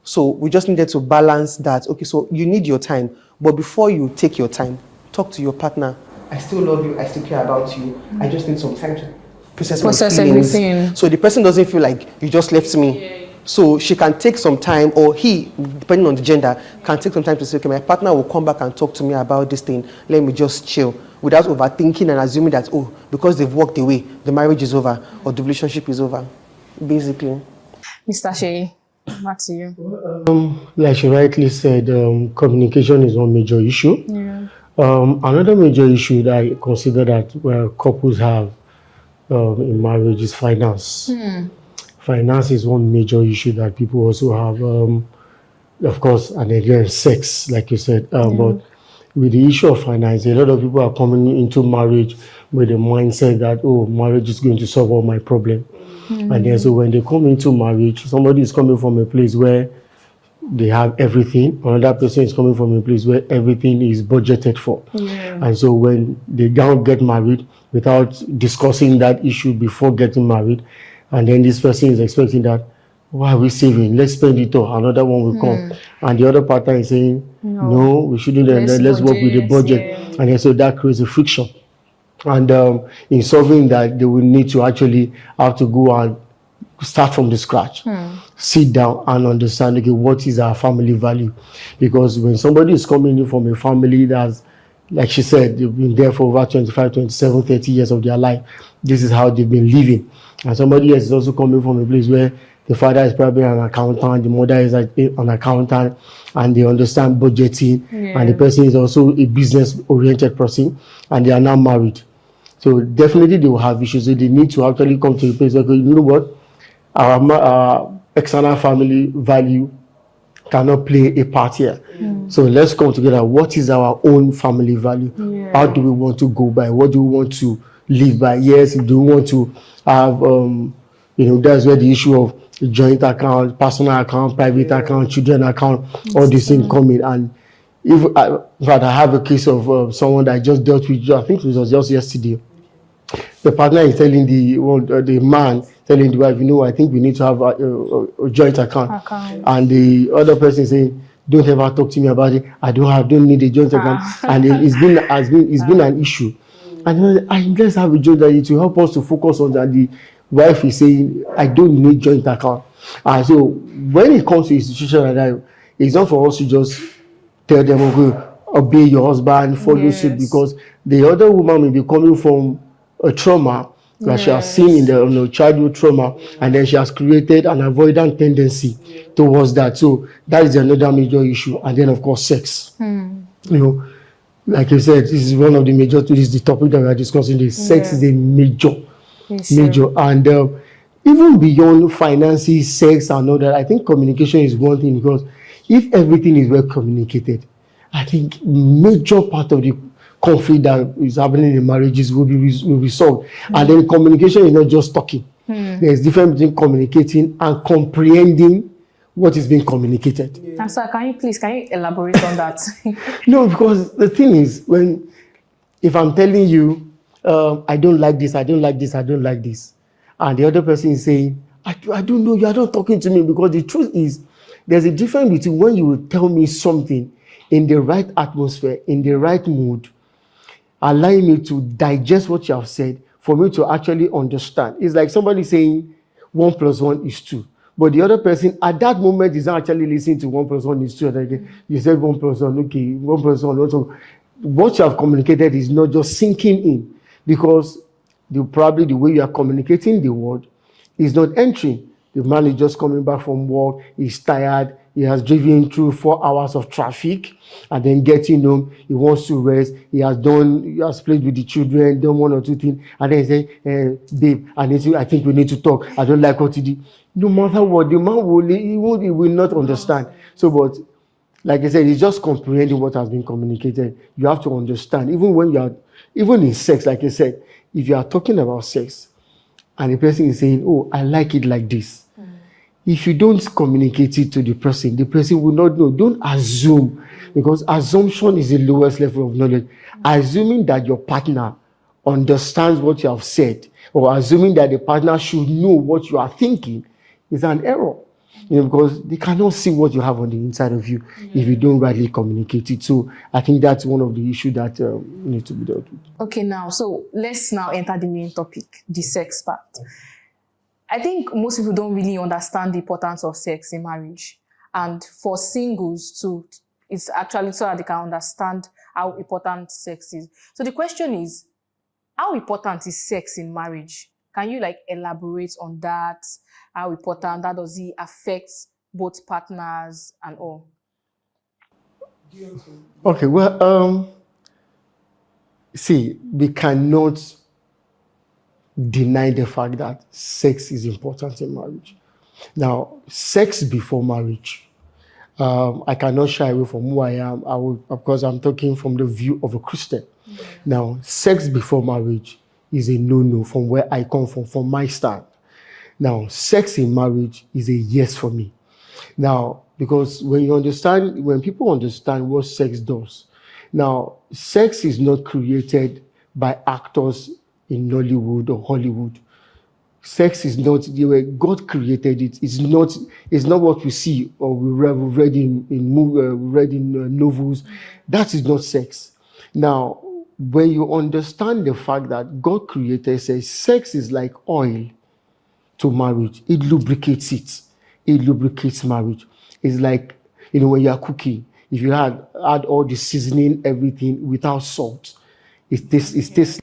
So we just needed to balance that. Okay, so you need your time, but before you take your time, talk to your partner. I still love you, I still care about you. I just need some time to process my feelings. Everything. So the person doesn't feel like you just left me. Yeah. So she can take some time, or he, depending on the gender, can take some time to say, okay, my partner will come back and talk to me about this thing. Let me just chill, without overthinking and assuming that, oh, because they've walked away, the marriage is over or the relationship is over, basically. Mr. Shea, back to you. Like she rightly said, communication is one major issue. Yeah. Another major issue that I consider that couples have in marriage is finance. Finance is one major issue that people also have. Of course, and again, sex, like you said. But with the issue of finance, a lot of people are coming into marriage with the mindset that, oh, marriage is going to solve all my problem. And then so when they come into marriage, somebody is coming from a place where they have everything. Another person is coming from a place where everything is budgeted for. And so when they don't get married without discussing that issue before getting married, and then this person is expecting that, why are we saving? Let's spend it all. Another one will come. And the other partner is saying, no, we shouldn't. Let's work with the budget. And then so that creates a friction. And in solving that, they will need to actually have to go and start from the scratch, sit down and understand, okay, what is our family value? Because when somebody is coming in from a family that's, like she said, they've been there for over 25, 27, 30 years of their life, this is how they've been living. And somebody else is also coming from a place where the father is probably an accountant, the mother is an accountant, and they understand budgeting, and the person is also a business-oriented person, and they are now married. So definitely they will have issues. So they need to actually come to a place where, you know what, our external family value cannot play a part here. So let's come together. What is our own family value? How do we want to go by? What do we want to live by? Yes, do we want to have, that's where the issue of joint account, personal account, private account, children account, all these things come in. And if in fact, I have a case of someone that I just dealt with, I think it was just yesterday. The partner is telling the man, telling the wife, I think we need to have a joint account. And the other person saying, don't ever talk to me about it. I don't need a joint account. And it's been an issue. And let's have a joint account to help us to focus on that. The wife is saying, I don't need joint account. And so when it comes to a situation like that, it's not for us to just tell them, okay, obey your husband, follow suit, because the other woman may be coming from a trauma that she has seen in the childhood trauma, and then she has created an avoidant tendency towards that. So that is another major issue. And then of course sex. Like you said, this is one of the major, this is the topic that we are discussing. This sex is a major. And even beyond finances, sex and all that, I think communication is one thing, because if everything is well communicated, I think major part of the conflict that is happening in marriages will be solved. And then communication is not just talking. There's difference between communicating and comprehending what is being communicated. And sir, can you elaborate on that? No, because the thing is, if I'm telling you, I don't like this, I don't like this, I don't like this, and the other person is saying, I don't know, you are not talking to me, because the truth is, there's a difference between when you will tell me something in the right atmosphere, in the right mood, allowing me to digest what you have said, for me to actually understand. It's like somebody saying 1 + 1 is 2. But the other person at that moment is not actually listening to 1 + 1 is 2. And again, you said 1 + 1, okay, 1 + 1. Also, what you have communicated is not just sinking in, because probably the way you are communicating the word is not entering. The man is just coming back from work, he's tired, he has driven through 4 hours of traffic, and then getting home, he wants to rest, he has played with the children, done 1 or 2 things, and then he says, babe, I think we need to talk. I don't like what to do. No matter what, the man will not understand. So, but like I said, it's just comprehending what has been communicated. You have to understand, even in sex, like I said, if you are talking about sex, and the person is saying, oh, I like it like this. If you don't communicate it to the person will not know. Don't assume, because assumption is the lowest level of knowledge. Assuming that your partner understands what you have said, or assuming that the partner should know what you are thinking, is an error. Because they cannot see what you have on the inside of you if you don't rightly communicate it. So I think that's one of the issues that need to be dealt with. Okay, so let's now enter the main topic, the sex part. I think most people don't really understand the importance of sex in marriage. And for singles too, it's actually so that they can understand how important sex is. So the question is, how important is sex in marriage? Can you elaborate on that? How important that does it affect both partners and all? Okay, well, see, we cannot deny the fact that sex is important in marriage. Now, sex before marriage, I cannot shy away from who I am. Because I'm talking from the view of a Christian. Now, sex before marriage is a no-no from where I come from my stand. Now, sex in marriage is a yes for me. Now, because when people understand what sex does, now, sex is not created by actors in Nollywood or Hollywood. Sex is not the way God created it. It's not what we see or we read in novels. That is not sex. Now, when you understand the fact that God created sex is like oil to marriage. It lubricates it. It lubricates marriage. It's like, when you are cooking, if you add all the seasoning, everything without salt, it tastes.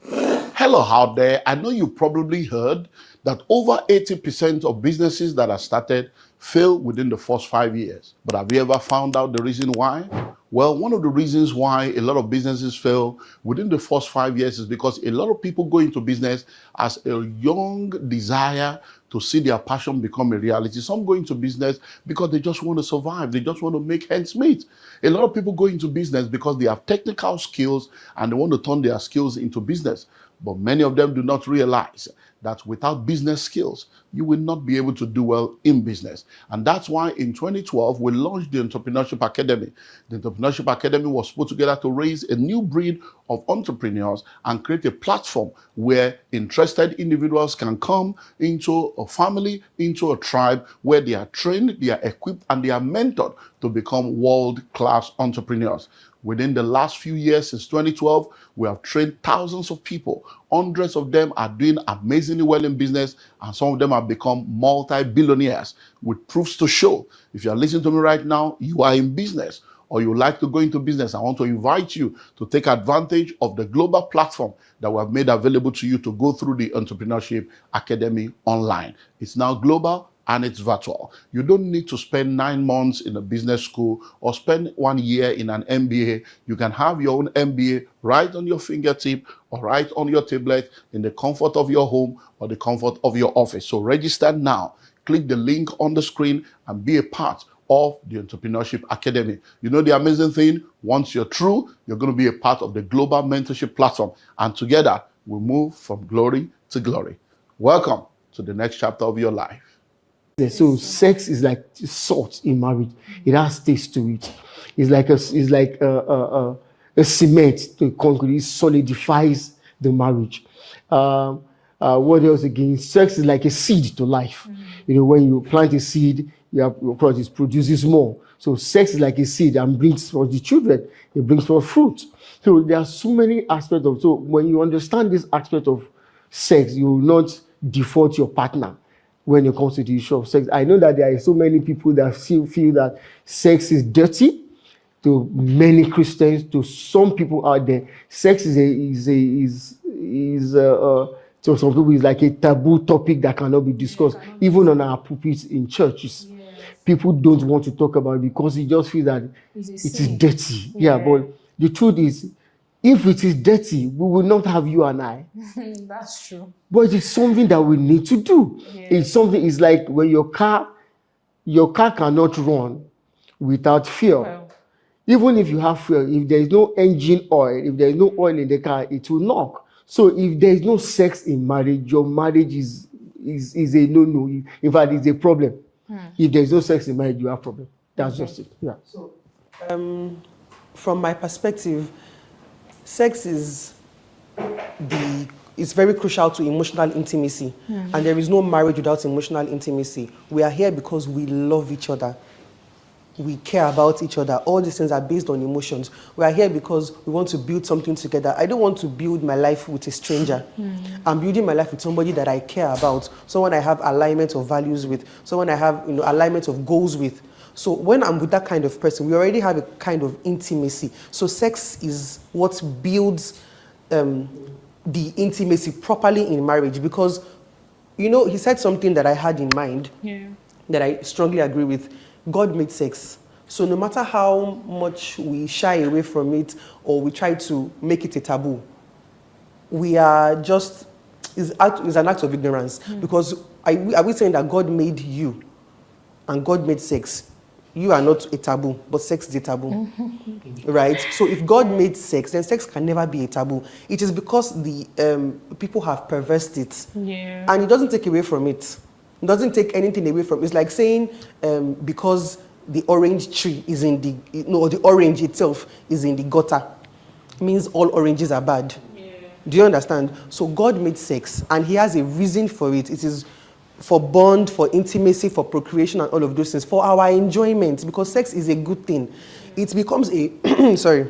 Hello out there. I know you probably heard that over 80% of businesses that are started fail within the first 5 years. But have you ever found out the reason why? Well, one of the reasons why a lot of businesses fail within the first 5 years is because a lot of people go into business as a young desire to see their passion become a reality. Some go into business because they just want to survive. They just want to make ends meet. A lot of people go into business because they have technical skills and they want to turn their skills into business. But many of them do not realize that without business skills, you will not be able to do well in business. And that's why in 2012, we launched the Entrepreneurship Academy. The Entrepreneurship Academy was put together to raise a new breed of entrepreneurs and create a platform where interested individuals can come into a family, into a tribe where they are trained, they are equipped, and they are mentored to become world-class entrepreneurs. Within the last few years, since 2012, we have trained thousands of people. Hundreds of them are doing amazingly well in business, and some of them have become multi-billionaires with proofs to show. If you are listening to me right now, you are in business or you like to go into business. I want to invite you to take advantage of the global platform that we have made available to you to go through the Entrepreneurship Academy online. It's now global and it's virtual. You don't need to spend 9 months in a business school or spend 1 year in an MBA. You can have your own MBA right on your fingertip or right on your tablet in the comfort of your home or the comfort of your office. So register now. Click the link on the screen and be a part of the Entrepreneurship Academy. You know the amazing thing? Once you're through, you're going to be a part of the global mentorship platform. And together, we'll move from glory to glory. Welcome to the next chapter of your life. So sex is like salt in marriage. It has taste to it. It's like a cement to concrete. It solidifies the marriage. What else again? Sex is like a seed to life. When you plant a seed, of course, it produces more. So sex is like a seed and brings forth the children. It brings forth fruit. So there are so many aspects of. So when you understand this aspect of sex, you will not default your partner. When it comes to the issue of sex, I know that there are so many people that still feel that sex is dirty. To many Christians, to some people out there, sex to some people is like a taboo topic that cannot be discussed, even on our pulpits in churches. People don't want to talk about it because they just feel that it is dirty. But the truth is, if it is dirty, we will not have you and I. That's true. But it's something that we need to do. It's like when your car cannot run without fuel. Well, Even if you have fuel, if there is no engine oil, if there is no oil in the car, it will knock. So if there is no sex in marriage, your marriage is a no-no. In fact, it's a problem. If there is no sex in marriage, you have a problem. That's just it. Yeah. So, from my perspective, sex is very crucial to emotional intimacy. And there is no marriage without emotional intimacy. We are here because we love each other. We care about each other. All these things are based on emotions. We are here because we want to build something together. I don't want to build my life with a stranger. I'm building my life with somebody that I care about, someone I have alignment of values with, someone I have alignment of goals with. So when I'm with that kind of person, we already have a kind of intimacy. So sex is what builds the intimacy properly in marriage, because, he said something that I had in mind that I strongly agree with. God made sex. So no matter how much we shy away from it or we try to make it a taboo, we are just, it's an act of ignorance. Because are we saying that God made you and God made sex? you are not a taboo, but sex is a taboo, right? So if God made sex, then sex can never be a taboo. It is because the people have perversed it, and it doesn't take away from it. It doesn't take anything away from it. It's like saying because the orange tree is in the, the orange itself is in the gutter, means all oranges are bad. Do you understand? So God made sex, and he has a reason for it. It is for bond, for intimacy, for procreation, and all of those things, for our enjoyment, because sex is a good thing. It becomes a,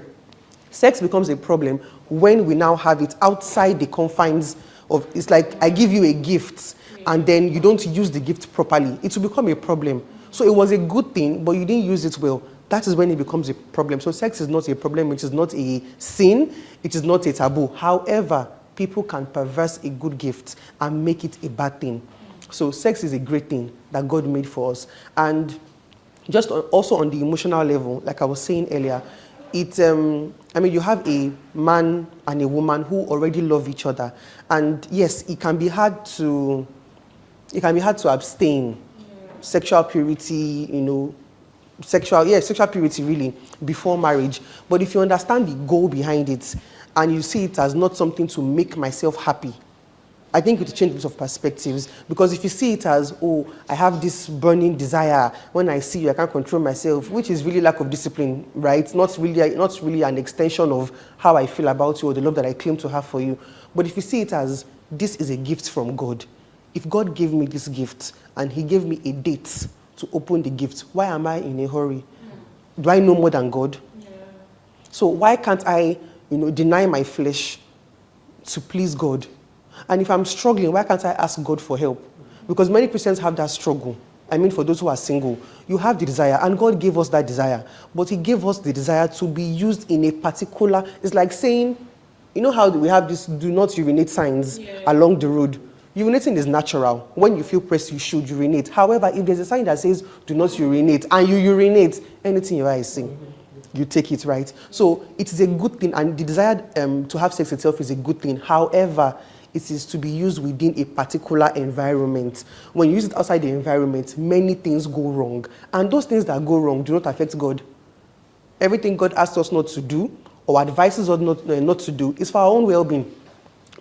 sex becomes a problem when we now have it outside the confines of, it's like I give you a gift, and then you don't use the gift properly. It will become a problem. So it was a good thing, but you didn't use it well. That is when it becomes a problem. So sex is not a problem, it is not a sin, it is not a taboo. However, people can perverse a good gift and make it a bad thing. So sex is a great thing that God made for us. And just also on the emotional level, like I was saying earlier, you have a man and a woman who already love each other. And yes, it can be hard to abstain. Sexual purity, sexual purity really before marriage. But if you understand the goal behind it and you see it as not something to make myself happy, I think it will change a bit of perspectives. Because if you see it as, oh, I have this burning desire, when I see you, I can't control myself, which is really lack of discipline, right? Not really an extension of how I feel about you or the love that I claim to have for you. But if you see it as, this is a gift from God. If God gave me this gift and he gave me a date to open the gift, why am I in a hurry? Do I know more than God? Yeah. So why can't I, deny my flesh to please God? And if I'm struggling, why can't I ask God for help? Because many Christians have that struggle. For those who are single, you have the desire, and God gave us that desire. But he gave us the desire to be used in a particular, it's like saying, how we have this do not urinate signs along the road. Urinating is natural. When you feel pressed, you should urinate. However, if there's a sign that says, do not urinate, and you urinate, anything your eyes see, you take it, right? So it is a good thing, and the desire to have sex itself is a good thing. However, it is to be used within a particular environment. When you use it outside the environment, many things go wrong. And those things that go wrong do not affect God. Everything God asks us not to do, or advises us not to do, is for our own well-being.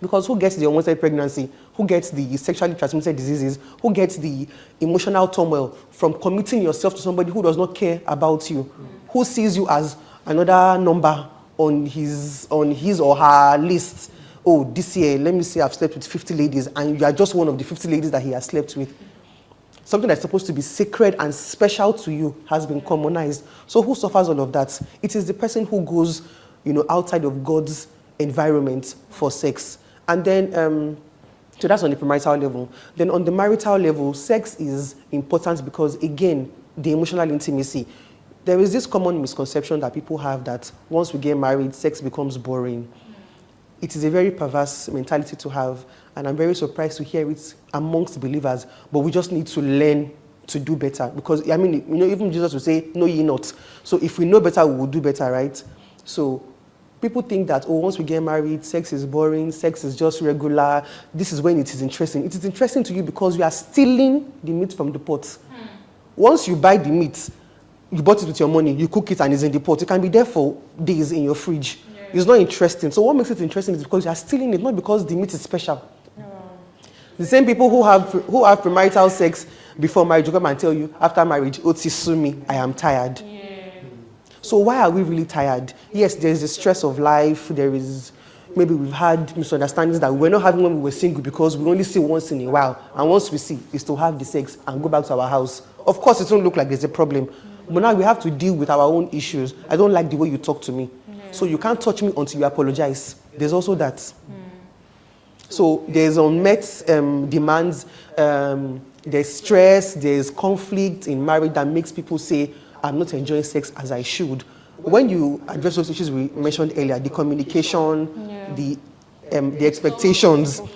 Because who gets the unwanted pregnancy? Who gets the sexually transmitted diseases? Who gets the emotional turmoil from committing yourself to somebody who does not care about you? Who sees you as another number on his or her list? Oh, this year, let me say I've slept with 50 ladies, and you are just one of the 50 ladies that he has slept with. Something that's supposed to be sacred and special to you has been commonized. So who suffers all of that? It is the person who goes, outside of God's environment for sex. And then, so that's on the premarital level. Then on the marital level, sex is important because, again, the emotional intimacy. There is this common misconception that people have that once we get married, sex becomes boring. It is a very perverse mentality to have, and I'm very surprised to hear it amongst believers, but we just need to learn to do better. Because, even Jesus will say, know ye not. So if we know better, we will do better, right? So people think that, once we get married, sex is boring, sex is just regular. This is when it is interesting. It is interesting to you because you are stealing the meat from the pot. Once you buy the meat, you bought it with your money, you cook it and it's in the pot. It can be there for days in your fridge. Yeah. It's not interesting. So what makes it interesting is because you are stealing it, not because the meat is special. No. The same people who have premarital sex before marriage will come and tell you, after marriage, Oti sumi, I am tired. Yeah. So why are we really tired? Yes, there's the stress of life. There is, maybe we've had misunderstandings that we were not having when we were single because we only see once in a while. And once we see, is to have the sex and go back to our house. Of course, it won't look like there's a problem. But now we have to deal with our own issues. I don't like the way you talk to me. So you can't touch me until you apologize. There's also that. So there's unmet demands. There's stress. There's conflict in marriage that makes people say, I'm not enjoying sex as I should. When you address those issues we mentioned earlier, the communication, the expectations. If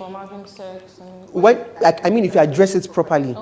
you address it properly,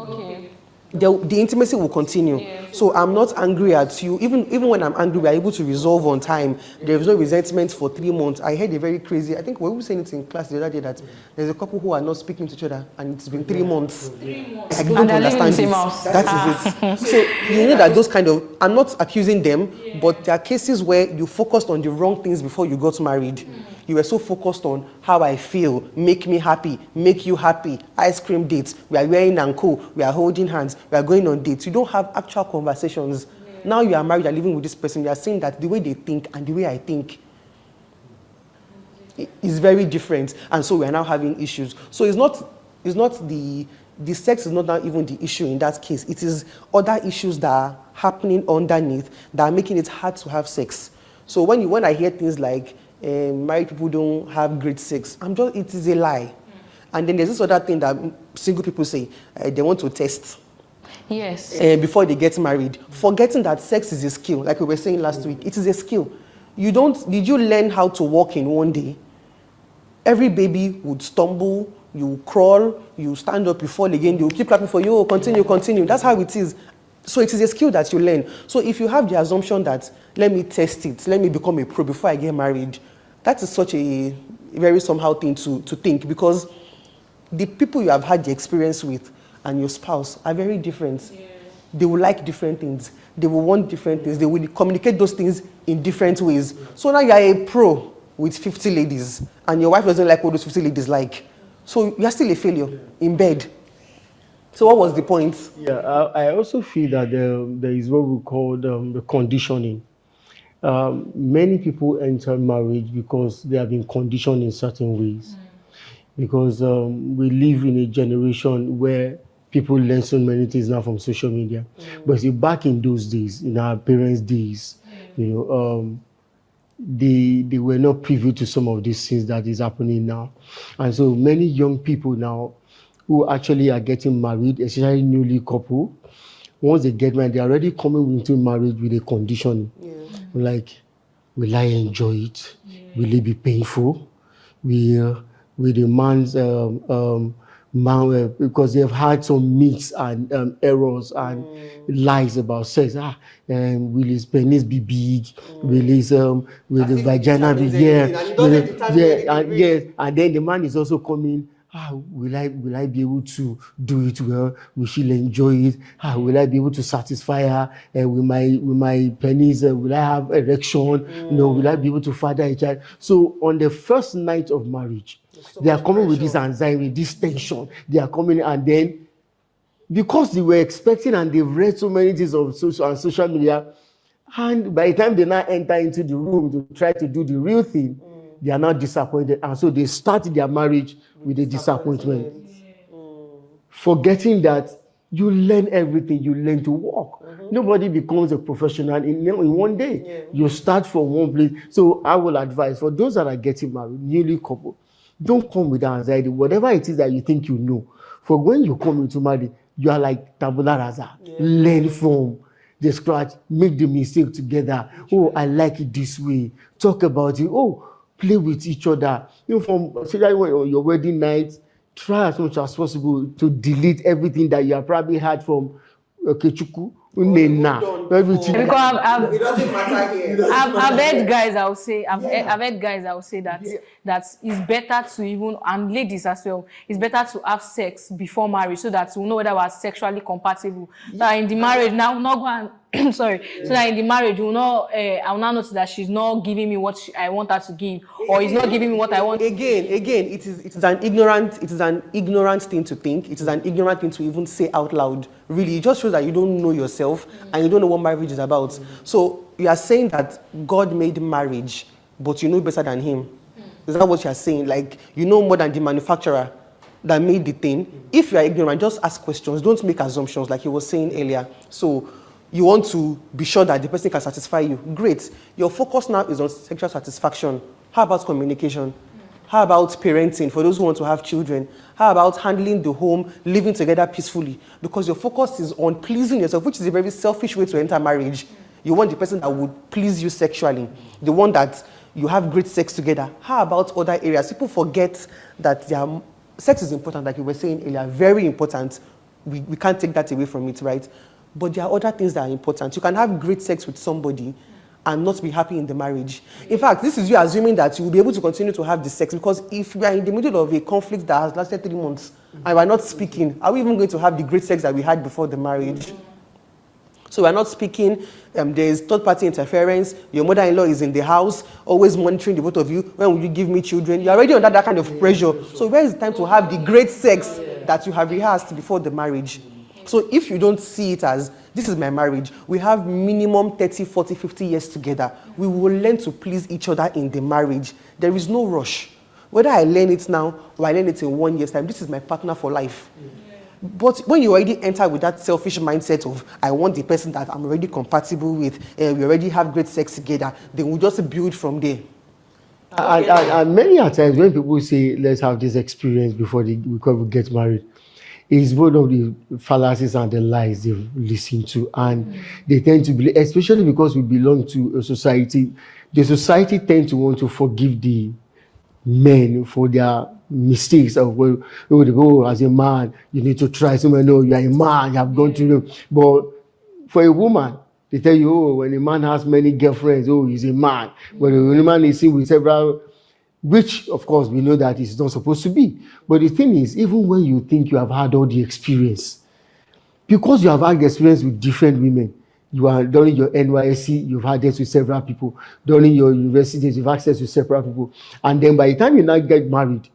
the intimacy will continue. Yes. So I'm not angry at you. Even when I'm angry, we're able to resolve on time. There is no resentment for 3 months. I heard a very crazy, I think we were saying it in class the other day, that there's a couple who are not speaking to each other and it's been 3 months. I don't understand it. That is it. So you know that those kind of, I'm not accusing them, but there are cases where you focused on the wrong things before you got married. You were so focused on how I feel, make me happy, make you happy, ice cream dates, we are wearing and cool, we are holding hands, we are going on dates. You don't have actual conversations. Now you are married, you're living with this person, you are saying that the way they think and the way I think is very different. And so we are now having issues. So it's not the sex is not now even the issue in that case. It is other issues that are happening underneath that are making it hard to have sex. So when I hear things like, married people don't have great sex, it is a lie. And then there's this other thing that single people say, they want to test. Yes. Before they get married, forgetting that sex is a skill, like we were saying last week. It is a skill. Did you learn how to walk in one day? Every baby would stumble, you crawl, you stand up, you fall again, they will keep clapping for you, oh, continue. That's how it is. So it is a skill that you learn. So if you have the assumption that, let me test it, let me become a pro before I get married, that is such a very somehow thing to think, because the people you have had the experience with and your spouse are very different. Yeah. They will like different things. They will want different things. They will communicate those things in different ways. So now you are a pro with 50 ladies and your wife doesn't like what those 50 ladies like. So you are still a failure in bed. So what was the point? Yeah, I also feel that there is what we call the conditioning. Many people enter marriage because they have been conditioned in certain ways. Because we live in a generation where people learn so many things now from social media. But see, back in those days, in our parents' days, they were not privy to some of these things that is happening now. And so many young people now who actually are getting married, especially newly couple, once they get married, they're already coming into marriage with a condition. Yeah. Like, will I enjoy it? Yeah. Will it be painful? Will the man's because they've had some myths and errors and lies about sex. Will his penis be big? Will the vagina be and then the man is also coming. Will I be able to do it well? Will she enjoy it? Will I be able to satisfy her? With my penis, will I have erection? Will I be able to father a child? So on the first night of marriage, they are coming with this anxiety, this tension. They are coming, and then because they were expecting and they've read so many things on social media, and by the time they now enter into the room to try to do the real thing, they are not disappointed, and so they start their marriage with a disappointment. Forgetting that you learn everything, you learn to walk. Nobody becomes a professional in one day. You start from one place. So I will advise for those that are getting married, newly coupled, don't come with anxiety. Whatever it is that you think you know, for when you come into marriage, you are like tabula rasa. Learn from the scratch, make the mistake together. Oh, I like it this way. Talk about it. Oh, play with each other. From your wedding night, try as much as possible to delete everything that you have probably had from Kechuku. Everything. Because I've heard guys that will say, that it's better to even, and ladies as well, it's better to have sex before marriage so that we'll know whether we're sexually compatible. That in the marriage now, not go and so that in the marriage I will not notice that she's not giving me what I want her to give, or he's not giving me what I want. Again, it is an ignorant thing to think. It is an ignorant thing to even say out loud. Really, it just shows that you don't know yourself and you don't know what marriage is about. So you are saying that God made marriage, but you know better than Him. Is that what you are saying? Like, you know more than the manufacturer that made the thing. If you are ignorant, just ask questions. Don't make assumptions, like you were saying earlier. So you want to be sure that the person can satisfy you. Great. Your focus now is on sexual satisfaction. How about communication? How about parenting for those who want to have children? How about handling the home, living together peacefully? Because your focus is on pleasing yourself, which is a very selfish way to enter marriage. You want the person that would please you sexually, the one that you have great sex together. How about other areas? People forget that sex is important, like you were saying earlier, very important. We can't take that away from it, right? but there are other things that are important. You can have great sex with somebody and not be happy in the marriage. In fact, this is you assuming that you will be able to continue to have the sex, because if we are in the middle of a conflict that has lasted 3 months and we are not speaking, are we even going to have the great sex that we had before the marriage? So we're not speaking, there's third-party interference, your mother-in-law is in the house, always monitoring the both of you, when will you give me children? You're already under that kind of pressure. So where is the time to have the great sex that you have rehearsed before the marriage? So if you don't see it as, this is my marriage, we have minimum 30, 40, 50 years together, we will learn to please each other in the marriage. There is no rush. Whether I learn it now or I learn it in 1 year's time, this is my partner for life. But when you already enter with that selfish mindset of, I want the person that I'm already compatible with, and we already have great sex together, then we'll just build from there. And many a times when people say, let's have this experience before we get married, it's one of the fallacies and the lies they've listened to. And they tend to believe, especially because we belong to a society, the society tends to want to forgive the men for their mistakes of, well, as a man, you need to try. Someone know you are a man, you have gone to them. But for a woman, they tell you, oh, when a man has many girlfriends, oh, he's a man. When a man is seen with several, which of course we know that it's not supposed to be. But the thing is, even when you think you have had all the experience, because you have had the experience with different women, you are during your NYSC, you've had this with several people. During your university, you've had access with several people. And then by the time you now get married,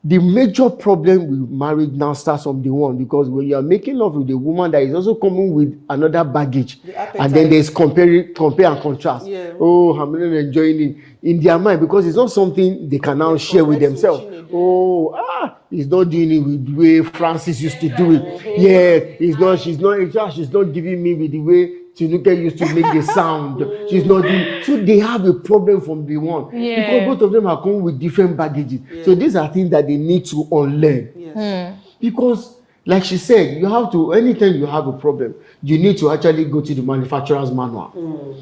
the major problem with marriage now starts from the one, because when you are making love with a woman that is also coming with another baggage, and then there's compare and contrast. Yeah. Oh, I'm not enjoying it in their mind, because it's not something they can now share with themselves. Oh, he's not doing it with the way Francis used to do it. Yeah, she's not giving me with the way Tinuke used to make the sound. She's not doing. So they have a problem from the one. Yeah. Because both of them are coming with different baggages. Yeah. So these are things that they need to unlearn. Yes. Because, like she said, you have to, anytime you have a problem, you need to actually go to the manufacturer's manual.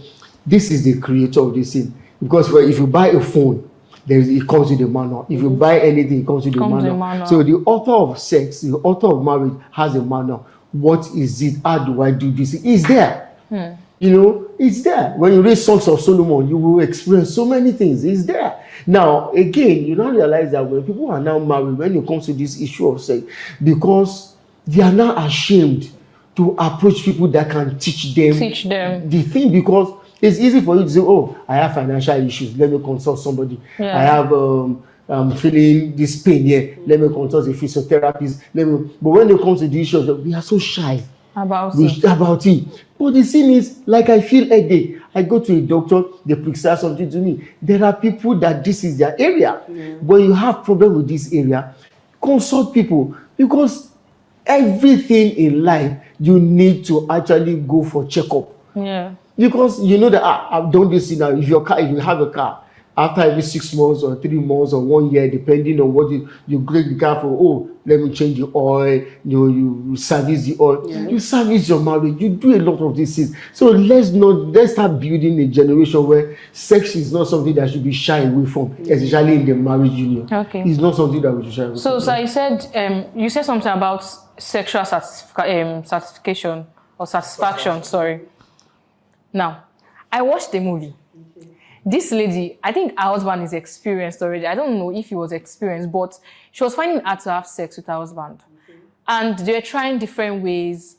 This is the creator of this thing. Because if you buy a phone, it comes with the manual. If you buy anything, it comes with the manual. So the author of sex, the author of marriage has a manual. What is it? How do I do this? It's there. You know, it's there. When you read Songs of Solomon, you will experience so many things. It's there. Now, again, you don't realize that when people are now married, when it comes to this issue of sex, because they are now ashamed to approach people that can teach them the thing, because it's easy for you to say, oh, I have financial issues, let me consult somebody. I have I'm feeling this pain here, let me consult a physiotherapist. But when it comes to the issues, we are so shy about it. But the thing is, like I feel a day, I go to a doctor, they prescribe something to me. There are people that this is their area. When you have problem with this area, consult people, because everything in life you need to actually go for checkup. Because you know that I've done this now. If you have a car, after every 6 months or 3 months or 1 year, depending on what you grade the car for, oh, let me change the oil, you service the oil, you service your marriage, you do a lot of these things. So let's start building a generation where sex is not something that should be shy away from, especially in the marriage union. It's not something that we should shy away from. So you said something about sexual satisfaction, sorry. Now, I watched the movie. This lady, I think her husband is experienced already. I don't know if he was experienced, but she was finding it hard to have sex with her husband. And they were trying different ways.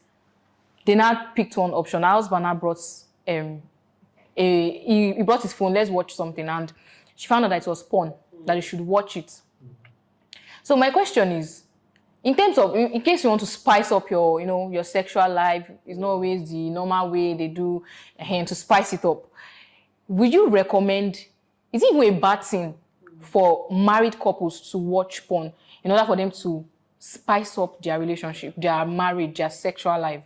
They now picked one option. Her husband now brought, he brought his phone, let's watch something. And she found out that it was porn, that you should watch it. So my question is, in terms of, in case you want to spice up your sexual life, it's not always the normal way they do, to spice it up. Would you recommend, is it even a bad thing for married couples to watch porn in order for them to spice up their relationship, their marriage, their sexual life?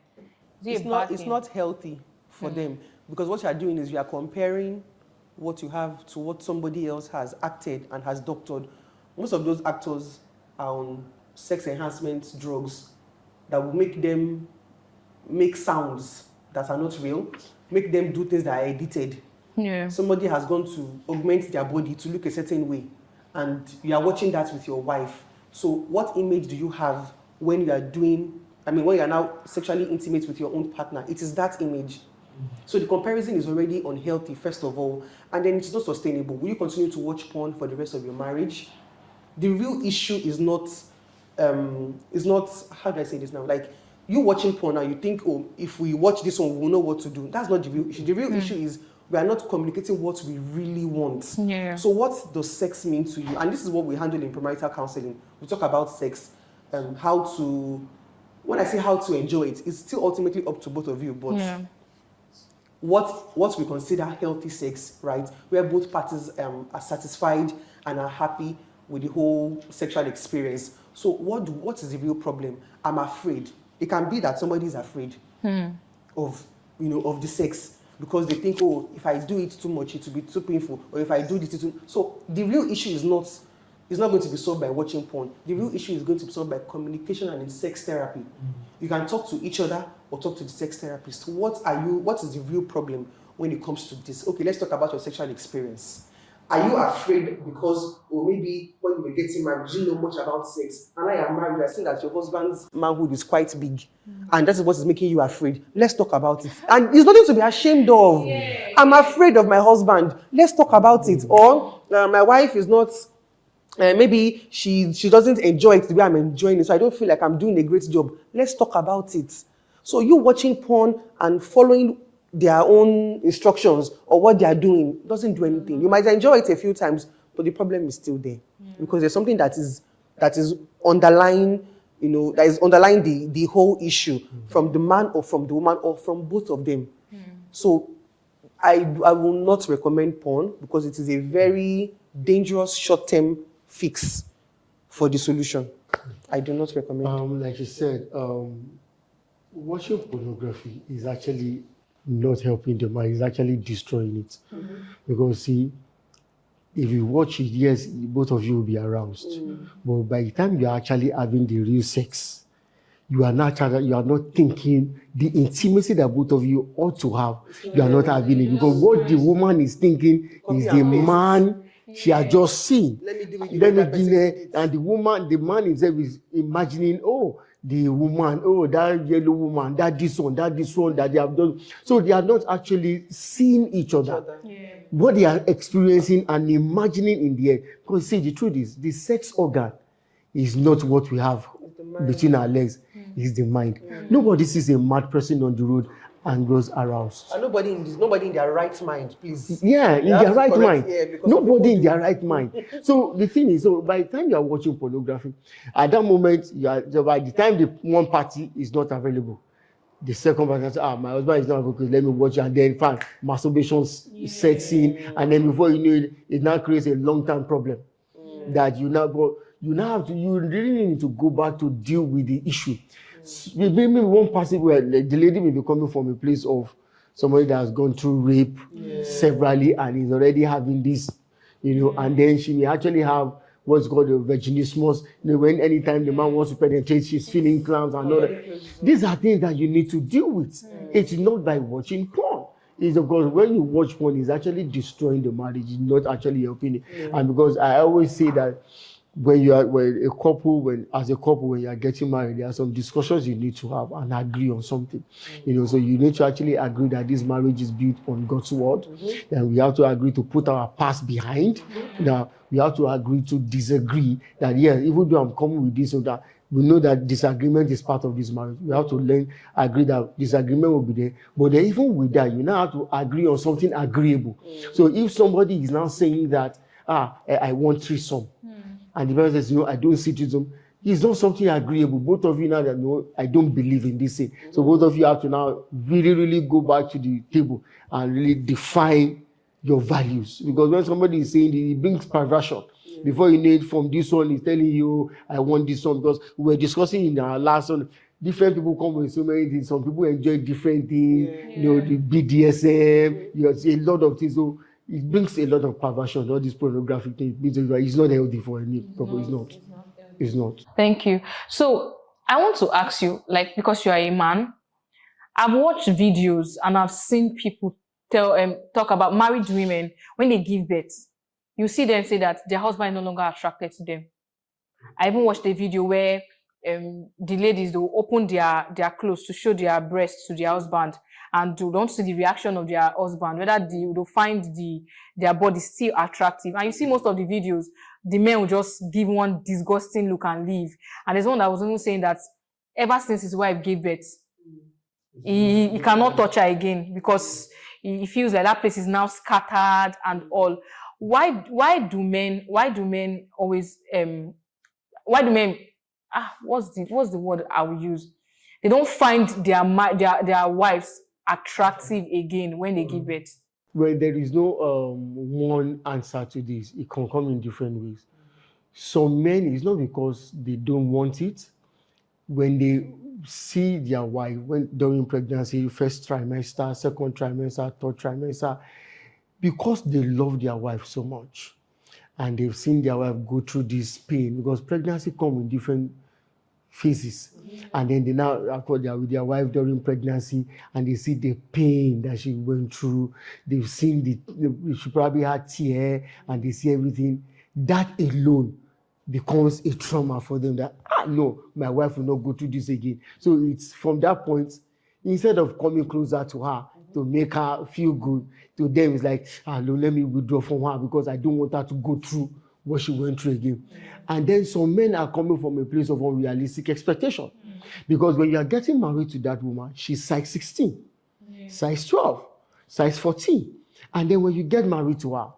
It's not healthy for them, because what you are doing is you are comparing what you have to what somebody else has acted and has doctored. Most of those actors are on sex enhancement drugs that will make them make sounds that are not real, make them do things that are edited. Somebody has gone to augment their body to look a certain way, and you are watching that with your wife. So what image do you have when you are doing when you're now sexually intimate with your own partner, it is that image. So the comparison is already unhealthy, first of all, and then it's not sustainable. Will you continue to watch porn for the rest of your marriage? The real issue is not, how do I say this now? Like, you watching porn now, you think, oh, if we watch this one, we'll know what to do. That's not the real issue. The real issue is we are not communicating what we really want. Yeah. So what does sex mean to you? And this is what we handle in premarital counseling. We talk about sex, how to, when I say how to enjoy it, it's still ultimately up to both of you, but what we consider healthy sex, right? Where both parties are satisfied and are happy with the whole sexual experience. So what is the real problem? I'm afraid. It can be that somebody is afraid of the sex because they think, oh, if I do it too much, it will be too painful, or if I do this too. So the real issue is not going to be solved by watching porn. The real issue is going to be solved by communication and in sex therapy. You can talk to each other or talk to the sex therapist. What is the real problem when it comes to this? Okay, let's talk about your sexual experience. Are you afraid because, or maybe when you were getting married, you didn't know much about sex, and I am married, I think that your husband's manhood is quite big, and that is what is making you afraid. Let's talk about it. And it's nothing to be ashamed of. Yeah. I'm afraid of my husband. Let's talk about it. Or my wife is not, maybe she doesn't enjoy it the way I'm enjoying it, so I don't feel like I'm doing a great job. Let's talk about it. So you watching porn and following their own instructions or what they are doing doesn't do anything. You might enjoy it a few times, but the problem is still there because there's something that is underlying, that is underlying the whole issue from the man or from the woman or from both of them. So I will not recommend porn because it is a very dangerous short-term fix for the solution. I do not recommend. Like you said, watching pornography is actually not helping the mind, it's actually destroying it. Because see, if you watch it, yes, both of you will be aroused. But by the time you're actually having the real sex, you are not thinking the intimacy that both of you ought to have. You are not having it. Because what the woman is thinking is the man she has just seen. And the man himself is imagining, oh, the woman, oh, that yellow woman, that this one, that they have done. So they are not actually seeing each other. What they are experiencing and imagining in the air. Because see, the truth is, the sex organ is not what we have between our legs. It's the mind. Nobody sees a mad person on the road and goes aroused. And nobody in their right mind, please. Yeah, in their right mind. Nobody in their right mind. So the thing is, so by the time you are watching pornography, at that moment, by the time the one party is not available, the second party says, my husband is not available, let me watch it. And then fine, masturbation sets in, and then before you know it, it now creates a long-term problem that you really need to go back to deal with the issue. Maybe one person where the lady may be coming from a place of somebody that has gone through rape severally and is already having this, and then she may actually have what's called a vaginismus. When anytime the man wants to penetrate, she's feeling cramps and all that. These are things that you need to deal with. It's not by watching porn. It's of course when you watch porn, it's actually destroying the marriage. It's not actually helping it. And because I always say that when you are when you are getting married, there are some discussions you need to have and agree on something. So you need to actually agree that this marriage is built on God's word. And we have to agree to put our past behind. Now we have to agree to disagree that even though I'm coming with this or that, we know that disagreement is part of this marriage. We have to agree that disagreement will be there. But then even with that, you now have to agree on something agreeable. So if somebody is now saying that, I want threesome, and the person says, I don't see threesome, it's not something agreeable. Both of you now that no, I don't believe in this thing. So both of you have to now really, really go back to the table and really define your values. Because when somebody is saying it brings perversion. Before you need from this one, he's telling you, I want this one. Because we were discussing in our last one, different people come with so many things. Some people enjoy different things, the BDSM, a lot of things. So it brings a lot of perversion, all this pornographic thing. It's not healthy for any purpose. It's not. Thank you. So I want to ask you, because you are a man, I've watched videos and I've seen people talk about married women when they give birth. You see them say that their husband is no longer attracted to them. I even watched a video where the ladies, they'll open their clothes to show their breasts to their husband, and they don't see the reaction of their husband, whether they'll find their body still attractive. And you see most of the videos, the men will just give one disgusting look and leave. And there's one that was even saying that ever since his wife gave birth, he cannot touch her again because he feels like that place is now scattered and all. Why do men always what's the word I will use? They don't find their wives attractive again when they give birth. Well, there is no one answer to this. It can come in different ways. Some men, it's not because they don't want it. When they see their wife during pregnancy, first trimester, second trimester, third trimester, because they love their wife so much, and they've seen their wife go through this pain, because pregnancy comes in different phases. And then they now are with their wife during pregnancy, and they see the pain that she went through. They've seen she probably had tear, and they see everything. That alone becomes a trauma for them, that no, my wife will not go through this again. So it's from that point, instead of coming closer to her to make her feel good, to them it's like, no, let me withdraw from her because I don't want her to go through what she went through again. And then some men are coming from a place of unrealistic expectation. Because when you are getting married to that woman, she's size 16, size 12, size 14. And then when you get married to her,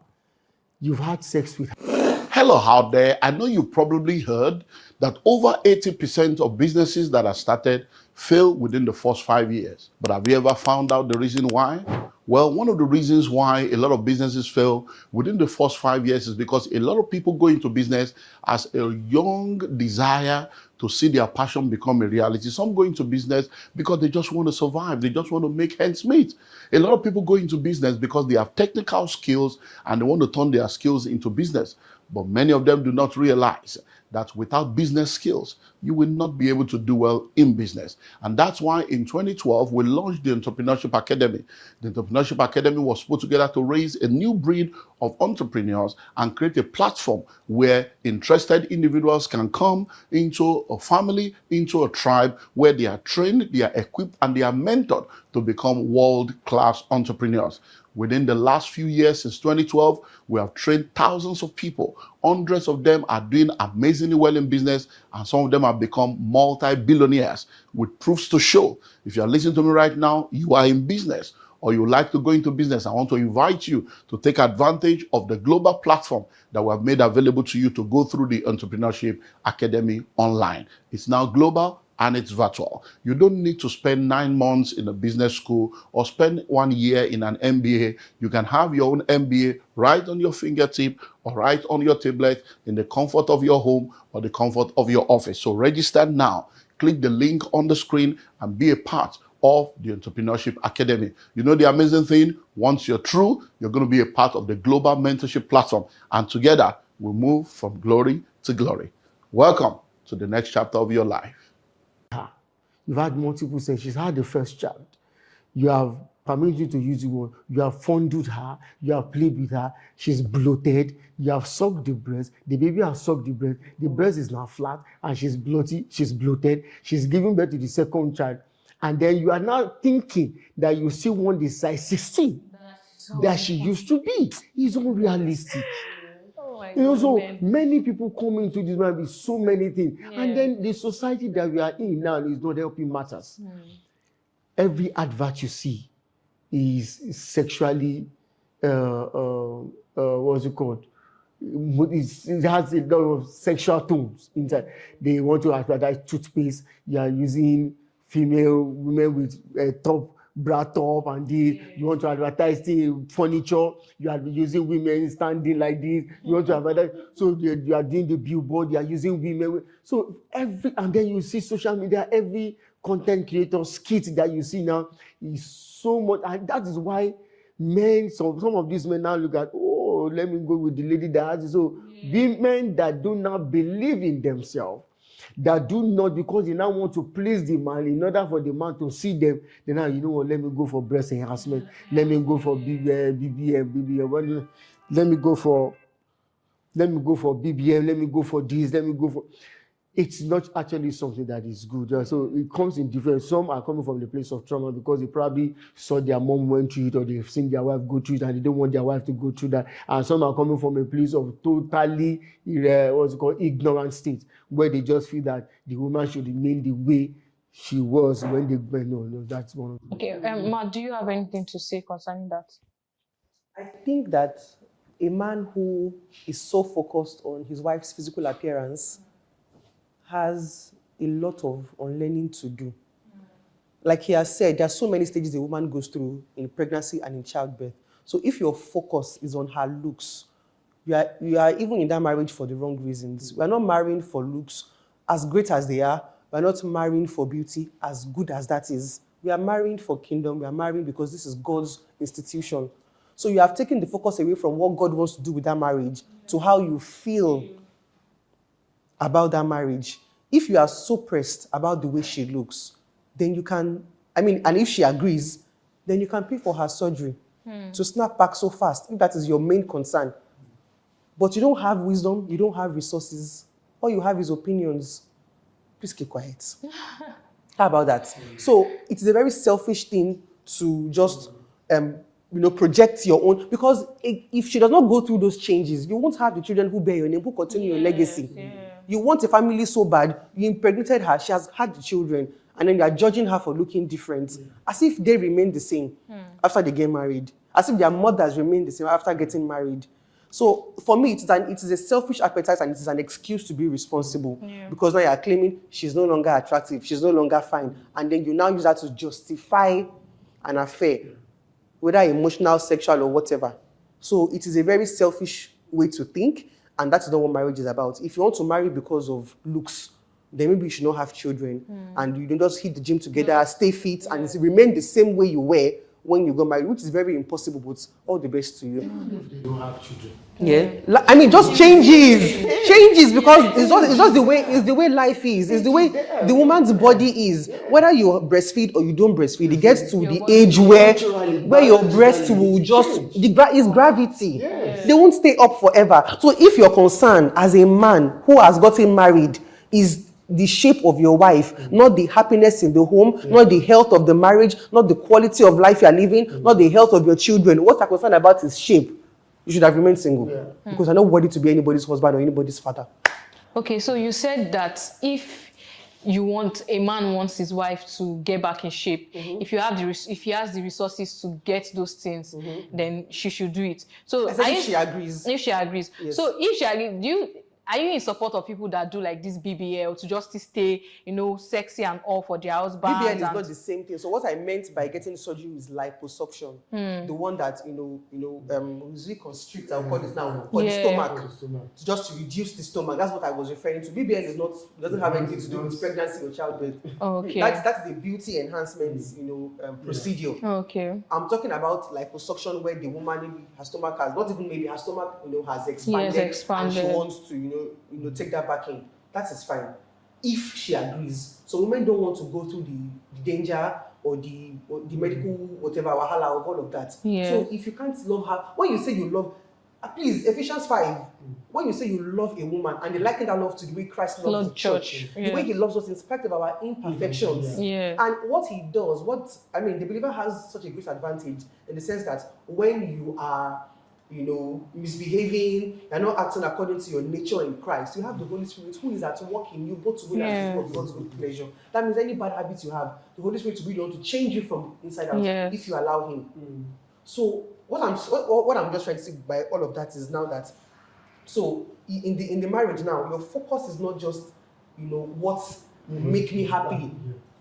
you've had sex with her. Hello out there. I know you probably heard that over 80% of businesses that are started fail within the first 5 years. But have you ever found out the reason why? Well, one of the reasons why a lot of businesses fail within the first 5 years is because a lot of people go into business as a young desire to see their passion become a reality. Some go into business because they just want to survive. They just want to make ends meet. A lot of people go into business because they have technical skills and they want to turn their skills into business. But many of them do not realize that without business skills, you will not be able to do well in business. And that's why in 2012, we launched the Entrepreneurship Academy. The Entrepreneurship Academy was put together to raise a new breed of entrepreneurs and create a platform where interested individuals can come into a family, into a tribe where they are trained, they are equipped, and they are mentored to become world-class entrepreneurs. Within the last few years, since 2012, we have trained thousands of people. Hundreds of them are doing amazingly well in business, and some of them have become multi-billionaires with proofs to show. If you're listening to me right now, you are in business, or you like to go into business. I want to invite you to take advantage of the global platform that we have made available to you to go through the Entrepreneurship Academy online. It's now global and it's virtual. You don't need to spend 9 months in a business school or spend 1 year in an MBA. You can have your own MBA right on your fingertip or right on your tablet in the comfort of your home or the comfort of your office. So register now. Click the link on the screen and be a part of the Entrepreneurship Academy. You know the amazing thing, once you're through, you're going to be a part of the global mentorship platform. And together, we move from glory to glory. Welcome to the next chapter of your life. You've had multiple sex. She's had the first child. You have permitted to use the word. You have fondled her. You have played with her. She's bloated. You have sucked the breast. The baby has sucked the breast. The breast is now flat and she's bloated. She's bloated. She's giving birth to the second child. And then you are now thinking that you still want the size 16 that she used to be. It's unrealistic. So many people come into this man with so many things. And then the society that we are in now is not helping matters. Every advert you see is sexually, what's it called? It has a lot of sexual tones inside. They want to advertise toothpaste. You are using female women with top, bra top, and this. You want to advertise the furniture. You are using women standing like this. You want to advertise. So you are doing the billboard. You are using women. So and then you see social media. Every content creator skit that you see now is so much, and that is why men. Some of these men now look at, oh, let me go with the lady that has it. So women that do not believe in themselves, that do not, because they now want to please the man, in order for the man to see them, then now, you know what, let me go for breast enhancement, let me go for BBM, let me go for BBM, let me go for this, let me go for. it's not actually something that is good. So it comes in different. Some are coming from the place of trauma because they probably saw their mom went through it, or they've seen their wife go through it and they don't want their wife to go through that. And some are coming from a place of totally ignorant state, where they just feel that the woman should remain the way she was when they went. No, that's one. Okay, Ma, do you have anything to say concerning that? I think that a man who is so focused on his wife's physical appearance has a lot of unlearning to do. Like he has said, there are so many stages a woman goes through in pregnancy and in childbirth. So if your focus is on her looks, you are even in that marriage for the wrong reasons. We are not marrying for looks, as great as they are. We are not marrying for beauty, as good as that is. We are marrying for kingdom. We are marrying because this is God's institution. So you have taken the focus away from what God wants to do with that marriage to how you feel about that marriage. If you are so pressed about the way she looks, then you can, and if she agrees, then you can pay for her surgery to snap back so fast, if that is your main concern. But you don't have wisdom, you don't have resources, all you have is opinions. Please keep quiet. How about that? So it's a very selfish thing to just project your own, because if she does not go through those changes, you won't have the children who bear your name, who continue your legacy. Yeah. You want a family so bad, you impregnated her, she has had the children, and then you are judging her for looking different, as if they remain the same after they get married, as if their mothers remain the same after getting married. So for me, it is a selfish appetite, and it is an excuse to be responsible, because now you are claiming she's no longer attractive, she's no longer fine, and then you now use that to justify an affair, whether emotional, sexual, or whatever. So it is a very selfish way to think, and that's not what marriage is about. If you want to marry because of looks, then maybe you should not have children, and you don't just hit the gym together, stay fit, and remain the same way you were when you got married, which is very impossible, but all the best to you. They don't have children. Yeah, just changes because it's just the way life is. It's the way the woman's body is. Whether you breastfeed or you don't breastfeed, it gets to the age where your breast will just is gravity. They won't stay up forever. So if your concern as a man who has gotten married is the shape of your wife, not the happiness in the home, not the health of the marriage, not the quality of life you are living, not the health of your children, what I'm concerned about is shape, you should have remained single, because I'm not worthy to be anybody's husband or anybody's father. Okay, so you said that if a man wants his wife to get back in shape, if he has the resources to get those things, then she should do it. So if she agrees. If she agrees. Yes. So if she agrees, are you in support of people that do like this BBL to just stay, sexy and all for their husband? BBL is not the same thing. So what I meant by getting surgery is liposuction. The one that, reconstrict, I'll call it now, for the stomach. Just to reduce the stomach. That's what I was referring to. BBL doesn't have anything to do with pregnancy or childbirth. Okay. That's the beauty enhancement, procedure. Okay. I'm talking about liposuction where the woman, maybe her stomach has, not even maybe her stomach, has expanded. And she wants to, take that back in. That is fine, if she agrees. So women don't want to go through the danger or the medical whatever wahala of all of that. Yeah. So if you can't love her, when you say you love, please, Ephesians 5, when you say you love a woman and you liken that love to the way Christ loves the church, the way he loves us in spite of our imperfections. And what he does, the believer has such a great advantage in the sense that when you are misbehaving, you're not acting according to your nature in Christ, you have the Holy Spirit who is at work in you, both to will and to do God's good pleasure. That means any bad habits you have, the Holy Spirit will be able to change you from inside out if you allow him. So what I'm just trying to say by all of that is now that, so in the marriage now, your focus is not just what make me happy.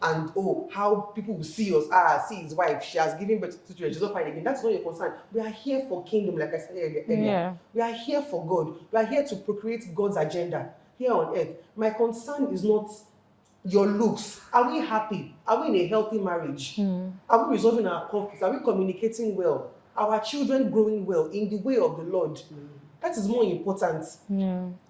And how people will see us, see his wife, she has given birth to children, she's not fine again. That's not your concern. We are here for kingdom, like I said earlier. We are here for God. We are here to procreate God's agenda here on earth. My concern is not your looks. Are we happy? Are we in a healthy marriage? Are we resolving our conflicts? Are we communicating well? Are our children growing well in the way of the Lord? That is more important.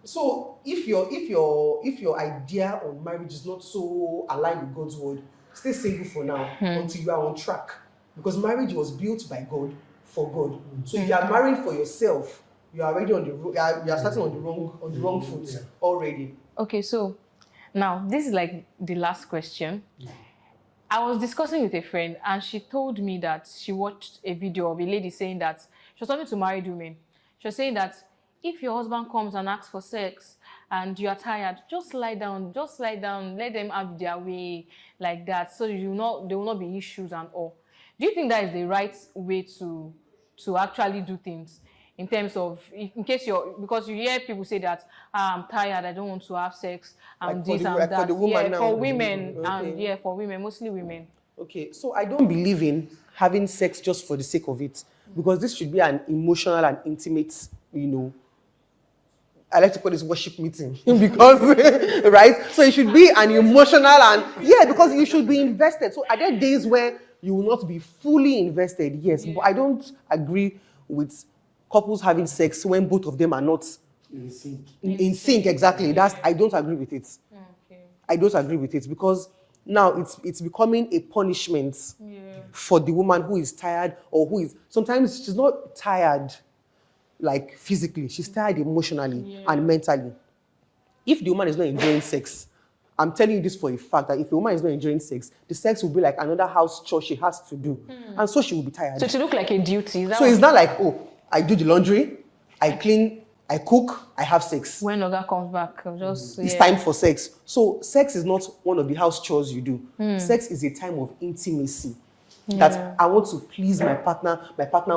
So if your idea on marriage is not so aligned with God's word, stay single for now until you are on track. Because marriage was built by God for God. So if you are marrying for yourself, you are already on the you are starting on the wrong foot already. Okay, so Now, this is like the last question. I was discussing with a friend and she told me that she watched a video of a lady saying that, she was talking to married women. She was saying that if your husband comes and asks for sex and you are tired, just lie down, let them have their way like that, so there will not be issues and all. Do you think that is the right way to actually do things? In terms of, in case because you hear people say that, I'm tired, I don't want to have sex, Like this and for that. the woman now. For women, Okay. and for women, mostly women. Okay, so I don't believe in having sex just for the sake of it, because this should be an emotional and intimate, I like to call this worship meeting because, right? So it should be an emotional and, because you should be invested. So are there days where you will not be fully invested? Yes, but I don't agree with couples having sex when both of them are not in sync. Exactly. I don't agree with it. Okay. I don't agree with it because now it's becoming a punishment for the woman who is tired or sometimes she's not tired like physically, she's tired emotionally and mentally. If the woman is not enjoying sex, I'm telling you this for a fact, that if a woman is not enjoying sex, the sex will be like another house chore she has to do. And so she will be tired. So it should look like a duty. So it's not like, I do the laundry, I clean, I cook, I have sex. When Oga comes back, it's time for sex. So sex is not one of the house chores you do. Sex is a time of intimacy. That I want to please my partner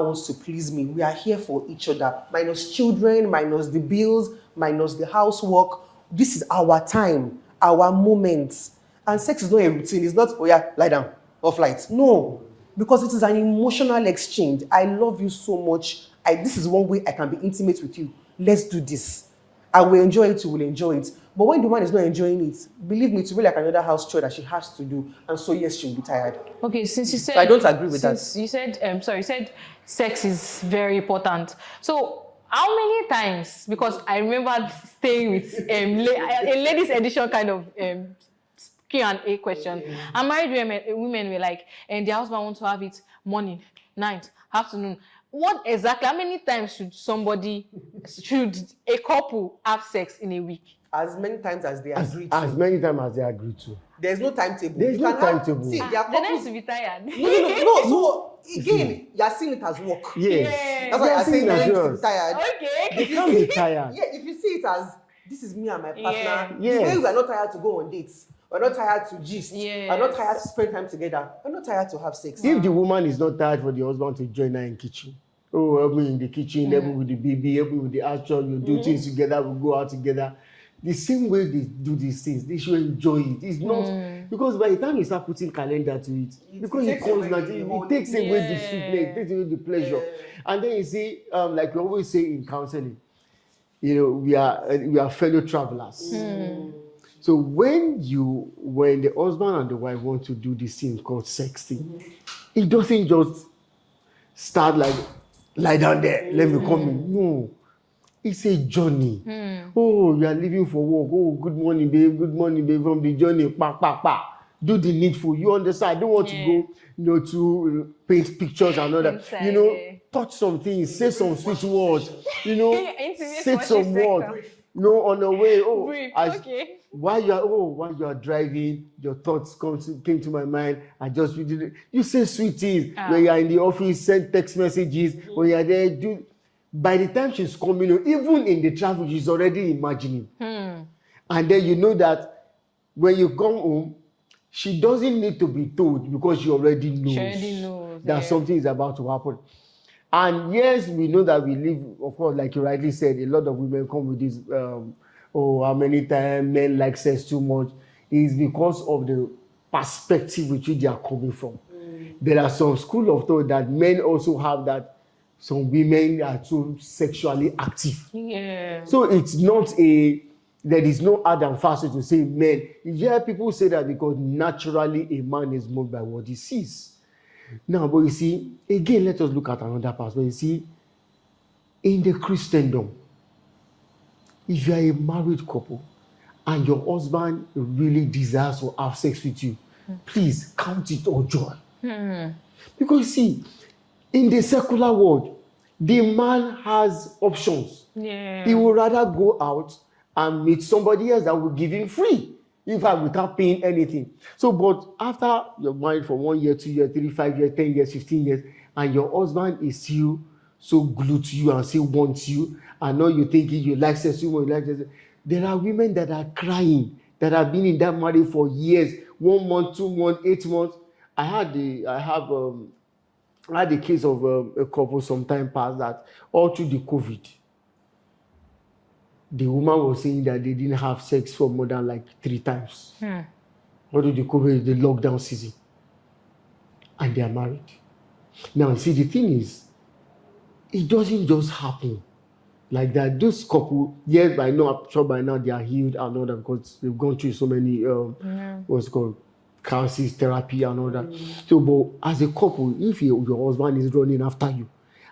wants to please me. We are here for each other. Minus children, minus the bills, minus the housework. This is our time, our moments. And sex is not a routine. It's not, lie down, off light. No, because it is an emotional exchange. I love you so much. This is one way I can be intimate with you. Let's do this. I will enjoy it, you will enjoy it. But when the woman is not enjoying it, believe me, it will be like another house chore that she has to do. And so, yes, she'll be tired. Okay, since you said... So I don't agree with that. You said, you said sex is very important. So how many times, because I remember staying with a ladies edition kind of Q&A question, and married women were like, and their husband wants to have it morning, night, afternoon. What exactly, how many times should a couple have sex in a week? As many times as they agree to. As many times as they agree to. There's no timetable. There's no timetable. See, there are They couples... need to be tired. No. So, again, you're seeing it as work. Yes. That's why you're saying they need to be tired. Okay. They can't be tired. Yeah, if you see it as, this is me and my partner. Yes. The way we are not tired to go on dates. We're not tired to gist. We're not tired to spend time together. We're not tired to have sex. If the woman is not tired for the husband to join her in the kitchen, help me in the kitchen, help me with the baby, help me with the action, you do things together, we go out together. The same way they do these things, they should enjoy it. It's not because by the time you start putting calendar to it, because it comes naturally, it takes away the sweetness, it takes away the pleasure. And then you see, like we always say in counseling, we are fellow travelers. So when the husband and the wife want to do this thing called sexting, it doesn't just start like, lie down there, let me come in. No. It's a journey. Oh, you are leaving for work. Oh, good morning, babe. Good morning, babe. From the journey, do the needful. You understand? I don't want to go, to paint pictures and all that. Touch some things, say some sweet words. Say some words. On the way. While you are driving, your thoughts came to my mind. I just read it. You say sweet things. When you are in the office, send text messages. When you are there, by the time she's coming, even in the traffic, she's already imagining. And then you know that when you come home, she doesn't need to be told because she already knows that something is about to happen. And yes, we know that we live, of course, like you rightly said, a lot of women come with this, how many times men like sex too much, is because of the perspective which they are coming from. There are some school of thought that men also have that. Some women are too sexually active. So it's not there is no hard and fast to say men. Yeah, people say that because naturally a man is moved by what he sees. Now, but you see, again, let us look at another part. But you see, in the Christendom, if you are a married couple and your husband really desires to have sex with you, please count it all joy. Because you see, in the secular world, the man has options. He would rather go out and meet somebody else that will give him free. In fact, without paying anything. So, but after you're married for 1 year, 2 years, 3, 5 years, 10 years, 15 years, and your husband is still so glued to you and still wants you, and now you're thinking you like sex, you like sex. There are women that are crying, that have been in that marriage for years, 1 month, 2 months, 8 months. I had the case of a couple some time past that all through the COVID, the woman was saying that they didn't have sex for more than like 3 times. All through the COVID, the lockdown season. And they are married. Now, see, the thing is, it doesn't just happen like that. Those couple, yes, I know, I'm sure by now they are healed and all that because they've gone through so many, what's it called, counseling, therapy and all that. So, but as a couple, if your husband is running after you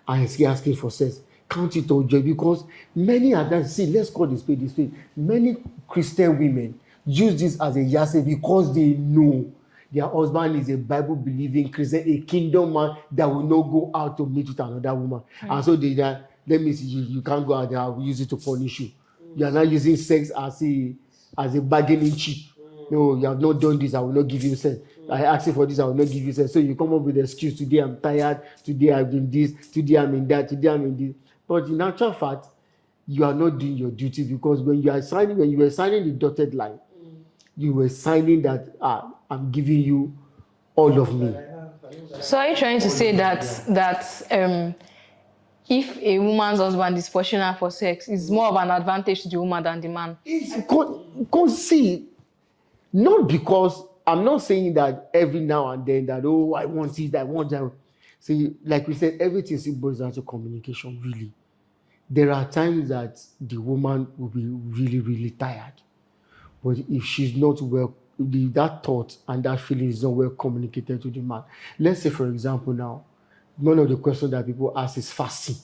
and he's asking for sex, count it all joy, because many are that. See, let's call this spade. Many Christian women use this as a yase because they know their husband is a Bible-believing Christian, a kingdom man that will not go out to meet with another woman. And so they let me see, you can't go out there, I will use it to punish you. You are not using sex as a bargaining chip. No, you have not done this, I will not give you sex. I asked you for this, I will not give you sex. So you come up with the excuse, today I'm tired, today I've been this, today I'm in that, today I'm in this. But in actual fact, you are not doing your duty, because when you were signing the dotted line, you were signing that I'm giving you all of me. So are you trying to say that if a woman's husband is pushing her for sex, it's more of an advantage to the woman than the man? See, not because I'm not saying that every now and then that, oh, I want it, I want that. See, like we said, everything still boils down to communication, really. There are times that the woman will be really, really tired. But if she's not well, that thought and that feeling is not well communicated to the man. Let's say, for example, now, one of the questions that people ask is fasting.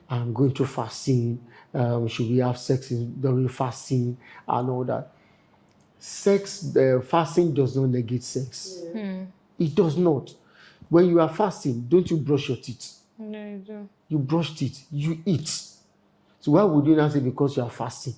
I'm going through fasting. Should we have sex during fasting and all that? Fasting does not negate sex. It does not. When you are fasting, don't you brush your teeth? No, you do. You brush teeth, you eat. So why would you not say because you are fasting,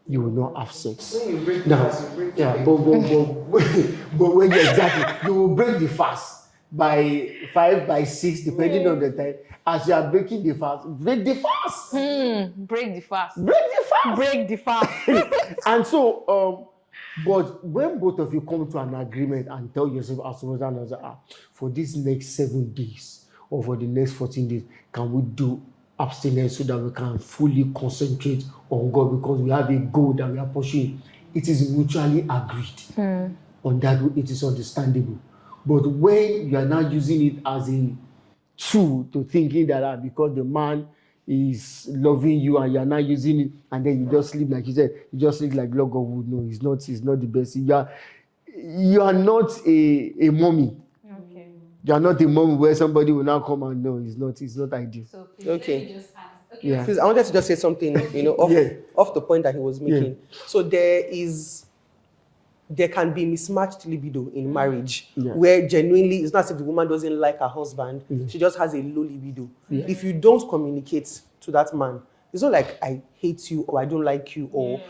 you will not have sex? When you break the Now, fast, you break the yeah, but when exactly, you will break the fast by 5, by 6, depending on the time. As you are breaking the fast, break the fast. Break the fast. Break the fast. Break the fast. And so, but when both of you come to an agreement and tell yourself as well as for these next 7 days or for the next 14 days, can we do abstinence so that we can fully concentrate on God because we have a goal that we are pursuing? It is mutually agreed. On that, it is understandable. But when you are now using it as a tool to thinking that because the man is loving you and you are not using it, and then you just sleep, like you said, you just sleep like log of wood. No, it's not the best. You are not a mommy. Okay. You are not a mommy where somebody will now come and no, it's not ideal. So Okay. just ask. Okay. Yeah. Please, I wanted to just say something, off the point that he was making. Yeah. So there can be mismatched libido in marriage, where genuinely it's not as if the woman doesn't like her husband, she just has a low libido. If you don't communicate to that man, it's not like I hate you or I don't like you or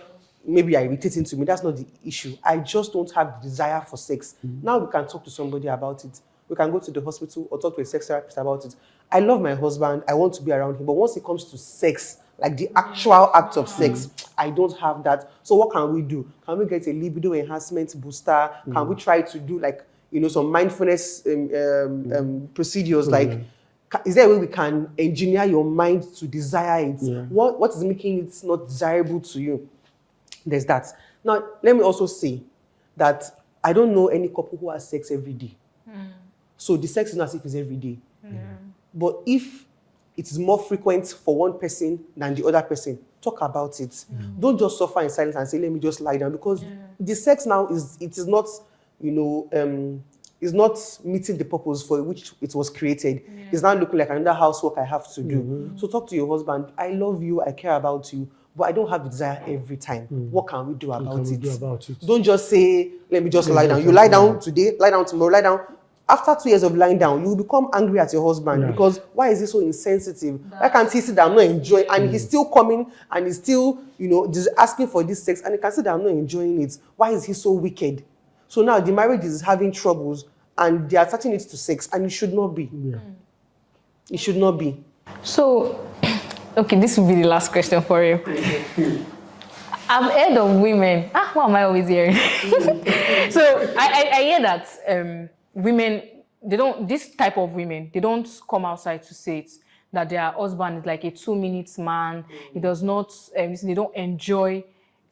maybe you're irritating to me. That's not the issue. I just don't have the desire for sex. Now we can talk to somebody about it. We can go to the hospital or talk to a sex therapist about it. I love my husband. I want to be around him. But once it comes to sex, like the actual act of sex, I don't have that. So what can we do? Can we get a libido enhancement booster? Can we try to do some mindfulness procedures? Like, is there a way we can engineer your mind to desire it? What is making it not desirable to you? There's that. Now, let me also say that I don't know any couple who has sex every day. So the sex is not as if it's every day. But if it is more frequent for one person than the other person, talk about it. Don't just suffer in silence and say, let me just lie down. Because the sex now is not meeting the purpose for which it was created. It's not looking like another housework I have to do. So talk to your husband. I love you. I care about you. But I don't have the desire every time. What can we do about it? Don't just say, let me just lie down. You lie down today, lie down tomorrow, lie down. after 2 years of lying down, you will become angry at your husband because why is he so insensitive? Why can't he see that I'm not enjoying? And he's still coming and he's still, just asking for this sex, and he can see that I'm not enjoying it. Why is he so wicked? So now the marriage is having troubles and they are attaching it to sex, and it should not be. It should not be. So, okay, this will be the last question for you. I've heard of women. Why am I always hearing? So I hear that women, this type of women, they don't come outside to say it, that their husband is like a 2-minute man. He does not, they don't enjoy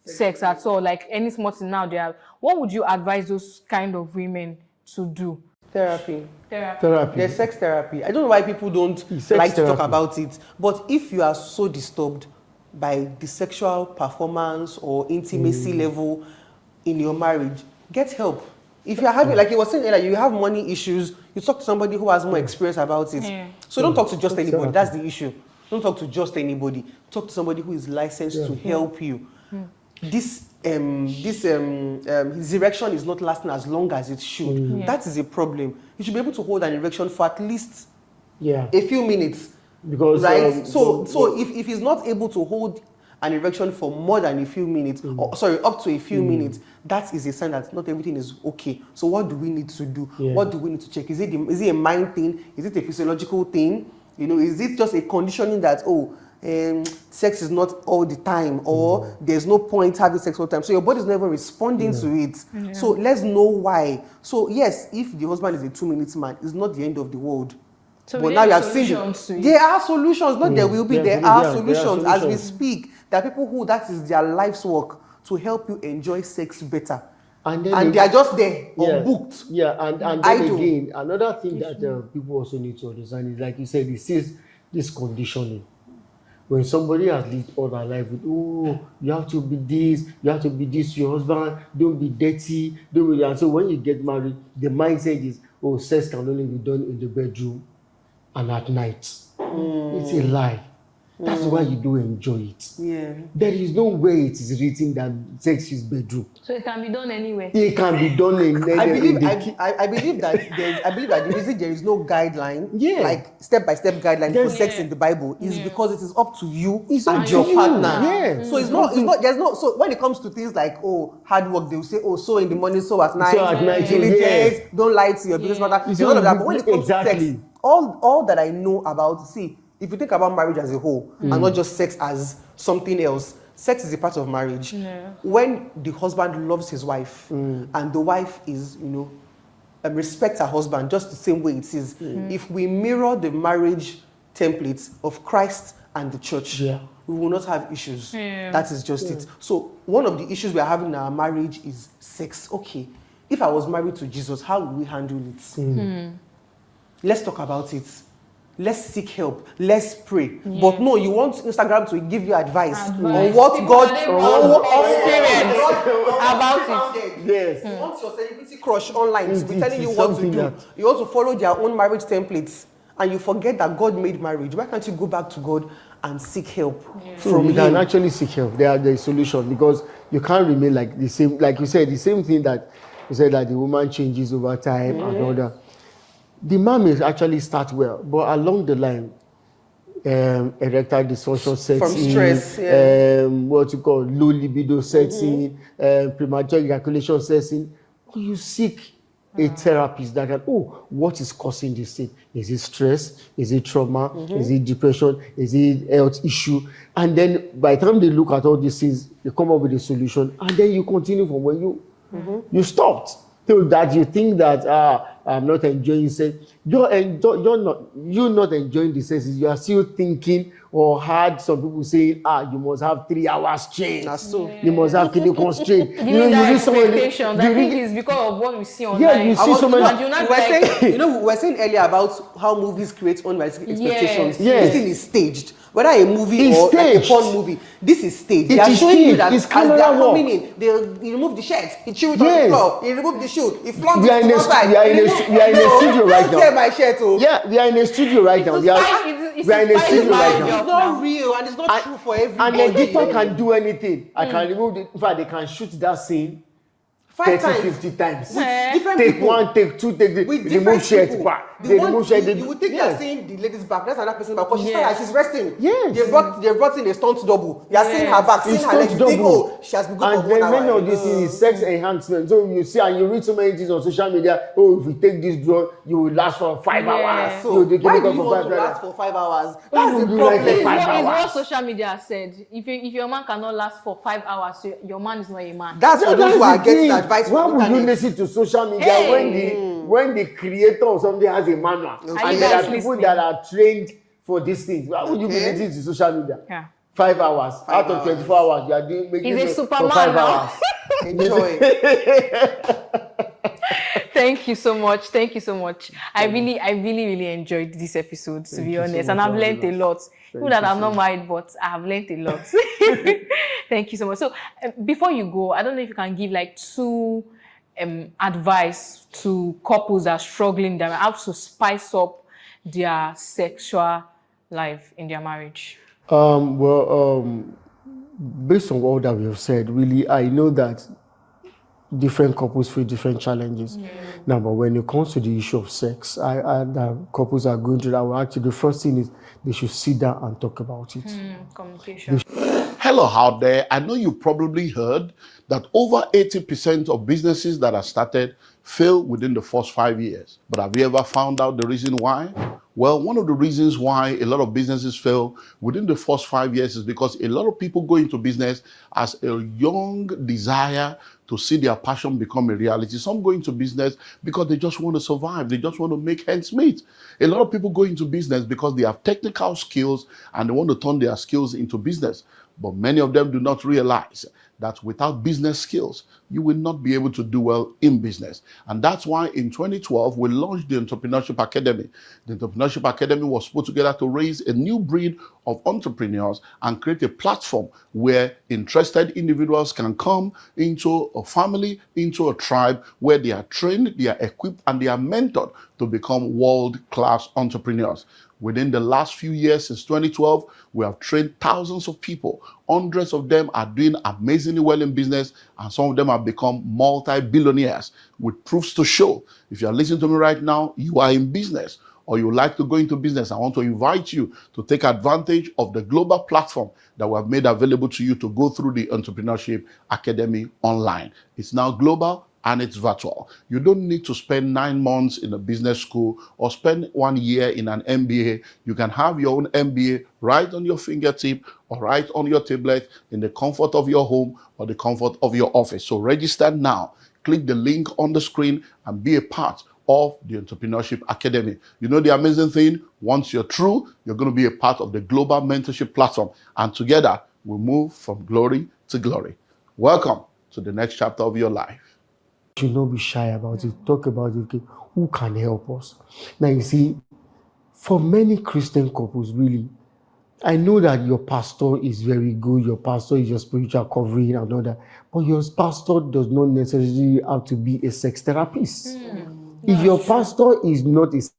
sex at all. Like any small thing now, what would you advise those kind of women to do? Therapy. There's sex therapy. I don't know why people don't like to talk about it. But if you are so disturbed by the sexual performance or intimacy level in your marriage, get help. If you are having, like you were saying earlier, you have money issues, you talk to somebody who has more experience about it. So don't talk to just anybody. That's the issue. Don't talk to just anybody. Talk to somebody who is licensed to help you. This his erection is not lasting as long as it should. That is a problem. You should be able to hold an erection for at least a few minutes. Because if he's not able to hold an erection for more than a few minutes, up to a few minutes, that is a sign that not everything is okay. So what do we need to do? What do we need to check? Is it a mind thing? Is it a physiological thing? Is it just a conditioning that sex is not all the time, or there's no point having sex all the time, so your body is never responding to it. So let's know why. So yes, if the husband is a 2-minute man, it's not the end of the world. So but now you have seen there are solutions, not there will be, there are solutions as we speak. There are people who that is their life's work to help you enjoy sex better. And they are just there, unbooked. And then again, another thing that people also need to understand is, like you said, this conditioning. When somebody has lived all their life with, you have to be this, to your husband, don't be dirty, don't be that. And so when you get married, the mindset is, sex can only be done in the bedroom and at night. It's a lie. That's why you do enjoy it. There is no way it is written that sex is bedroom. So it can be done anywhere. It can be done in I believe that the reason there is no guideline, like step-by-step guideline for sex in the Bible, is because it is up to you and your partner. So it's not. There's no. So when it comes to things like hard work, they will say so in the morning, so at night, diligence, don't lie to your business partner. All of that. But when it comes to sex, all that I know about, if you think about marriage as a whole and not just sex as something else, sex is a part of marriage. When the husband loves his wife and the wife is, respects her husband just the same way it is, if we mirror the marriage templates of Christ and the church, we will not have issues. That is just it. So one of the issues we are having in our marriage is sex. Okay, if I was married to Jesus, how would we handle it? Let's talk about it. Let's seek help. Let's pray. But no, you want Instagram to give you advice on what God experience about it. Yes. You want your celebrity crush online to be telling you what to do. You want to follow their own marriage templates, and you forget that God made marriage. Why can't you go back to God and seek help from Him? You can actually seek help. There is solution, because you can't remain like the same. Like you said, the same thing that you said, that the woman changes over time and all that. The man may actually start well, but along the line, erectile dysfunction sets from stress, what you call low libido sets in, premature ejaculation sets in. You seek a therapist that can, what is causing this thing? Is it stress? Is it trauma? Is it depression? Is it health issue? And then by the time they look at all these things, they come up with a solution, and then you continue from where you stopped. Till that you think that I'm not enjoying sex. You're not enjoying the sex. You are still thinking, or heard some people saying, you must have 3 hours straight. You must have kidney constraint. You read expectations. I think it's because of what we see online. Yeah, you see so many. We were saying earlier about how movies create unrealistic expectations. This thing is staged. Whether a movie or like a porn movie, this is staged. They are showing you that as they are coming in, they remove the shirt, he chew it on the floor, he remove the shoe, he flung it to one side. We are in a studio right now. My shirt, we are in a studio right now. We are in a studio right now. It's not real and it's not true for everybody. And the editor can do anything. I can remove it. In fact, they can shoot that scene 5 30, times. 50 times. Different Take people. one, take two, take the With remove different shirt people. back. The They one remove shirt. you would think they're saying the lady's back. That's another person back because she's resting. Yes. They brought in a stunt double. You are seeing her back, seeing It's her legs. You stunt think, double. oh, she has been good And for 1 then many hour. of these things is sex enhancement. So you see and you read so many things on social media. Oh, if you take this drug, you will last for 5 hours. So You why do chemical you for want 5 to hours. last for 5 hours? Why That's the would you like problem. for 5 It's hours? what social media said. If your man cannot last for 5 hours, your man is not a man. That's for those who are getting advice Why from would you internet. listen to social media when the creator of something has a manual and there are people that are trained for these things? Why would you be listening to social media? Yeah. 5 hours out of 24 hours, you are doing making He's a it Superman for 5 now. hours. Enjoy. Thank you so much. Thank you so much. I really enjoyed this episode, to be honest. And I've learned a lot. People that I'm not married, but I have learned a lot. Thank you so much. So before you go, I don't know if you can give like 2 advice to couples that are struggling, that how to spice up their sexual life in their marriage. Based on all that we have said, really, I know that different couples face different challenges. Now, but when it comes to the issue of sex, that couples are going through that. Well, actually, the first thing is they should sit down and talk about it. Communication. Hello out there. I know you probably heard that over 80% of businesses that are started fail within the first 5 years. But have you ever found out the reason why? Well, one of the reasons why a lot of businesses fail within the first 5 years is because a lot of people go into business as a young desire to see their passion become a reality. Some go into business because they just want to survive. They just want to make ends meet. A lot of people go into business because they have technical skills and they want to turn their skills into business. But many of them do not realize that without business skills, you will not be able to do well in business. And that's why in 2012, we launched the Entrepreneurship Academy. The Entrepreneurship Academy was put together to raise a new breed of entrepreneurs and create a platform where interested individuals can come into a family, into a tribe where they are trained, they are equipped, and they are mentored to become world-class entrepreneurs. Within the last few years, since 2012, we have trained thousands of people. Hundreds of them are doing amazingly well in business, and some of them have become multi-billionaires with proofs to show. If you are listening to me right now, you are in business, or you like to go into business. I want to invite you to take advantage of the global platform that we have made available to you to go through the Entrepreneurship Academy online. It's now global and it's virtual. You don't need to spend 9 months in a business school or spend 1 year in an MBA. You can have your own MBA right on your fingertip or right on your tablet in the comfort of your home or the comfort of your office. So register now. Click the link on the screen and be a part of the Entrepreneurship Academy. You know the amazing thing? Once you're through, you're going to be a part of the global mentorship platform. And together, we'll move from glory to glory. Welcome to the next chapter of your life. Should not be shy about it. Talk about it. Okay, who can help us? Now, you see, for many Christian couples, really, I know that your pastor is very good. Your pastor is your spiritual covering and all that. But your pastor does not necessarily have to be a sex therapist. If your pastor is not a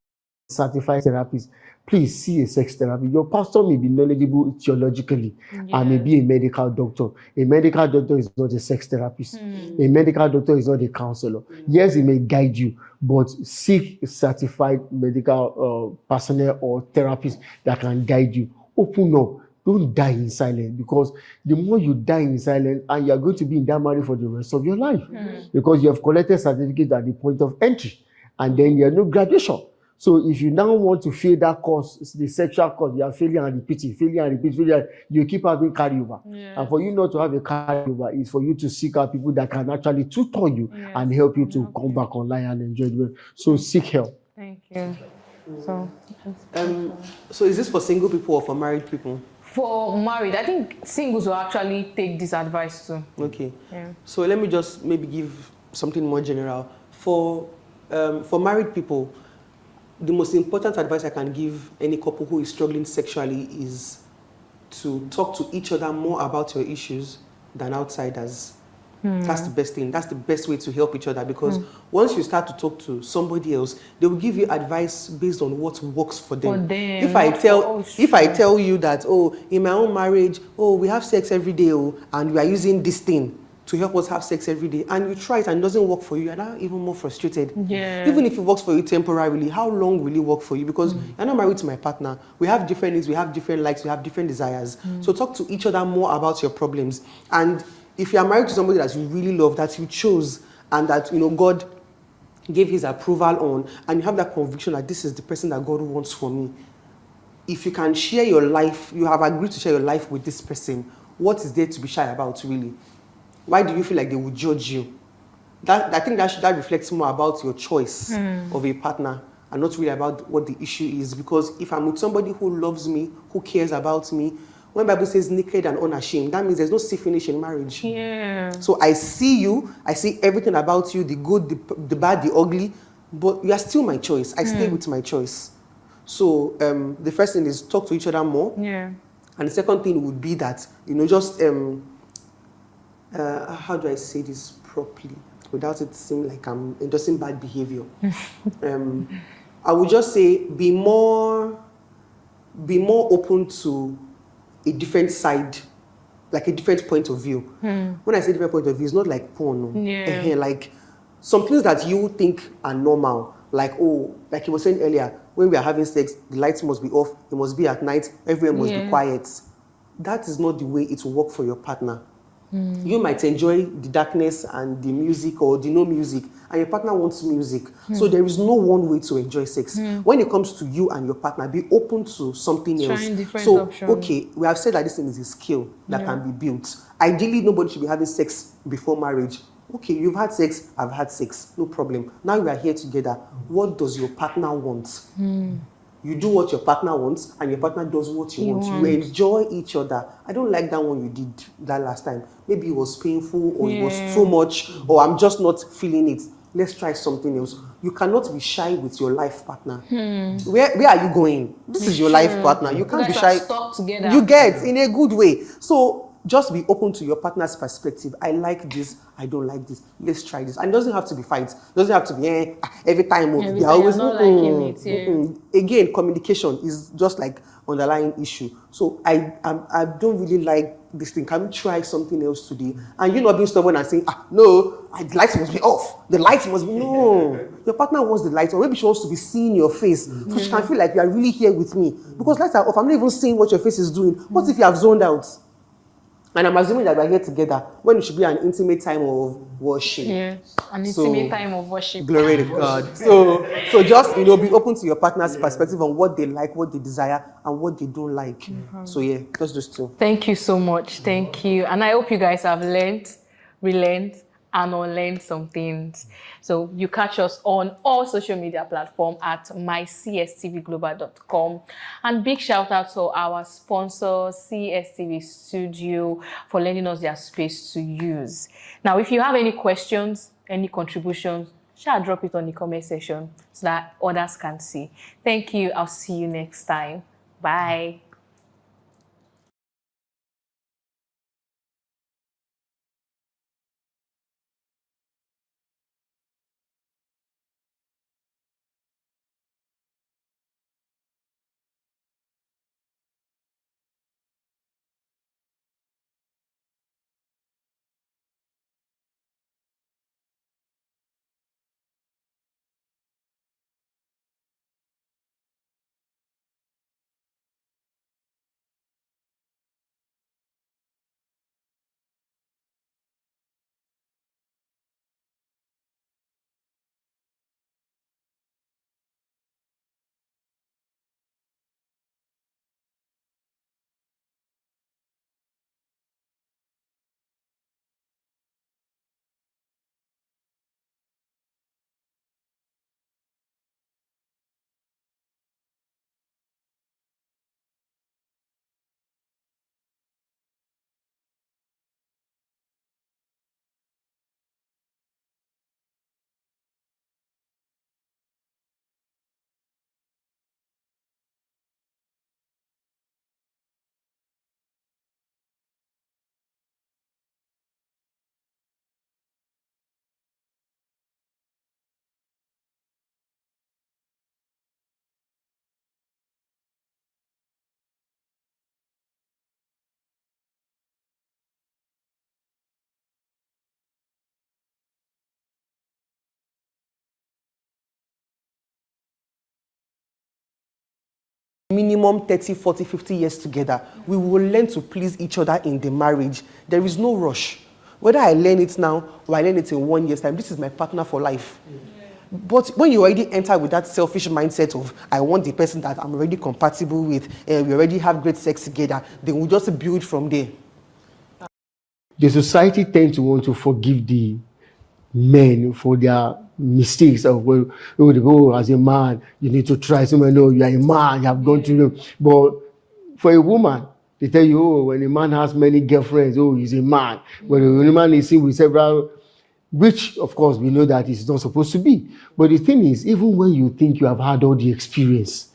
certified therapist, please see a sex therapist. Your pastor may be knowledgeable theologically and may be a medical doctor. A medical doctor is not a sex therapist. A medical doctor is not a counselor. Yes, he may guide you, but seek a certified medical personnel or therapist that can guide you. Open up. Don't die in silence, because the more you die in silence, and you're going to be in that marriage for the rest of your life, because you have collected certificate at the point of entry, and then you have no graduation. So if you now want to fail that course, the sexual course, you are failing and repeating, you keep having carryover. And for you not to have a carryover is for you to seek out people that can actually tutor you and help you to come back online and enjoy it. So seek help. Thank you. So is this for single people or for married people? For married, I think singles will actually take this advice too. Okay. Yeah. So let me just maybe give something more general. For married people, the most important advice I can give any couple who is struggling sexually is to talk to each other more about your issues than outsiders. That's the best thing. That's the best way to help each other, because once you start to talk to somebody else, they will give you advice based on what works for them. If I tell you that, oh, in my own marriage, oh, we have sex every day, oh, and we are using this thing, to help us have sex every day, and you try it and it doesn't work for you, you're now even more frustrated. Yeah. Even if it works for you temporarily, how long will it work for you? Because you're not married to my partner. We have different needs, we have different likes, we have different desires. So talk to each other more about your problems. And if you are married to somebody that you really love, that you chose, and that God gave his approval on, and you have that conviction that this is the person that God wants for me, if you can share your life, you have agreed to share your life with this person, what is there to be shy about, really? Why do you feel like they would judge you? I think that reflects more about your choice of a partner, and not really about what the issue is. Because if I'm with somebody who loves me, who cares about me, when Bible says naked and unashamed, that means there's no see finish in marriage. Yeah. So I see you, I see everything about you, the good, the bad, the ugly, but you are still my choice. I stay with my choice. So the first thing is talk to each other more. Yeah. And the second thing would be that, just, how do I say this properly without it seeming like I'm endorsing bad behavior? I would just say be more open to a different side, like a different point of view. When I say different point of view, it's not like porn. No. Yeah. Like some things that you think are normal, like like you were saying earlier, when we are having sex, the lights must be off, it must be at night, everyone must be quiet. That is not the way it will work for your partner. You might enjoy the darkness and the music or the no music, and your partner wants music. So there is no one way to enjoy sex. When it comes to you and your partner, be open to something else. Trying different So, options. okay, we have said that this thing is a skill that can be built. Ideally, nobody should be having sex before marriage. Okay, you've had sex, I've had sex, no problem. Now we are here together. What does your partner want? You do what your partner wants, and your partner does what you want. You enjoy each other. I don't like that one you did that last time. Maybe it was painful, or it was too much, or I'm just not feeling it. Let's try something else. You cannot be shy with your life partner. Where are you going? This is your life partner. You can't be shy. Stuck together. You get in a good way. So just be open to your partner's perspective. I like this. I don't like this. Let's try this. And it doesn't have to be fights. It doesn't have to be every time. Every They're time always you're not liking it. Yeah. Again, communication is just like underlying issue. So I don't really like this thing. Can we try something else today? And you not being stubborn and saying, no, the lights must be off. The lights must be no. Your partner wants the lights on. Maybe she wants to be seeing your face, so she can feel like you are really here with me. Because lights are off. I'm not even seeing what your face is doing. What if you have zoned out? And I'm assuming that we're here together when it should be an intimate time of worship. Yeah, an intimate time of worship. Glory to God. So just be open to your partner's perspective on what they like, what they desire, and what they don't like. So yeah, just those two. Thank you so much. Thank you. And I hope you guys have learned, relearned, and unlearn some things. So you catch us on all social media platforms at mycstvglobal.com. And big shout out to our sponsor, CSTV Studio, for lending us their space to use. Now, if you have any questions, any contributions, shall drop it on the comment section so that others can see. Thank you. I'll see you next time. Bye. minimum 30, 40, 50 years together. We will learn to please each other in the marriage. There is no rush. Whether I learn it now or I learn it in 1 year's time, this is my partner for life. But when you already enter with that selfish mindset of, I want the person that I'm already compatible with, we already have great sex together, then we'll just build from there. The society tends to want to forgive the men for their mistakes of, well, oh, as a man, you need to try something. No, you are a man, you have gone through them. But for a woman, they tell you, oh, when a man has many girlfriends, oh, he's a man. When a woman is seen with several, which, of course, we know that it's not supposed to be. But the thing is, even when you think you have had all the experience,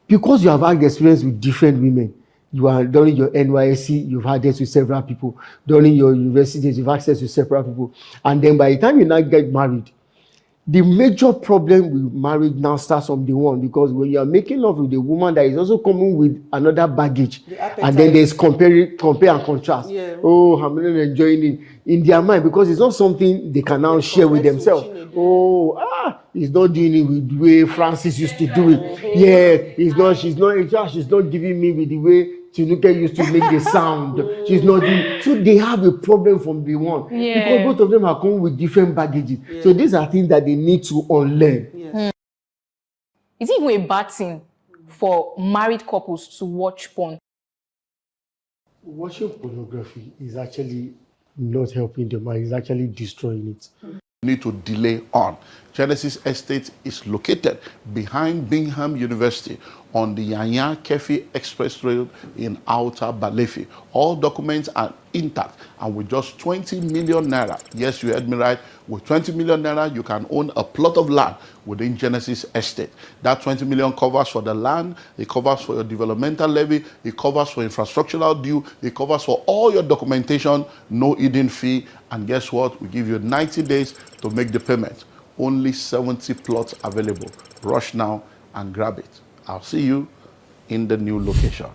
because you have had experience with different women, you are during your NYSC, you've had this with several people. During your universities, you've access to several people. And then by the time you now get married, the major problem with marriage now starts from the one, because when you are making love with a woman that is also coming with another baggage, and then there's compare and contrast. Yeah. Oh, I'm not enjoying it in their mind, because it's not something they can now share with themselves. Oh, he's not doing it with the way Francis used to do it. Yeah, she's not giving me with the way Tinuke used to make the sound. She's not doing. So they have a problem from the one. Yeah. Because both of them are coming with different baggages. Yeah. So these are things that they need to unlearn. Yes. Is it even a bad thing for married couples to watch porn? Watching pornography is actually not helping the mind, it's actually destroying it. Need to delay on. Genesis Estate is located behind Bingham University on the Yanya Kefi Express Road in Outer Balefi. All documents are intact, and with just 20 million naira, yes, you heard me right, with 20 million naira, you can own a plot of land within Genesis Estate. That 20 million covers for the land, it covers for your developmental levy, it covers for infrastructural due, it covers for all your documentation, no hidden fee, and guess what? We give you 90 days to make the payment. Only 70 plots available. Rush now and grab it. I'll see you in the new location.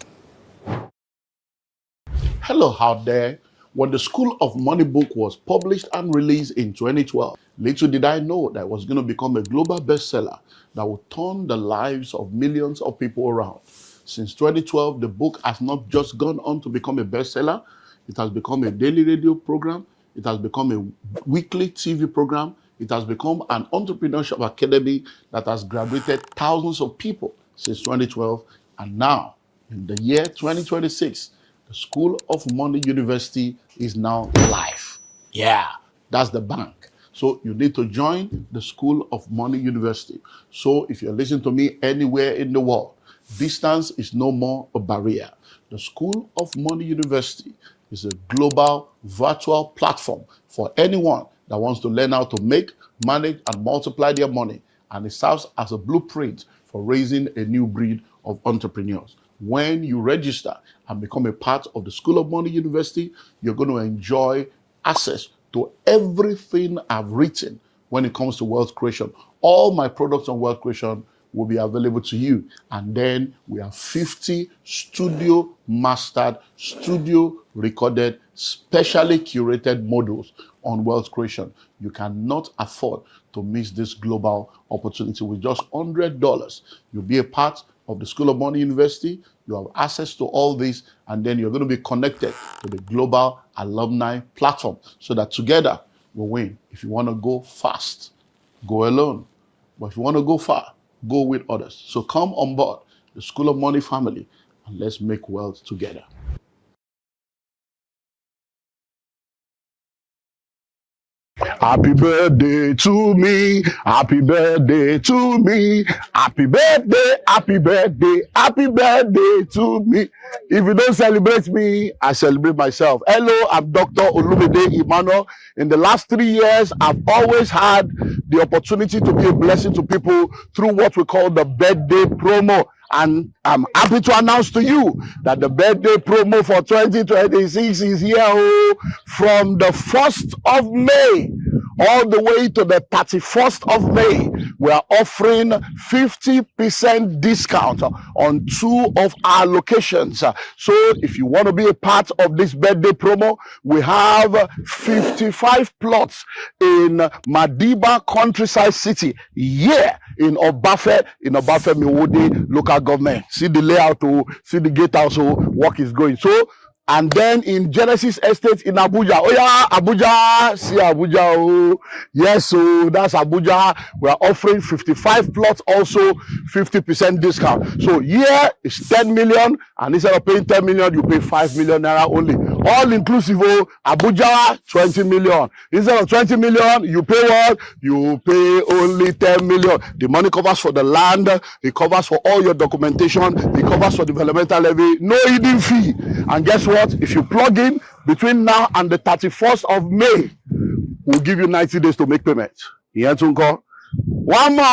Hello out there. When the School of Money book was published and released in 2012, little did I know that it was going to become a global bestseller that would turn the lives of millions of people around. Since 2012, the book has not just gone on to become a bestseller, it has become a daily radio program, it has become a weekly TV program, it has become an entrepreneurship academy that has graduated thousands of people since 2012. And now, in the year 2026, the School of Money University is now live. Yeah, that's the bank. So you need to join the School of Money University. So if you're listening to me anywhere in the world, distance is no more a barrier. The School of Money University is a global virtual platform for anyone that wants to learn how to make, manage, and multiply their money. And it serves as a blueprint for raising a new breed of entrepreneurs. When you register and become a part of the School of Money University, you're going to enjoy access to everything I've written when it comes to wealth creation. All my products on wealth creation will be available to you. And then we have 50 studio mastered, studio recorded, specially curated modules on wealth creation. You cannot afford to miss this global opportunity. With just $100, you'll be a part of the School of Money University. You have access to all this, and then you're going to be connected to the global alumni platform so that together we'll win. If you want to go fast, go alone. But if you want to go far, go with others. So come on board the School of Money family and let's make wealth together. Happy birthday to me. Happy birthday to me. Happy birthday, happy birthday, happy birthday to me. If you don't celebrate me, I celebrate myself. Hello, I'm Dr. Olumide Emmanuel. In the last 3 years, I've always had the opportunity to be a blessing to people through what we call the birthday promo. And I'm happy to announce to you that the birthday promo for 2026 is here from the 1st of May all the way to the 31st of May, we are offering 50% discount on 2 of our locations. So if you want to be a part of this birthday promo, we have 55 plots in Madiba Countryside City, here in Obafe Miwode local government. See the layout, see the gate house, work is going. So, and then in Genesis Estate in Abuja. Oh yeah, Abuja, see Abuja. Oh. Yes, so that's Abuja. We are offering 55 plots, also 50% discount. So here is 10 million, and instead of paying 10 million, you pay 5 million naira only. All inclusive. Oh, Abuja, 20 million. Instead of 20 million, you pay what? You pay only 10 million. The money covers for the land, it covers for all your documentation, it covers for developmental levy, no hidden fee. And guess what? If you plug in between now and the 31st of May, we'll give you 90 days to make payment. One more.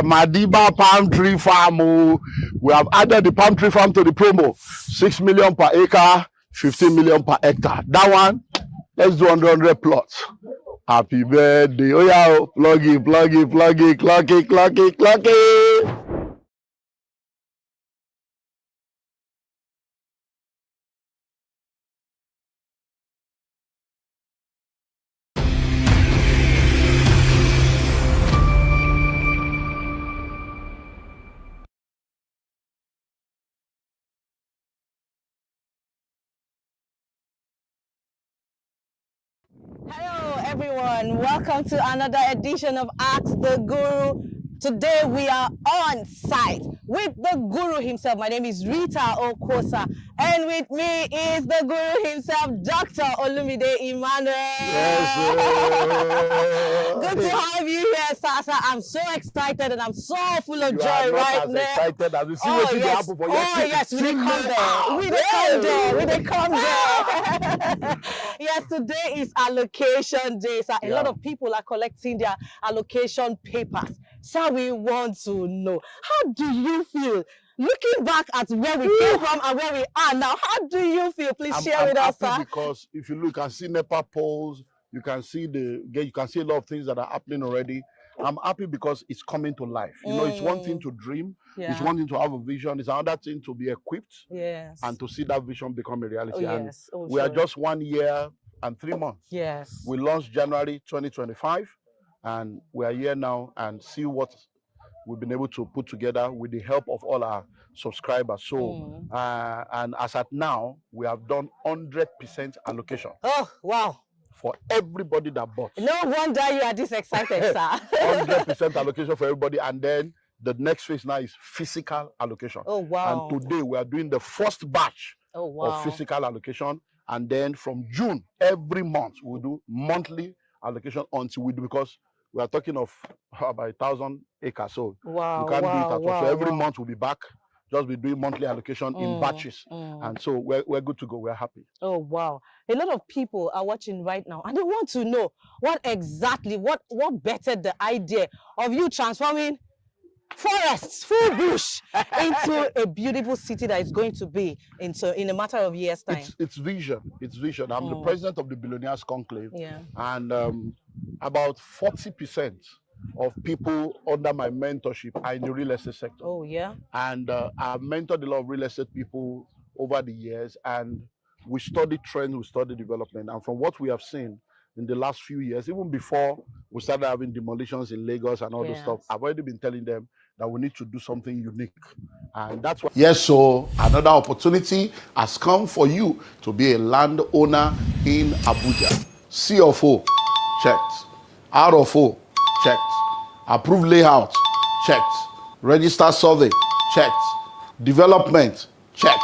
Madiba Palm Tree Farm. We have added the palm tree farm to the promo. 6 million per acre, 15 million per hectare. That one, let's do 100 plots. Happy birthday. Oh yeah, plug it, clock it. Hello everyone, welcome to another edition of Ask the Guru. Today we are on site with the Guru himself. My name is Rita Okosa, and with me is the Guru himself, Dr. Olumide Emmanuel. Yes, good to have you here, Sasa. I'm so excited and I'm so full of joy right now. Excited as we see Oh what yes, happen for yes, we dey come there. Yes, today is allocation day. So a lot of people are collecting their allocation papers. So we want to know, how do you feel? Looking back at where we came from and where we are now, how do you feel? Please share with us, sir. Because if you look and see NEPA polls, you can see a lot of things that are happening already. I'm happy because it's coming to life. You know, it's one thing to dream, it's one thing to have a vision, it's another thing to be equipped and to see that vision become a reality. We are just 1 year and 3 months. Yes. We launched January 2025, and we are here now and see what we've been able to put together with the help of all our subscribers. So, and as at now, we have done 100% allocation. Oh, wow. For everybody that bought. No wonder you are this excited, sir. 100% allocation for everybody. And then the next phase now is physical allocation. Oh, wow. And today we are doing the first batch of physical allocation. And then from June, every month, we'll do monthly allocation until we do, because we are talking of about 1,000 acres. So you can't do it at all. So every month we'll be back. Just be doing monthly allocation in batches. And so we're good to go. We're happy. Oh, wow. A lot of people are watching right now and they want to know what bettered the idea of you transforming forests, full bush, into a beautiful city that is going to be in a matter of years' time. It's vision. It's vision. I'm the president of the Billionaires Conclave. Yeah. And about 40% of people under my mentorship are in the real estate sector. Oh, yeah. And I've mentored a lot of real estate people over the years, and we study trends, we study development. And from what we have seen in the last few years, even before we started having demolitions in Lagos and all those stuff, I've already been telling them that we need to do something unique. And that's why. Yes, so another opportunity has come for you to be a landowner in Abuja. C of O, checked. R of O, checked. Approved layout, checked. Register survey, checked. Development, checked.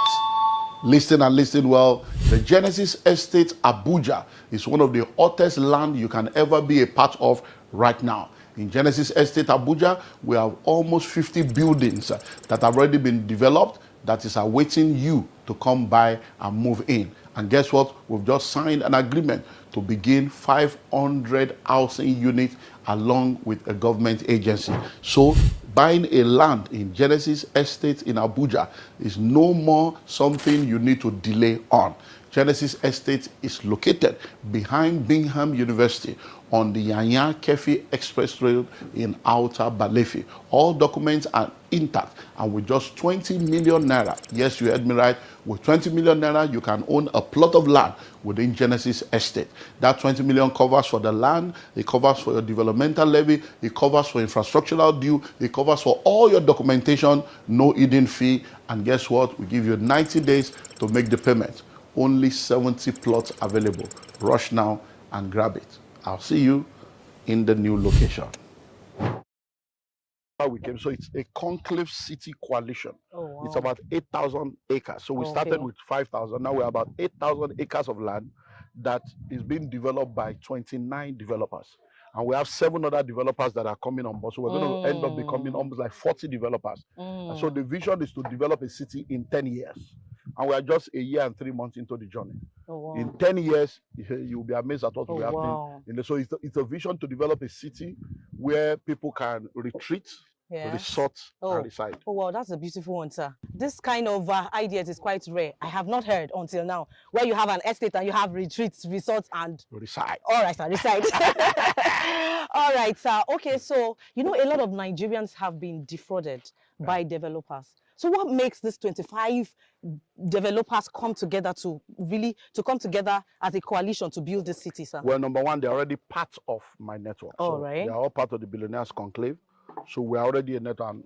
Listing and listing well. The Genesis Estate Abuja is one of the hottest land you can ever be a part of right now. In Genesis Estate Abuja, we have almost 50 buildings that have already been developed that is awaiting you to come by and move in. And guess what? We've just signed an agreement to begin 500 housing units along with a government agency. So buying a land in Genesis Estate in Abuja is no more something you need to delay on. Genesis Estate is located behind Bingham University on the Yanya Kefi Express Road in Outer Balefi. All documents are intact, and with just 20 million naira, yes, you heard me right, with 20 million naira, you can own a plot of land within Genesis Estate. That 20 million covers for the land, it covers for your developmental levy, it covers for infrastructural due, it covers for all your documentation, no hidden fee, and guess what? We give you 90 days to make the payment. Only 70 plots available. Rush now and grab it. I'll see you in the new location. We came, so it's a conclave city coalition. Oh, wow. It's about 8,000 acres. So we started with 5,000. Now we're about 8,000 acres of land that is being developed by 29 developers. And we have 7 other developers that are coming on board. So we're going to end up becoming almost like 40 developers. And so the vision is to develop a city in 10 years. And we are just a year and 3 months into the journey. Oh, wow. In 10 years, you'll be amazed at what will be happening. Wow. So it's a vision to develop a city where people can retreat, resort, and reside. Oh, wow, that's a beautiful one, sir. This kind of ideas is quite rare. I have not heard until now, where you have an estate and you have retreats, resorts, and reside. All right, sir, reside. All right, sir. Okay, so, you know, a lot of Nigerians have been defrauded by developers. So what makes these 25 developers come together to come together as a coalition to build this city, sir? Well, number one, they're already part of my network. All right. They're all part of the Billionaires Conclave. So we're already a network.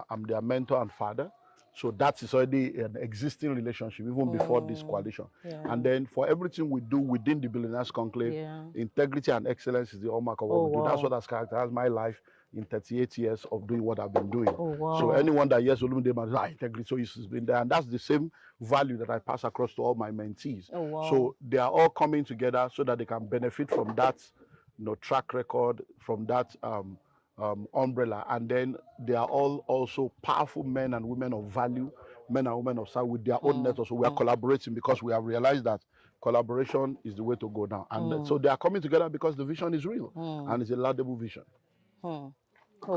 I'm their mentor and father. So that is already an existing relationship, even before this coalition. Yeah. And then for everything we do within the Billionaires Conclave, integrity and excellence is the hallmark of what we do. That's what has characterized my life in 38 years of doing what I've been doing. Oh, wow. So anyone that yes, integrity, so it's been there. And that's the same value that I pass across to all my mentees. Oh, wow. So they are all coming together so that they can benefit from that track record, from that umbrella. And then they are all also powerful men and women of value, men and women of size with their own network. So we are collaborating because we have realized that collaboration is the way to go now. And so they are coming together because the vision is real and it's a laudable vision. Oh,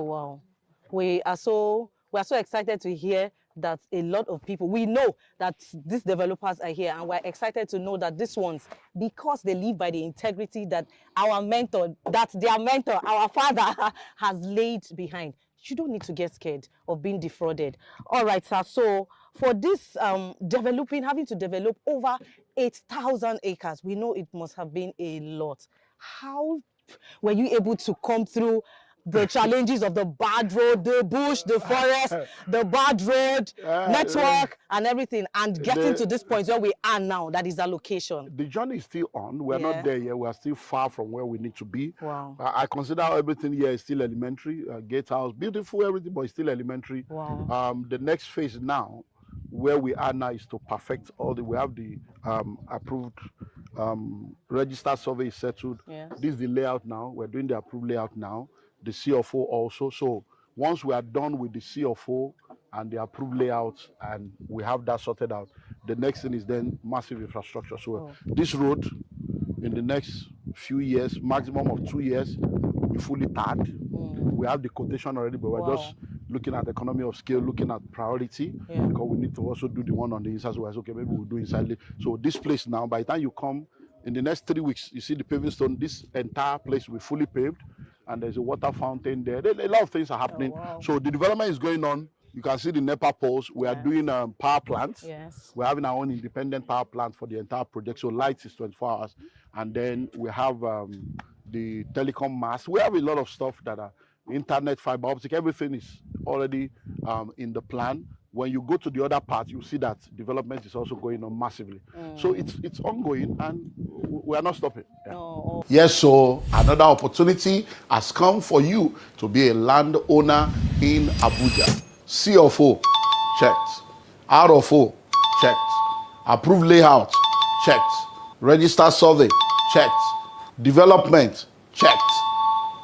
wow. We are so excited to hear that a lot of people, we know that these developers are here, and we're excited to know that these ones, because they live by the integrity that our mentor, our father has laid behind. You don't need to get scared of being defrauded. All right, sir. So for this having to develop over 8,000 acres, we know it must have been a lot. How were you able to come through the challenges of the bad road, the bush, the forest, the bad road, network, and everything, and getting to this point where we are now, that is our location? The journey is still on. We're not there yet. We're still far from where we need to be. Wow. I consider everything here is still elementary. Gatehouse, beautiful, everything, but it's still elementary. Wow. The next phase now, where we are now, is to perfect all we have the approved registered survey is settled. Yes. This is the layout now. We're doing the approved layout now. The CFO also. So once we are done with the CFO and the approved layout and we have that sorted out, the next thing is then massive infrastructure. So this road in the next few years, maximum of 2 years, will be fully tarred. We have the quotation already, but we're just looking at economy of scale, looking at priority, because we need to also do the one on the inside. So okay, maybe we'll do inside. So this place now, by the time you come, in the next 3 weeks, you see the paving stone, this entire place will be fully paved. And there's a water fountain there. A lot of things are happening. Oh, wow. So the development is going on. You can see the NEPA poles. We are doing power plants. Yes. We're having our own independent power plant for the entire project. So lights is 24 hours. And then we have the telecom mast. We have a lot of stuff that are internet, fiber optic. Everything is already in the plan. When you go to the other part, you see that development is also going on massively. So it's ongoing, and we are not stopping. Yes, so another opportunity has come for you to be a landowner in Abuja. CFO, checked. RFO, checked. Approved layout, checked. Registered survey, checked. Development, checked.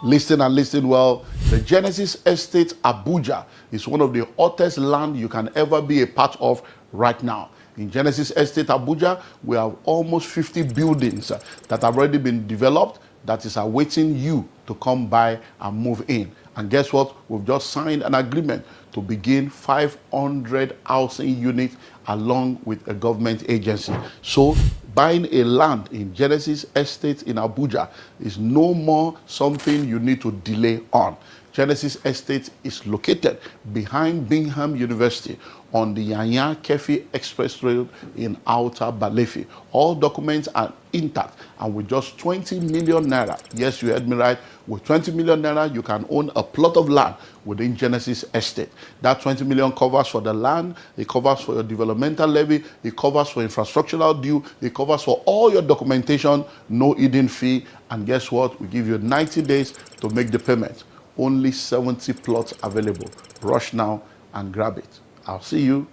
Listen and listen well. The Genesis Estate Abuja is one of the hottest land you can ever be a part of right now. In Genesis Estate Abuja, we have almost 50 buildings that have already been developed that is awaiting you to come by and move in. And guess what? We've just signed an agreement to begin 500 housing units along with a government agency. So Buying a land in Genesis Estate in Abuja is no more something you need to delay on. Genesis Estate is located behind Bingham University on the Yanya Kefi Express Road in Outer Balefi. All documents are intact, and with just 20 million naira, yes, you heard me right, with 20 million naira, you can own a plot of land within Genesis Estate. That 20 million covers for the land, it covers for your developmental levy, it covers for infrastructural due, it covers for all your documentation, no hidden fee, and guess what? We give you 90 days to make the payment. Only 70 plots available. Rush now and grab it. I'll see you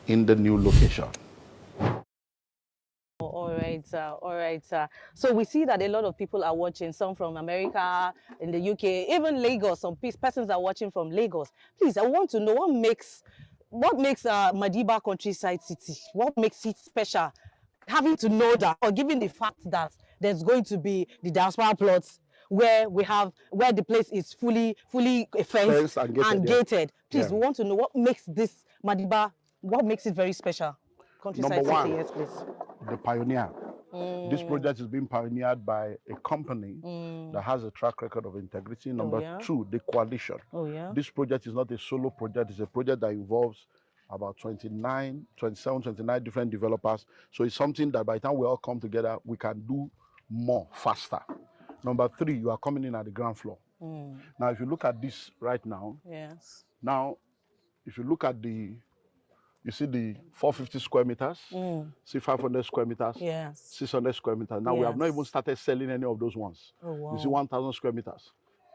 in the new location. All right. So we see that a lot of people are watching, some from America, in the UK, even Lagos. Some persons are watching from Lagos. Please, I want to know what makes Madiba Countryside City, what makes it special? Having to know that, or given the fact that there's going to be the diaspora plots where the place is fully fenced and gated. Please, we want to know what makes this Madiba, what makes it very special. Countryside Number City, one, yes, please. the pioneer. This project is being pioneered by a company that has a track record of integrity. Number two, the coalition. This project is not a solo project. It's a project that involves about 27, 29 different developers. So it's something that by the time we all come together, we can do more faster. Number three, you are coming in at the ground floor. Now, if you look at this right now, now, if you look at you see the 450 square meters, see 500 square meters, 600 square meters. Now, we have not even started selling any of those ones. Oh, wow. You see 1,000 square meters.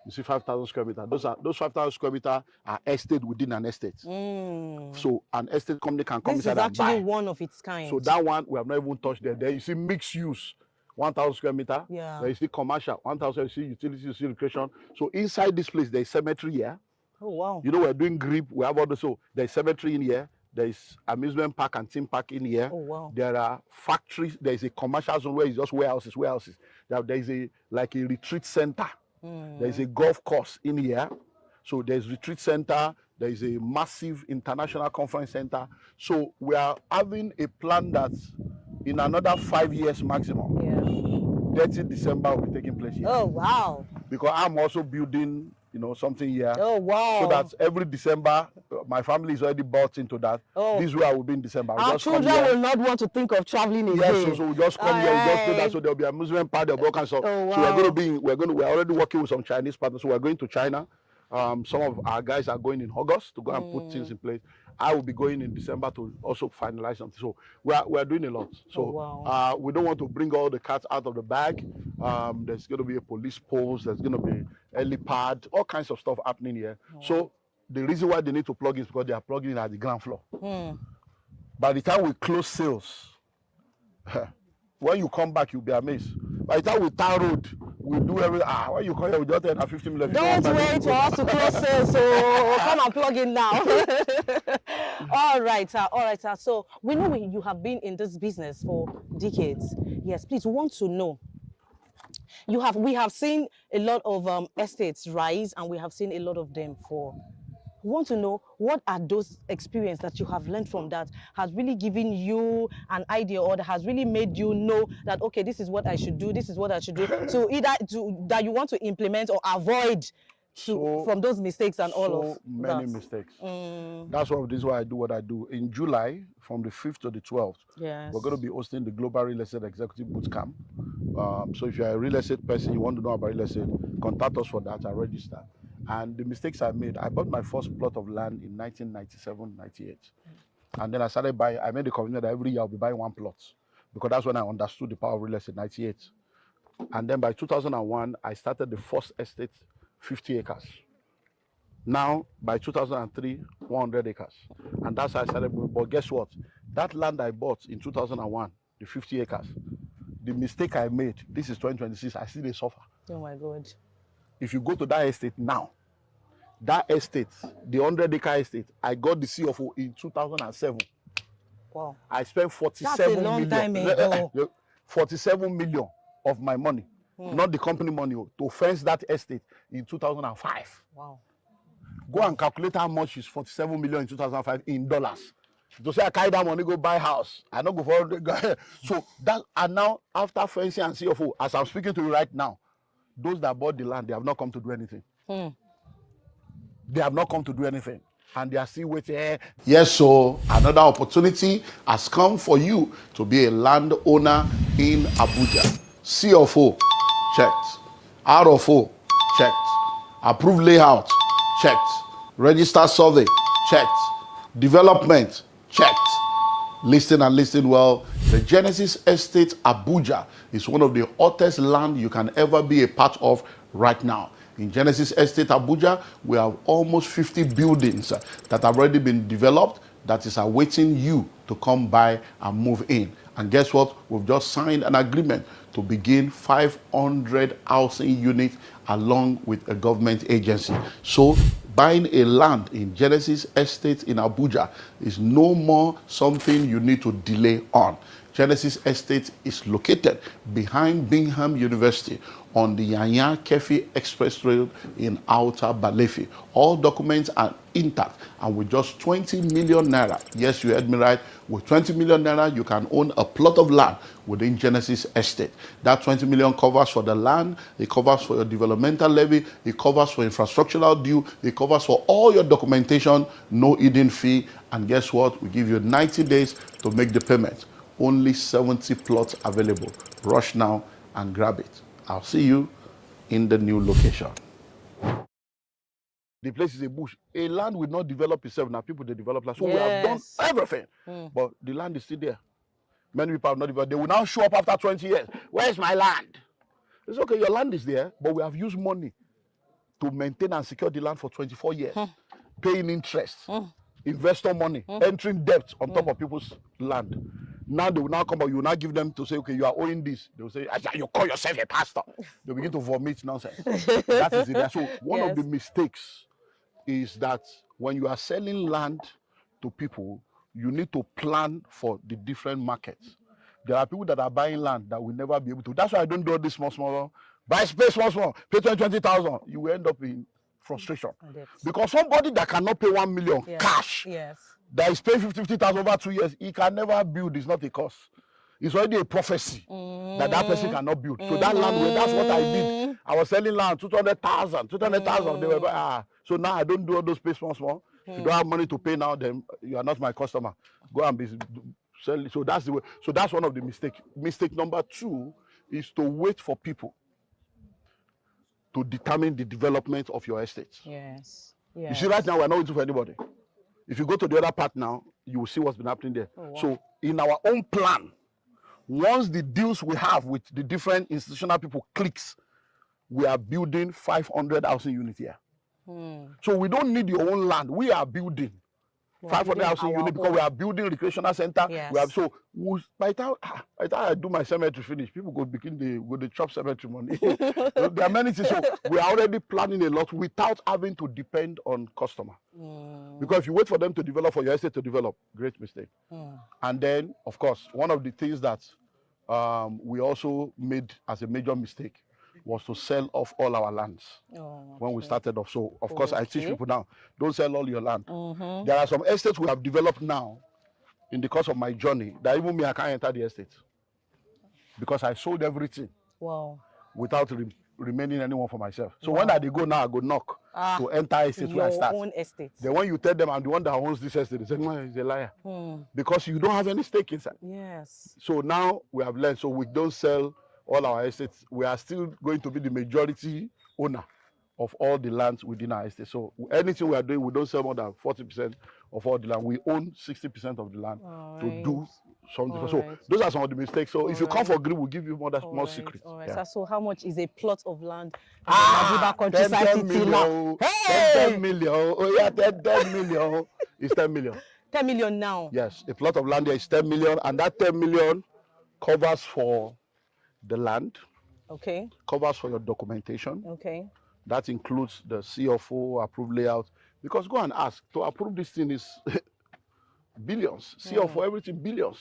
You see 5,000 square meters. Those 5,000 square meters are estate within an estate. So an estate company can come inside and buy. This is actually one of its kind. So that one, we have not even touched there. There you see mixed use, 1,000 square meter. There you see commercial, 1,000, you see utility, you see recreation. So inside this place, there is cemetery here. Oh, wow. You know, we're doing GREEB. We have all the, so there's cemetery in here. There is amusement park and theme park in here. Oh, wow. There are factories. There is a commercial zone where it's just warehouses. There is a retreat center. There is a golf course in here. So there's retreat center. There is a massive international conference center. So we are having a plan that in another 5 years maximum, 30 December will be taking place here. Oh, wow. Because I'm also building, you know, something here. Oh, wow. So that every December, my family is already bought into that. Oh. This is where I will be in December. Our children will not want to think of traveling again. Yes, so we'll just come here, we'll just do that. So there'll be a amusement park, there'll be all kinds of. Oh, wow. So we're already working with some Chinese partners. So we're going to China. Some of our guys are going in August to go and put things in place. I will be going in December to also finalize something. So we're doing a lot. So we don't want to bring all the cats out of the bag. There's going to be a police post. There's going to be a helipad, all kinds of stuff happening here. So the reason why they need to plug in is because they are plugging in at the ground floor. By the time we close sales, when you come back, you'll be amazed. By the time we tar road, we do everything. When you come here, we just earn 50 million. Don't wait for us to close sales, so come and plug in now. All right, sir. So we know you have been in this business for decades. Yes, please, we want to know. We have seen a lot of estates rise, and we have seen a lot of them fall. We want to know what are those experiences that you have learned from that has really given you an idea, or that has really made you know that, okay, this is what I should do, this is what I should do, that you want to implement or avoid from those mistakes and all of that. Many mistakes. That's this is why I do what I do. In July, from the 5th to the 12th, we're going to be hosting the Global Real Estate Executive Bootcamp. So if you're a real estate person, you want to know about real estate, contact us for that and register. And the mistakes I made, I bought my first plot of land in 1997-98. And then I started buying, I made a commitment that every year I'll be buying one plot, because that's when I understood the power of real estate, 98. And then by 2001, I started the first estate, 50 acres. Now, by 2003, 100 acres. And that's how I started. But guess what? That land I bought in 2001, the 50 acres, the mistake I made, this is 2026, I still suffer. Oh my God. If you go to that estate now, that estate, the 100-acre estate, I got the CFO in 2007. Wow. I spent 47 million. 47 million of my money, not the company money, to fence that estate in 2005. Wow. Go and calculate how much is 47 million in 2005 in dollars. To say I carry that money, go buy house. I don't go for so that, and now after fencing and CFO, as I'm speaking to you right now, those that bought the land, they have not come to do anything. They have not come to do anything. And they are still waiting. Yes, so another opportunity has come for you to be a landowner in Abuja. CFO, checked. RFO, checked. Approved layout, checked. Register survey, checked. Development, checked. Listing and listing well. The Genesis Estate Abuja is one of the hottest land you can ever be a part of right now. In Genesis Estate Abuja, we have almost 50 buildings that have already been developed that is awaiting you to come by and move in. And guess what? We've just signed an agreement to begin 500 housing units along with a government agency. So buying a land in Genesis Estate in Abuja is no more something you need to delay on. Genesis Estate is located behind Bingham University on the Yanya Kefi Express Road in Outer Balefi. All documents are intact, and with just 20 million naira, yes, you heard me right, with 20 million naira, you can own a plot of land within Genesis Estate. That 20 million covers for the land, it covers for your developmental levy, it covers for infrastructural due, it covers for all your documentation, no hidden fee, and guess what? We give you 90 days to make the payment. Only 70 plots available. Rush now and grab it. I'll see you in the new location. The place is a bush. A land will not develop itself. Now people, they develop land. So we have done everything. But the land is still there. Many people have not developed. They will now show up after 20 years. Where's my land? It's okay, your land is there, but we have used money to maintain and secure the land for 24 years. Paying interest, investor money, entering debt on top of people's land. Now they will now come out, you will now give them to say, okay, you are owing this. They will say, you call yourself a pastor. They begin to vomit nonsense. That is it. So one of the mistakes is that when you are selling land to people, you need to plan for the different markets. There are people that are buying land that will never be able to. That's why I don't do all this small. Buy space small, pay 20,000. You will end up in frustration. Because somebody that cannot pay 1 million cash, that is paying 50,000 over 2 years, he can never build. It's not a cost. It's already a prophecy that person cannot build. So that land, that's what I did. I was selling land, 200,000. They were, so now I don't do all those pay small. If you don't have money to pay now, then you are not my customer. Go and be selling. So that's the way. So that's one of the mistakes. Mistake number 2 is to wait for people to determine the development of your estate. Yes. You see, right now we're not waiting for anybody. If you go to the other part now, you will see what's been happening there. Oh, wow. So in our own plan, once the deals we have with the different institutional people clicks, we are building 500 housing units here. So we don't need your own land. We are building 500 housing units because we are building recreational center. Yes. We have by the time I do my cemetery finish, people go begin the chop cemetery money. There are many things. So we are already planning a lot without having to depend on customer. Because if you wait for them to develop, for your estate to develop, great mistake. And then, of course, one of the things that we also made as a major mistake was to sell off all our lands when we started off. So, of course, I teach people now, don't sell all your land. There are some estates we have developed now in the course of my journey that even me, I can't enter the estate because I sold everything without remaining anyone for myself. So when I go now, I go knock to enter estate where I start. Own estate. Then when you tell them I'm the one that owns this estate, they say, no, he's a liar. Because you don't have any stake inside. Yes. So now we have learned, so we don't sell all our estates. We are still going to be the majority owner of all the lands within our estate. So anything we are doing, we don't sell more than 40% of all the land. We own 60% of the land to do something. So those are some of the mistakes. So if you come for GREEB, we'll give you more secrets. Yeah. So how much is a plot of land in Madiba countryside city now? Hey! 10 million. Oh yeah, 10 million. It's 10 million. 10 million now? Yes, a plot of land there is 10 million, and that 10 million covers for the land, covers for your documentation, that includes the CFO approved layout, because go and ask to approve this thing is billions. CFO everything billions.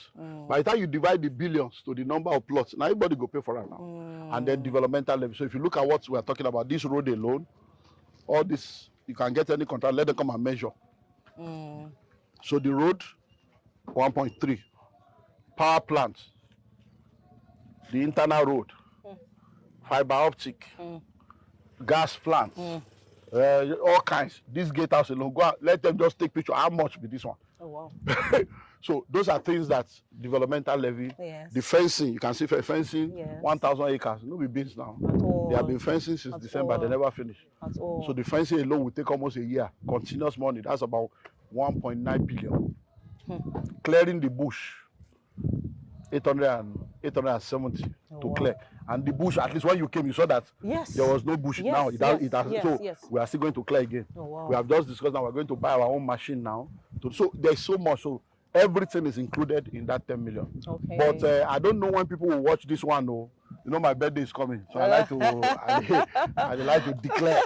By the time you divide the billions to the number of plots, now everybody go pay for it now. And then developmental level. So if you look at what we are talking about, this road alone, all this, you can get any contract, let them come and measure. So the road 1.3. Power plants, the internal road, fiber optic, gas plants, all kinds. This gatehouse alone, go out, let them just take picture. How much be this one? Oh, wow. So those are things that developmental levy. Yes. The fencing, you can see fencing, Yes. 1,000 acres. No be beans now. At all. They have been fencing since At December. all. They never finish. At all. So the fencing alone will take almost a year. Continuous money. That's about 1.9 billion. Clearing the bush, 870 to clear. And the bush, at least when you came, you saw that there was no bush. Now it has, we are still going to clear again. Oh, wow. We have just discussed now we're going to buy our own machine now. So there's so much. So everything is included in that 10 million. Okay. But I don't know when people will watch this one though. You know my birthday is coming, so I like to I like to declare.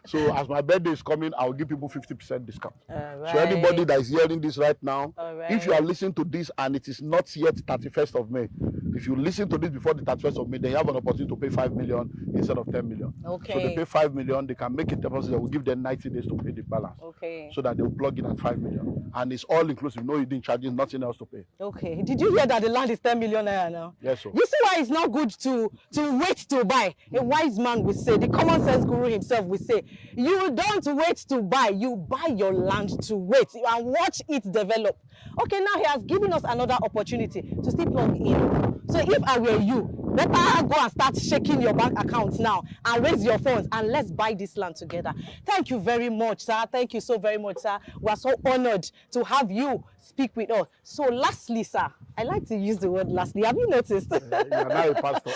So as my birthday is coming, I'll give people 50% discount. Right. So anybody that is hearing this right now, Right. if you are listening to this and it is not yet 31st of May, if you listen to this before the 31st of May, then you have an opportunity to pay 5 million instead of 10 million. Okay. So they pay 5 million, they can make a deposit that will give them 90 days to pay the balance. Okay. So that they will plug in at 5 million. And it's all inclusive, no hidden charges, nothing else to pay. Okay. Did you hear that the land is 10 million naira now? Yes, sir. You see why it's not good to wait to buy. A wise man will say, the common sense guru himself will say, you don't wait to buy, you buy your land to wait and watch it develop. Okay, now he has given us another opportunity to still plug in. So if I were you, better go and start shaking your bank accounts now and raise your funds and let's buy this land together. Thank you very much, sir. Thank you so very much, sir. We are so honored to have you speak with us. So lastly, sir, I like to use the word lastly. Have you noticed? You are now a pastor.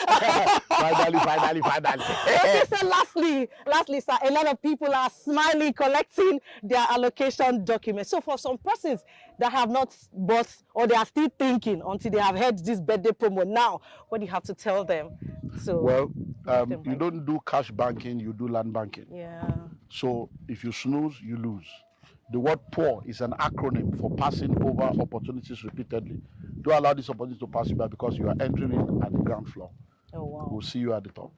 finally. Okay, so lastly, sir, a lot of people are smiling, collecting their allocation documents. So for some persons that have not bought or they are still thinking until they have heard this birthday promo now, what do you have to tell them? So well, you don't do cash banking, you do land banking. Yeah. So if you snooze, you lose. The word poor is an acronym for passing over opportunities repeatedly. Don't allow this opportunity to pass you by because you are entering it at the ground floor. Oh, wow. We'll see you at the top.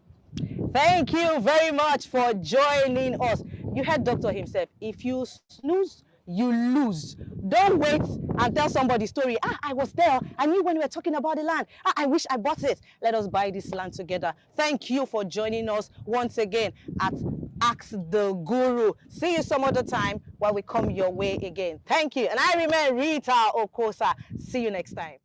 Thank you very much for joining us. You heard Doctor himself. If you snooze, you lose. Don't wait and tell somebody story. I was there. I knew when we were talking about the land. I wish I bought it. Let us buy this land together. Thank you for joining us once again at Ask the Guru. See you some other time while we come your way again. Thank you. And I remain Rita Okosa. See you next time.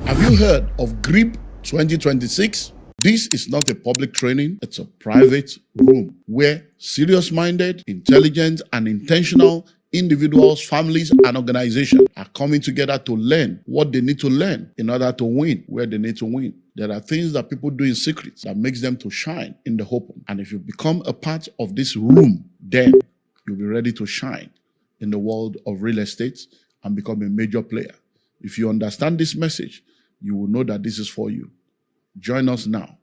Have you heard of GREEB 2026? This is not a public training, it's a private room where serious-minded, intelligent, and intentional individuals, families, and organizations are coming together to learn what they need to learn in order to win where they need to win. There are things that people do in secret that makes them to shine in the open. And if you become a part of this room, then you'll be ready to shine in the world of real estate and become a major player. If you understand this message, you will know that this is for you. Join us now.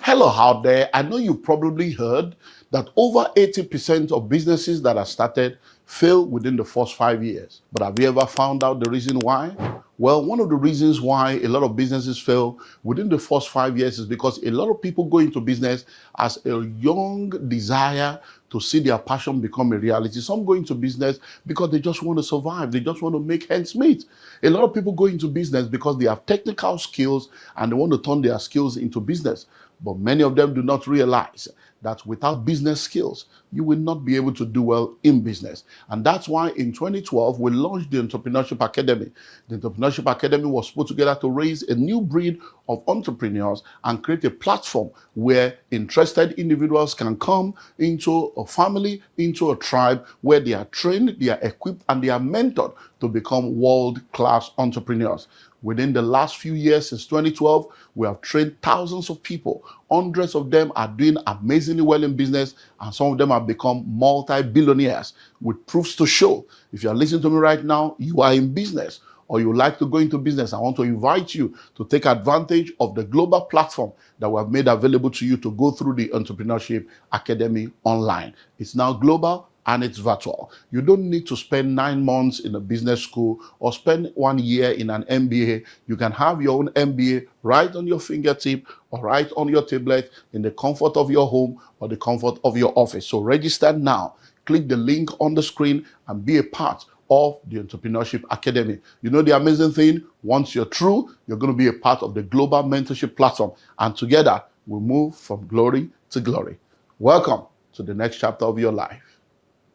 Hello out there. I know you probably heard that over 80% of businesses that are started fail within the first 5 years. But have you ever found out the reason why? Well, one of the reasons why a lot of businesses fail within the first 5 years is because a lot of people go into business as a young desire to see their passion become a reality. Some go into business because they just want to survive. They just want to make ends meet. A lot of people go into business because they have technical skills and they want to turn their skills into business. But many of them do not realize that without business skills, you will not be able to do well in business. And that's why in 2012, we launched the Entrepreneurship Academy. The Entrepreneurship Academy was put together to raise a new breed of entrepreneurs and create a platform where interested individuals can come into a family, into a tribe where they are trained, they are equipped, and they are mentored to become world-class entrepreneurs. Within the last few years, since 2012, we have trained thousands of people. Hundreds of them are doing amazingly well in business, and some of them have become multi-billionaires with proofs to show. If you are listening to me right now, you are in business, or you like to go into business, I want to invite you to take advantage of the global platform that we have made available to you to go through the Entrepreneurship Academy online. It's now global and it's virtual. You don't need to spend 9 months in a business school or spend 1 year in an MBA. You can have your own MBA right on your fingertip or right on your tablet in the comfort of your home or the comfort of your office. So register now. Click the link on the screen and be a part of the Entrepreneurship Academy. You know the amazing thing? Once you're through, you're going to be a part of the global mentorship platform. And together, we move from glory to glory. Welcome to the next chapter of your life.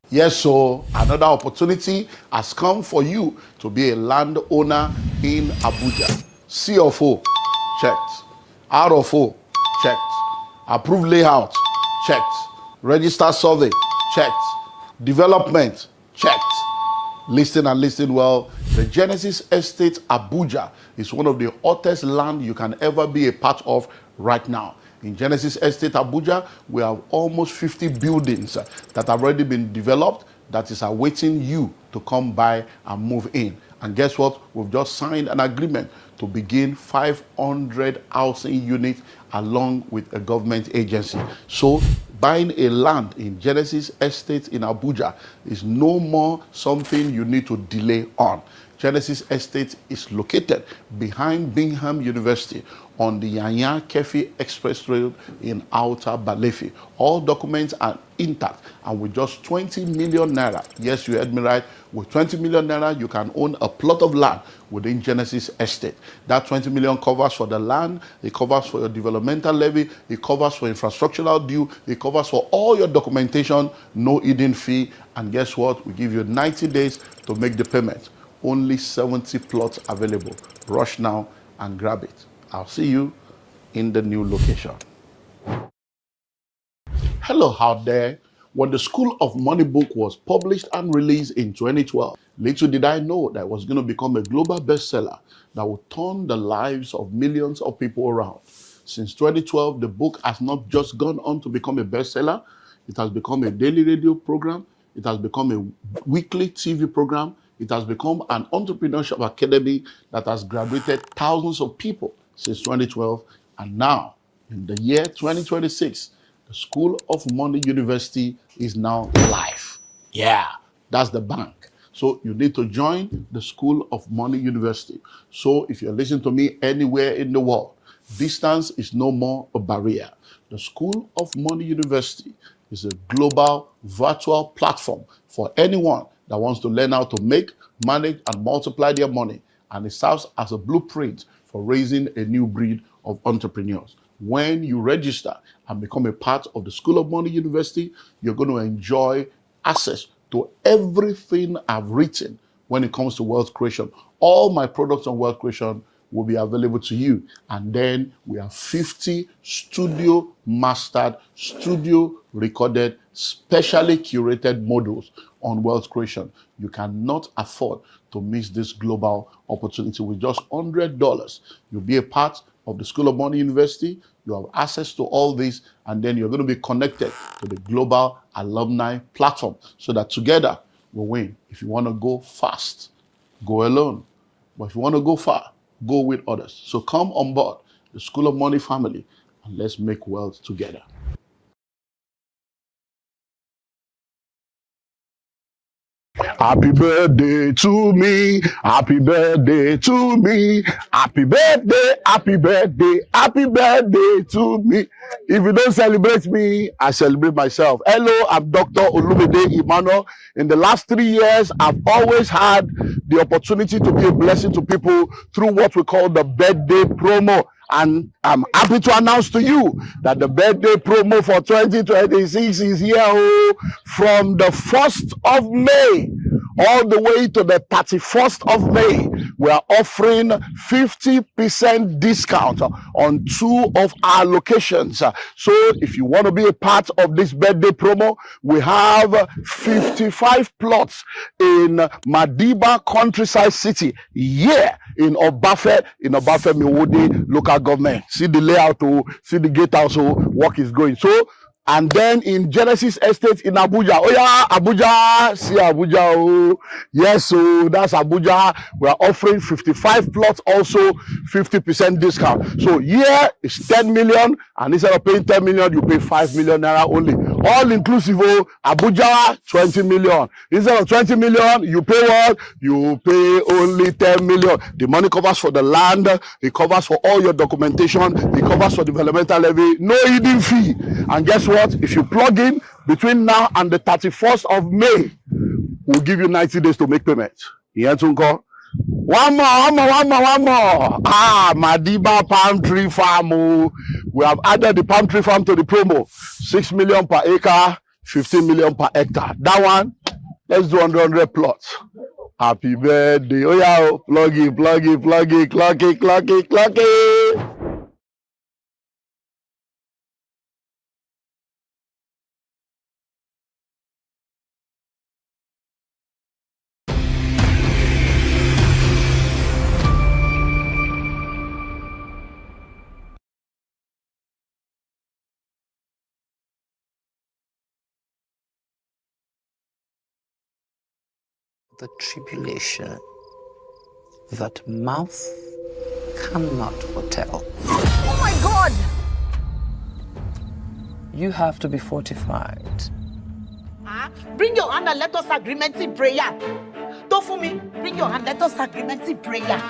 Yes, so another opportunity has come for you to be a landowner in Abuja. C of O, checked. R of O, checked. Approved layout, checked. Register survey, checked. Development, checked. Listen and listen well. The Genesis Estate Abuja is one of the hottest land you can ever be a part of right now. In Genesis Estate Abuja, we have almost 50 buildings that have already been developed that is awaiting you to come by and move in. And guess what? We've just signed an agreement to begin 500 housing units along with a government agency. So buying a land in Genesis Estate in Abuja is no more something you need to delay on. Genesis Estate is located behind Bingham University on the Yanya Kefi Express Road in Outer Balefi. All documents are intact, and with just 20 million naira, yes, you heard me right, with 20 million naira, you can own a plot of land within Genesis Estate. That 20 million covers for the land, it covers for your developmental levy, it covers for infrastructural due, it covers for all your documentation, no hidden fee, and guess what? We give you 90 days to make the payment. Only 70 plots available. Rush now and grab it. I'll see you in the new location. Hello out there. When the School of Money book was published and released in 2012, little did I know that it was going to become a global bestseller that would turn the lives of millions of people around. Since 2012, the book has not just gone on to become a bestseller, it has become a daily radio program, it has become a weekly TV program, it has become an entrepreneurship academy that has graduated thousands of people since 2012. And now, in the year 2026, the School of Money University is now live. Yeah, that's the bank. So you need to join the School of Money University. So if you're listening to me anywhere in the world, distance is no more a barrier. The School of Money University is a global virtual platform for anyone that wants to learn how to make, manage, and multiply their money. And it serves as a blueprint for raising a new breed of entrepreneurs. When you register and become a part of the School of Money University, you're going to enjoy access to everything I've written when it comes to wealth creation. All my products on wealth creation will be available to you. And then we have 50 studio mastered, studio recorded, specially curated modules on wealth creation. You cannot afford to miss this global opportunity. With just $100, you'll be a part of the School of Money University. You have access to all this, and then you're going to be connected to the global alumni platform so that together we'll win. If you want to go fast, go alone. But if you want to go far, go with others. So come on board the School of Money family and let's make wealth together. Happy birthday to me, happy birthday to me, happy birthday, happy birthday, happy birthday to me. If you don't celebrate me, I celebrate myself. Hello, I'm Dr. Olumide Emmanuel. In the last 3 years, I've always had the opportunity to be a blessing to people through what we call the birthday promo. And I'm happy to announce to you that the birthday promo for 2026 is here from the 1st of May all the way to the 31st of May. We are offering 50% discount on 2 of our locations. So if you want to be a part of this birthday promo, we have 55 plots in Madiba Countryside City, in Obafe Miwodi local government. See the layout, see the gatehouse, work is going. So And then in Genesis Estate in Abuja. Oh yeah, Abuja, see Abuja. Oh, yes, so that's Abuja. We are offering 55 plots, also 50% discount. So here is 10 million, and instead of paying 10 million, you pay 5 million naira only. All inclusive. Oh, Abuja, 20 million. Instead of 20 million, you pay what? You pay only 10 million. The money covers for the land, it covers for all your documentation, it covers for developmental levy, no hidden fee. And guess what? If you plug in between now and the 31st of May, we'll give you 90 days to make payment. One more. Ah, Madiba Palm Tree Farm. Oh. We have added the palm tree farm to the promo. 6 million per acre, 15 million per hectare. That one, let's do 100 plots. Happy birthday. Oh yeah, plug it. Clock it. The tribulation that mouth cannot foretell. Oh my God! You have to be fortified. Bring your hand and let us agreement in prayer. Tofumi, bring your hand, let us agreement in prayer.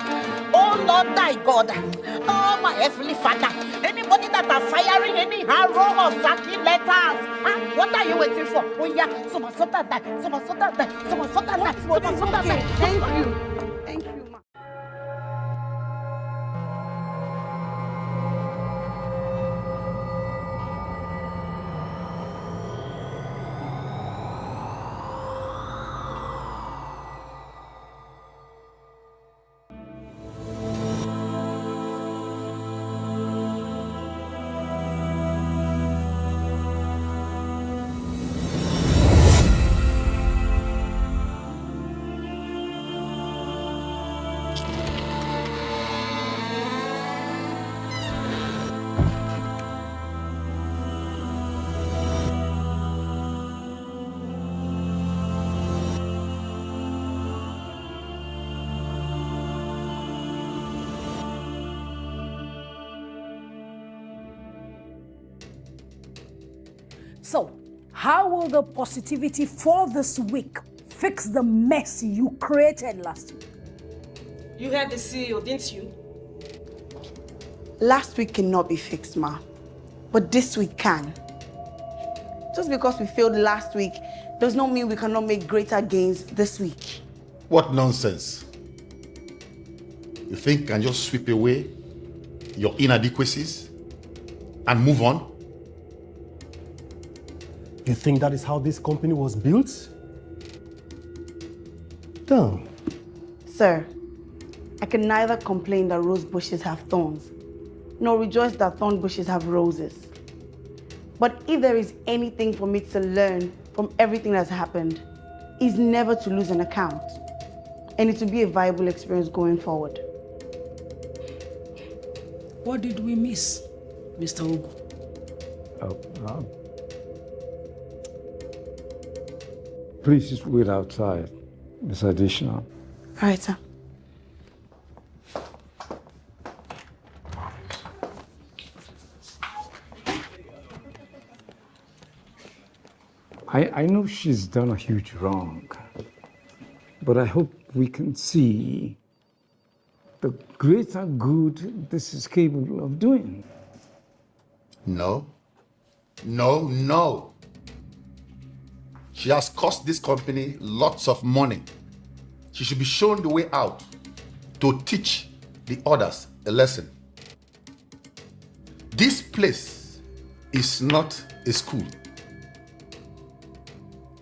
Oh Lord thy God, oh my heavenly Father, anybody that are firing any arrow or sacking letters, what are you waiting for? Oh yeah, someone that. Thank you, ma. So, how will the positivity for this week fix the mess you created last week? You heard the CEO, didn't you? Last week cannot be fixed, ma. But this week can. Just because we failed last week does not mean we cannot make greater gains this week. What nonsense. You think you can just sweep away your inadequacies and move on? You think that is how this company was built? Damn. Sir, I can neither complain that rose bushes have thorns, nor rejoice that thorn bushes have roses. But if there is anything for me to learn from everything that's happened, is never to lose an account, and it to be a viable experience going forward. What did we miss, Mr. Ugu? Please just wait outside. It's additional. All right, sir. I know she's done a huge wrong, but I hope we can see the greater good this is capable of doing. No. She has cost this company lots of money. She should be shown the way out to teach the others a lesson. This place is not a school.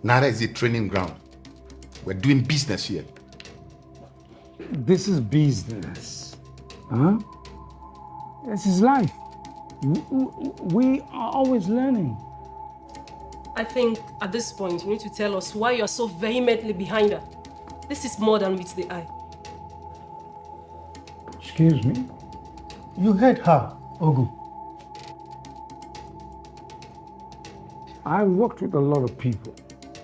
Neither is it a training ground. We're doing business here. This is business. Huh? This is life. We are always learning. I think at this point, you need to tell us why you're so vehemently behind her. This is more than meets the eye. Excuse me? You heard her, Ogu. I've worked with a lot of people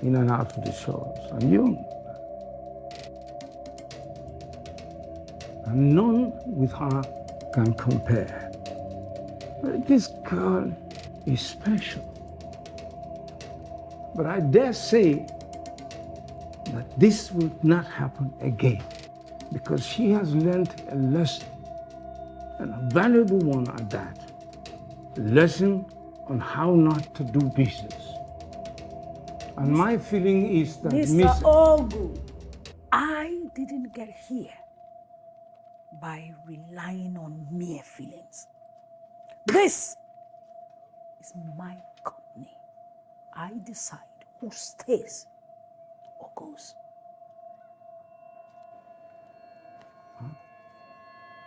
in and out of the shows, and you know that. And none with her can compare. But this girl is special. But I dare say that this will not happen again, because she has learned a lesson, and a valuable one at that. A lesson on how not to do business. And my feeling is that Mr. Ogu, I didn't get here by relying on mere feelings. This is my company. I decide who stays or goes.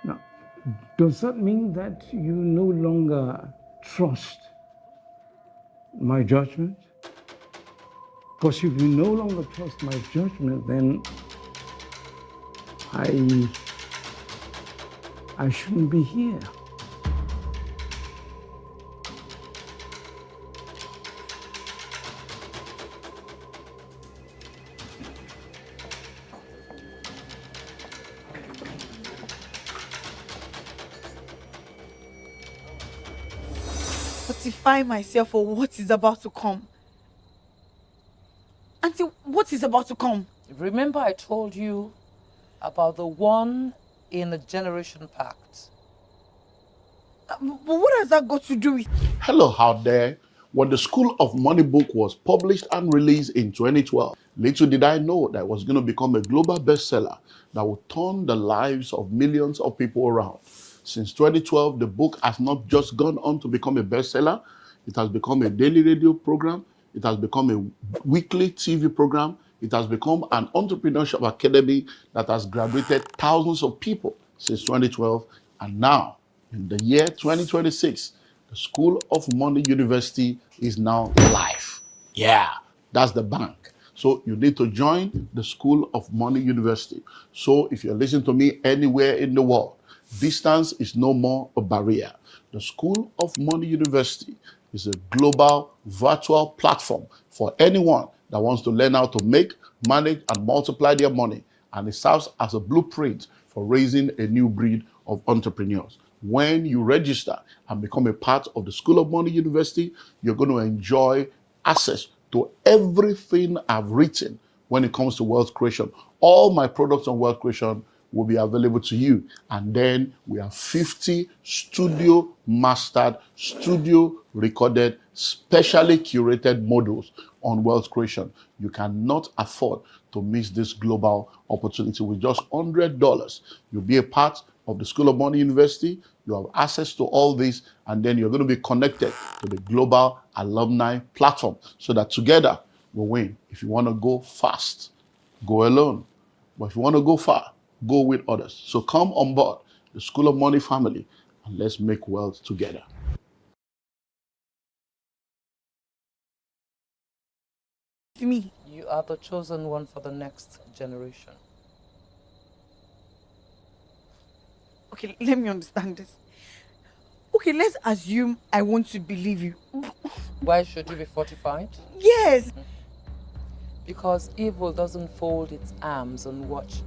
Now, does that mean that you no longer trust my judgment? Because if you no longer trust my judgment, then I shouldn't be here. Fortify myself for what is about to come. Auntie, what is about to come? Remember I told you about the one in a generation pact? But what has that got to do with... Hello out there. When the School of Money book was published and released in 2012, little did I know that it was going to become a global bestseller that would turn the lives of millions of people around. Since 2012, the book has not just gone on to become a bestseller, it has become a daily radio program, it has become a weekly TV program, it has become an entrepreneurship academy that has graduated thousands of people since 2012. And now, in the year 2026, the School of Money University is now live. Yeah, that's the bank. So you need to join the School of Money University. So if you're listening to me anywhere in the world, distance is no more a barrier. The School of Money University is a global virtual platform for anyone that wants to learn how to make, manage, and multiply their money. And it serves as a blueprint for raising a new breed of entrepreneurs. When you register and become a part of the School of Money University, you're going to enjoy access to everything I've written when it comes to wealth creation. All my products on wealth creation will be available to you. And then we have 50 studio mastered, studio recorded, specially curated modules on wealth creation. You cannot afford to miss this global opportunity. With just $100, you'll be a part of the School of Money University. You have access to all this, and then you're going to be connected to the global alumni platform so that together we'll win. If you want to go fast, go alone. But if you want to go far, go with others. So come on board the School of Money family and let's make wealth together. Me. You are the chosen one for the next generation. Okay, let me understand this. Okay, let's assume I want to believe you. Why should you be fortified? Yes. Because evil doesn't fold its arms and watch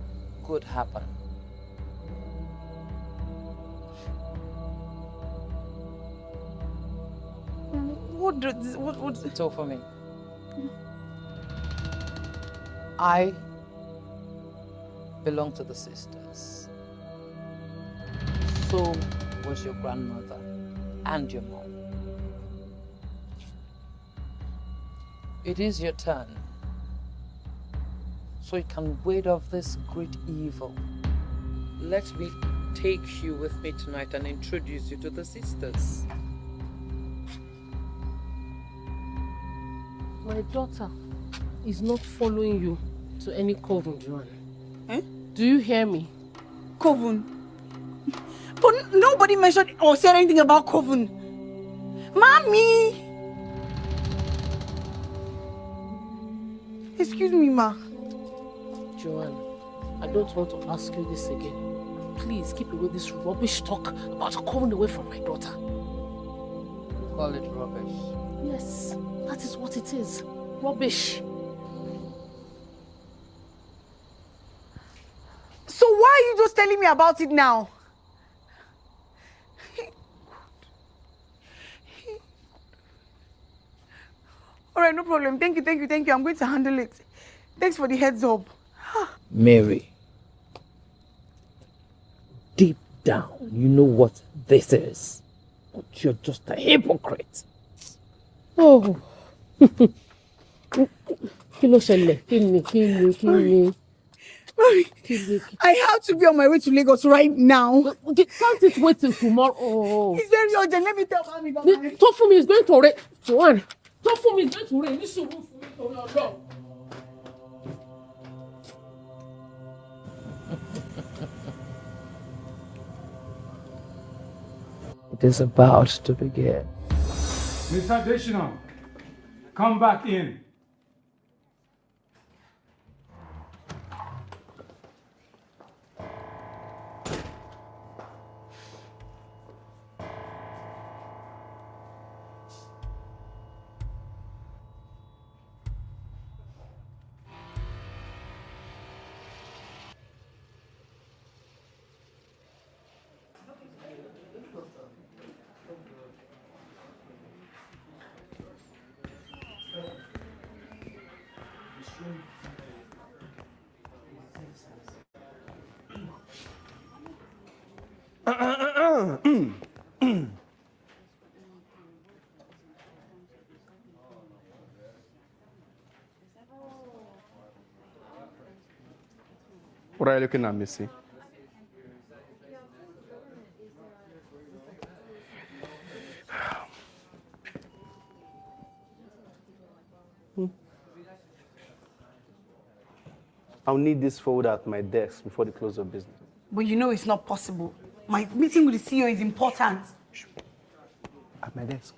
good happen. What? So for me, I belong to the sisters. So was your grandmother and your mom. It is your turn. So you can ward off this great evil. Let me take you with me tonight and introduce you to the sisters. My daughter is not following you to any coven, Joanne. Eh? Do you hear me? Coven? But nobody mentioned or said anything about coven. Mommy! Excuse me, ma. Joanne, I don't want to ask you this again. Please keep away this rubbish talk about a coven away from my daughter. Call it rubbish. Yes, that is what it is. Rubbish. So why are you just telling me about it now? All right, no problem. Thank you. I'm going to handle it. Thanks for the heads up. Mary, deep down, you know what this is. But you're just a hypocrite. Oh. Kilo shele. Kill me. I have to be on my way to Lagos right now. Can't it wait till tomorrow? Oh. It's very urgent. Let me tell Mami. Talk for me is going to rain. Joanne, talk for me is going to rain. This is for me to rain. It is about to begin. Miss Additional, come back in. What are you looking at, Missy? I'll need this folder at my desk before the close of business. But you know it's not possible. My meeting with the CEO is important. At my desk.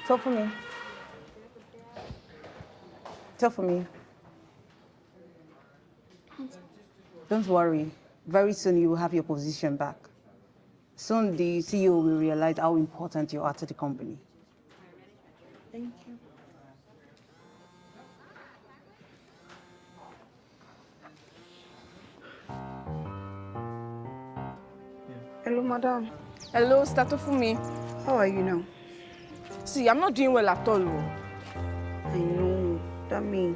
Talk for me. Don't worry. Very soon you will have your position back. Soon the CEO will realize how important you are to the company. Thank you. Hello, madam. Hello, Statofumi. How are you now? See, I'm not doing well at all. I know. That mean.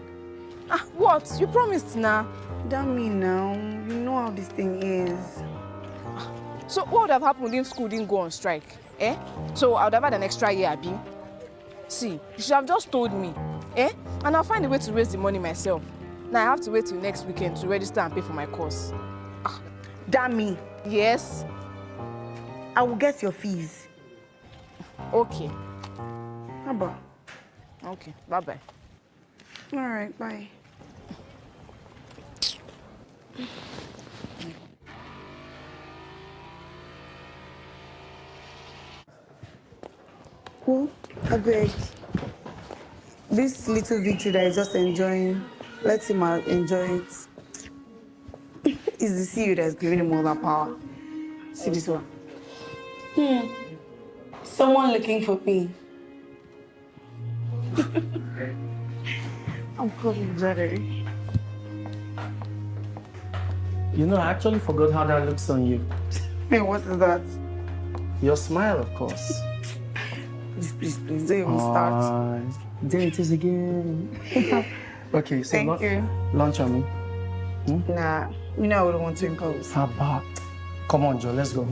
Ah, what? You promised now. That mean now. You know how this thing is. So what would have happened if school didn't go on strike? Eh? So I would have had an extra year, Abi. See, you should have just told me. Eh? And I'll find a way to raise the money myself. Now I have to wait till next weekend to register and pay for my course. Ah, that mean. Yes. I will get your fees. Okay. Abba. Okay, bye-bye. All right, bye. Who? I beg. This little victory that is just enjoying, let him enjoy it. It's the CEO that's giving him all that power. See this one. Someone looking for me. I'm calling Jerry. You know, I actually forgot how that looks on you. Hey, what is that? Your smile, of course. Please, don't even start. There it is again. Okay, so Thank you. Lunch on me. Nah, you know I wouldn't want to impose. How about? Come on, Joe, let's go.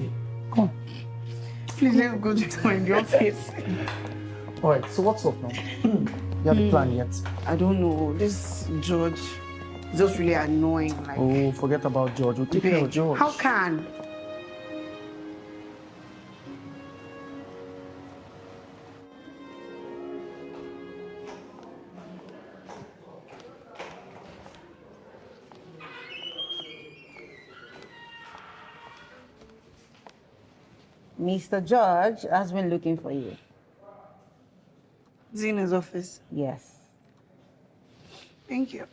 Come on. Please, let's go to my office. All right, so what's up now? You have a plan yet? I don't know. This George is just really annoying. Like, oh, forget about George. We'll take care of George. How can? Mr. George has been looking for you. Zina's office. Yes. Thank you.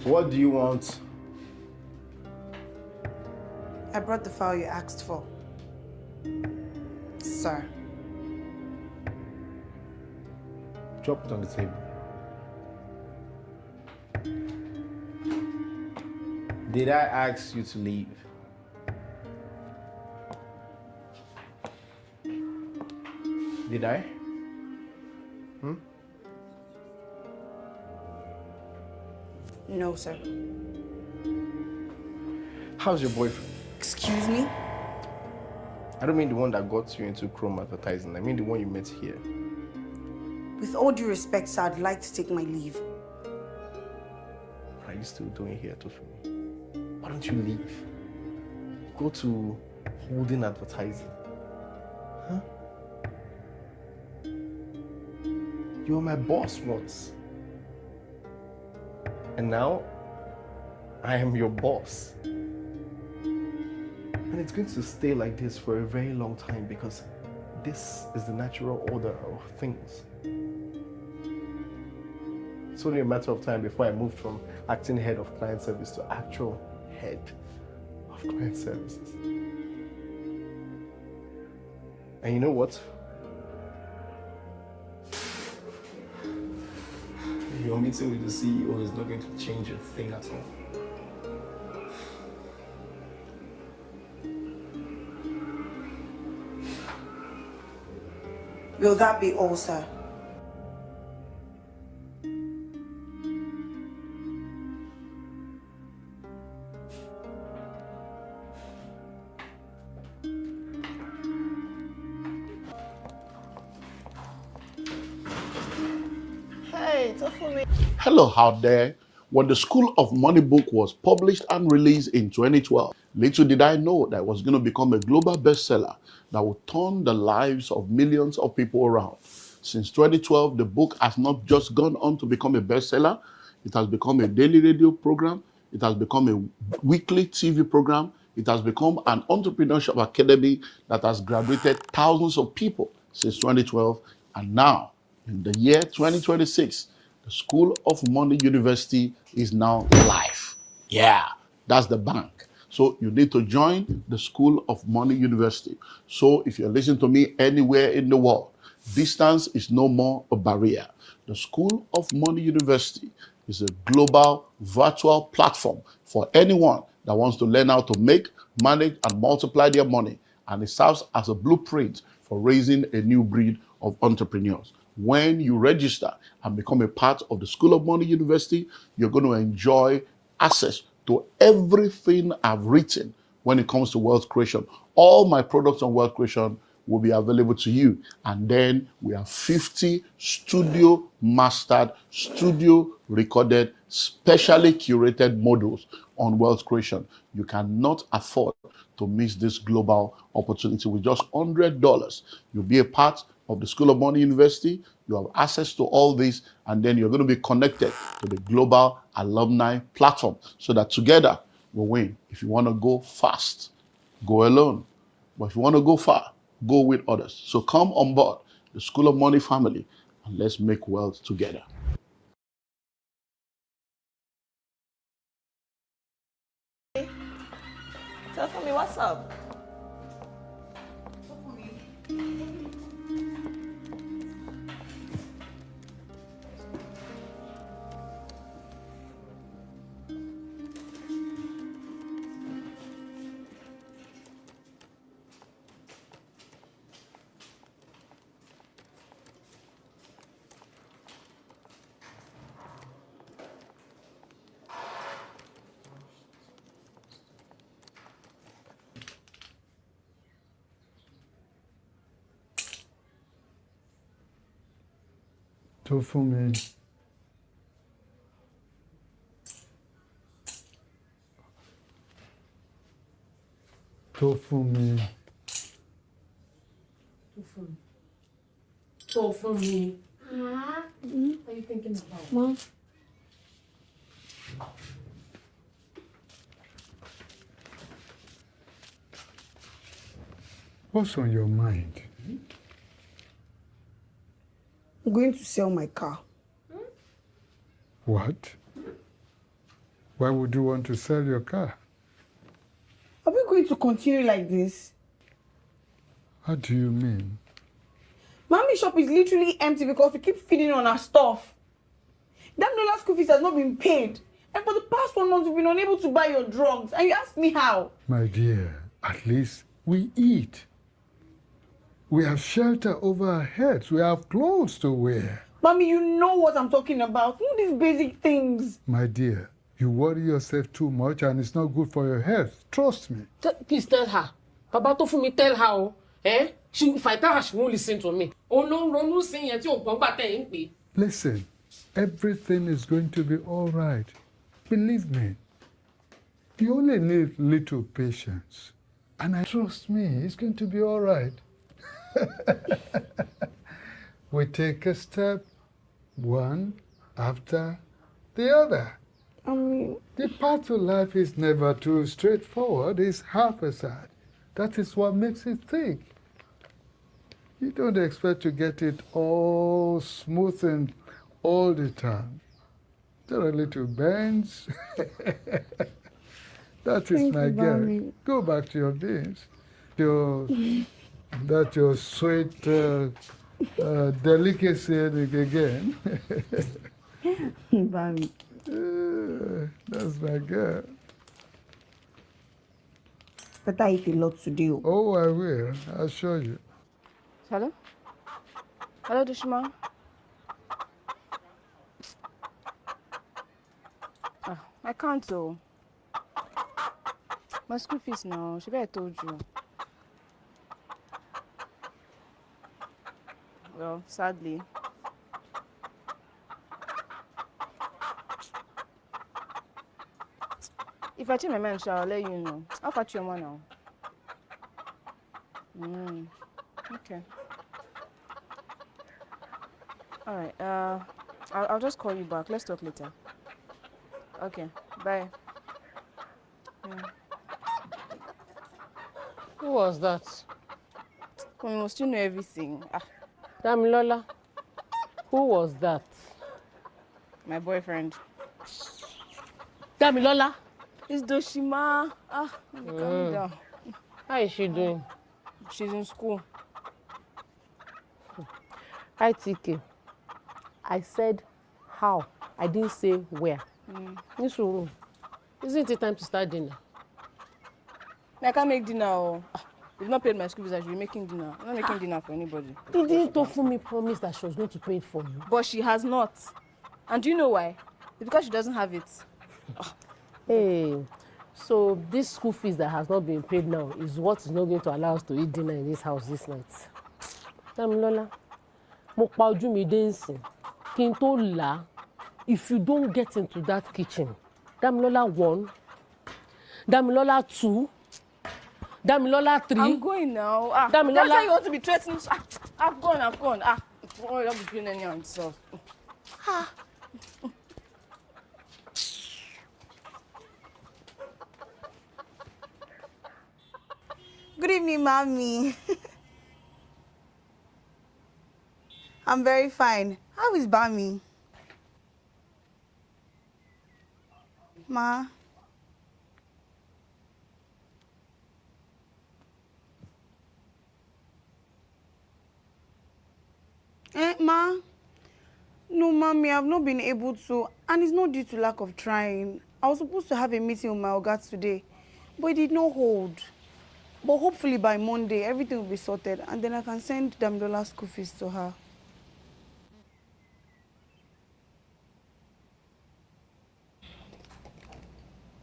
What do you want? I brought the file you asked for. Sir. Drop it on the table. Did I ask you to leave? Did I? No, sir. How's your boyfriend? Excuse me? I don't mean the one that got you into Chrome advertising. I mean the one you met here. With all due respect, sir, I'd like to take my leave. What are you still doing here, Tofumi? Why don't you leave? Go to holding advertising. Huh? You were my boss once. And now, I am your boss. And it's going to stay like this for a very long time because this is the natural order of things. It's only a matter of time before I move from acting head of client service to actual head of client services. And you know what? Your meeting with the CEO is not going to change a thing at all. Will that be all, sir? Hey, Tofumi. Hello out there. When the School of Money book was published and released in 2012, little did I know that it was going to become a global bestseller that would turn the lives of millions of people around. Since 2012, the book has not just gone on to become a bestseller, it has become a daily radio program, it has become a weekly TV program, it has become an entrepreneurship academy that has graduated thousands of people since 2012, and now, in the year 2026, the School of Money University is now live. Yeah, that's the bank. So you need to join the School of Money University. So if you're listening to me anywhere in the world, distance is no more a barrier. The School of Money University is a global virtual platform for anyone that wants to learn how to make, manage, and multiply their money. And it serves as a blueprint for raising a new breed of entrepreneurs. When you register and become a part of the School of Money University, you're going to enjoy access to everything I've written when it comes to wealth creation. All my products on wealth creation will be available to you. And then we have 50 studio mastered, studio recorded, specially curated modules on wealth creation. You cannot afford to miss this global opportunity. With just $100, you'll be a part of the School of Money University. You have access to all this, and then you're going to be connected to the global alumni platform so that together we'll win. If you want to go fast, go alone. But if you want to go far, go with others. So come on board the School of Money family and let's make wealth together. Tell me what's up. Tofumi. Tofumi. Tofumi. What are you thinking about? Mom. What's on your mind? I'm going to sell my car. What? Why would you want to sell your car? Are we going to continue like this? What do you mean? Mommy's shop is literally empty because we keep feeding on our stuff. That dollar school fees has not been paid. And for the past 1 month, we've been unable to buy your drugs. And you ask me how? My dear, at least we eat. We have shelter over our heads. We have clothes to wear. Mommy, you know what I'm talking about. You know these basic things. My dear, you worry yourself too much and it's not good for your health. Trust me. Please tell her. Baba Tofumi, tell her. Oh. Eh? If I tell her, she won't listen to me. Oh no, saying it. Listen, everything is going to be all right. Believe me. You only need little patience. And trust me, it's going to be all right. We take a step, one after the other. The path to life is never too straightforward. It's half a side. That is what makes it thick. You don't expect to get it all smooth and all the time. There are little bends. That is my girl. Go back to your beans. Your sweet delicacy again. That's my girl. But I eat a lot to do. Oh, I will. I'll show you. Hello? Hello, Dushma? I can't though. My school fees now. Should I told you? Well, sadly. If I change my mind, I'll let you know. I'll catch your man now. Okay. All right. I'll just call you back. Let's talk later. Okay. Bye. Yeah. Who was that? Well, you must know everything. Damilola. Who was that? My boyfriend. Damilola? It's Doshima. Calm down. How is she doing? She's in school. Hi, TK. I said how. I didn't say where. This room. Isn't it time to start dinner? I can't make dinner. You've not paid my school fees. I should be making dinner. I'm not making dinner for anybody. Didn't Tofumi promise that she was going to pay it for you? But she has not. And do you know why? It's because she doesn't have it. Hey, so this school fees that has not been paid now is what is not going to allow us to eat dinner in this house this night. Damilola, mo pa ojú mi dé nsìn. Kí n tó là, if you don't get into that kitchen, Damilola 1, Damilola 2, Damilola 3. I'm going now. Damilola. That's why you want to be threatening. I've gone. Oh, you're not doing anything on yourself. Good evening, Mommy. I'm very fine. How is Bami? Ma? Ma? No, Mommy, I've not been able to. And it's not due to lack of trying. I was supposed to have a meeting with my Oga today, but it did not hold. But hopefully by Monday, everything will be sorted, and then I can send Damilola school fees to her.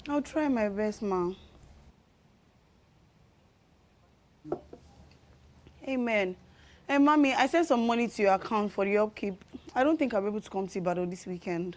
I'll try my best, Ma. Amen. Hey, Mommy, I sent some money to your account for the upkeep. I don't think I'll be able to come to Ibadan this weekend.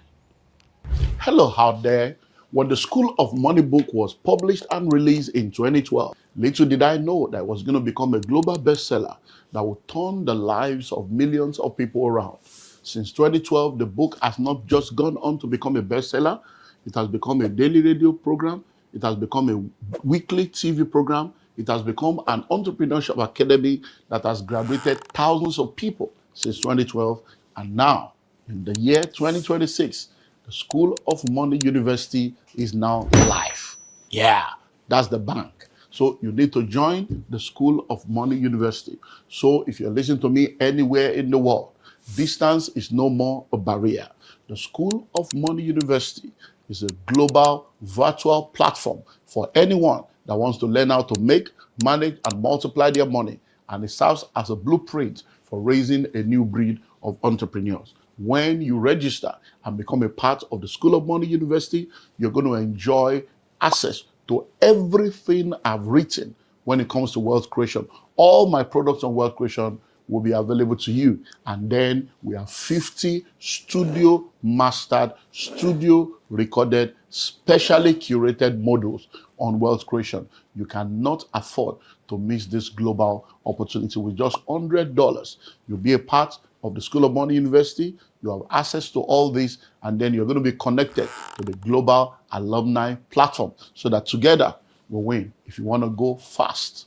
Hello out there. When the School of Money book was published and released in 2012, little did I know that it was going to become a global bestseller that would turn the lives of millions of people around. Since 2012, the book has not just gone on to become a bestseller, it has become a daily radio program, it has become a weekly TV program, it has become an entrepreneurship academy that has graduated thousands of people since 2012. And now, in the year 2026, The School of Money University is now live. Yeah, that's the bank. So you need to join the School of Money University. So if you're listening to me anywhere in the world, distance is no more a barrier. The School of Money University is a global virtual platform for anyone that wants to learn how to make, manage, and multiply their money. And it serves as a blueprint for raising a new breed of entrepreneurs. When you register and become a part of the School of Money University, you're going to enjoy access to everything I've written when it comes to wealth creation. All my products on wealth creation will be available to you. And then we have 50 studio mastered, studio recorded, specially curated modules on wealth creation. You cannot afford to miss this global opportunity. With just $100, you'll be a part of the School of Money University. You have access to all this, and then you're going to be connected to the global alumni platform so that together we'll win. If you want to go fast,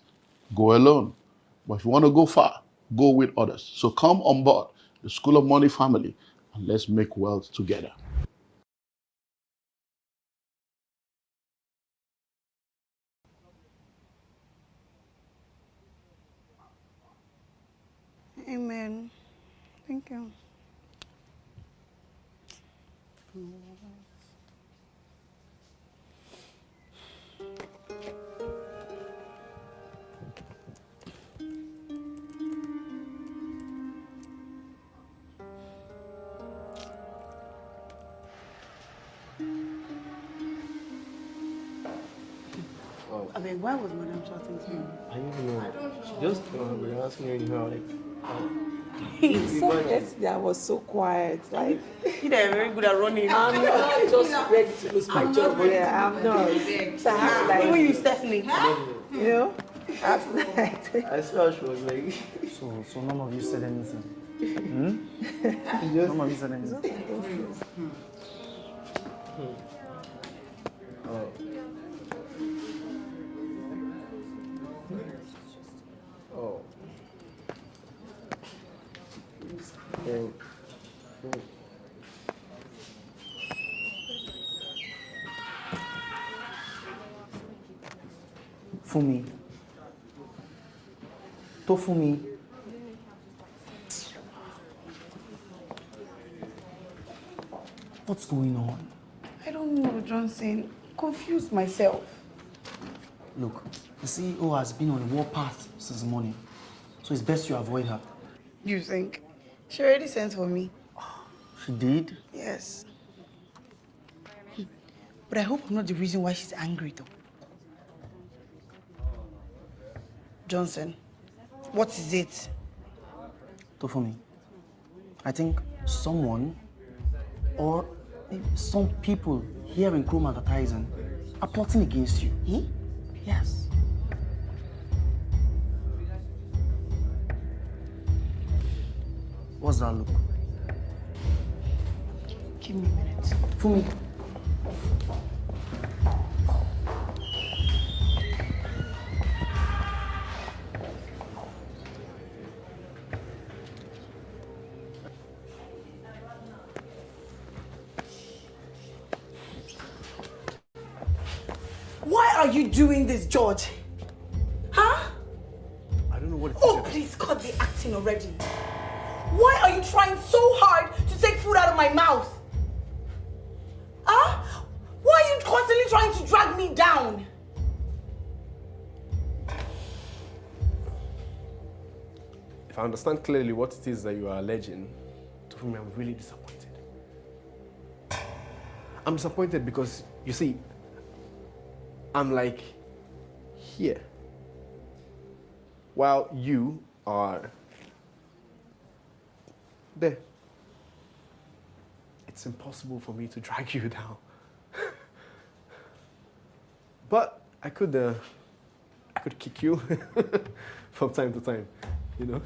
go alone. But if you want to go far, go with others. So come on board the School of Money family and let's make wealth together. Amen. Thank you. I mean, why was Madam shouting to you? I don't know. She just was asking me anyhow, like, So yesterday I was so quiet. Like, you know, very good at running. I'm not just ready to lose my job. Yeah, I'm not. So I have to like. Even you, Stephanie. You know, I have to like. I swear she was like. So none of you said anything. None of you said anything. Oh. Oh. Fumi. Tofumi. What's going on? I don't know, Johnson. Confused myself. Look, the CEO has been on a warpath since morning, so it's best you avoid her. You think? She already sent for me. She did? Yes. But I hope I'm not the reason why she's angry, though. Johnson, what is it? Tofumi, I think someone or some people here in Chrome Advertising are plotting against you. Hmm? Yes. What's that look? Give me a minute. Fumi. Why are you doing this, George? Huh? I don't know what it is. Oh, please cut the acting already. Why are you trying so hard to take food out of my mouth? Huh? Why are you constantly trying to drag me down? If I understand clearly what it is that you are alleging, Tofumi, I'm really disappointed. I'm disappointed because, you see, I'm like here, while you are there. It's impossible for me to drag you down. But I could kick you from time to time, you know.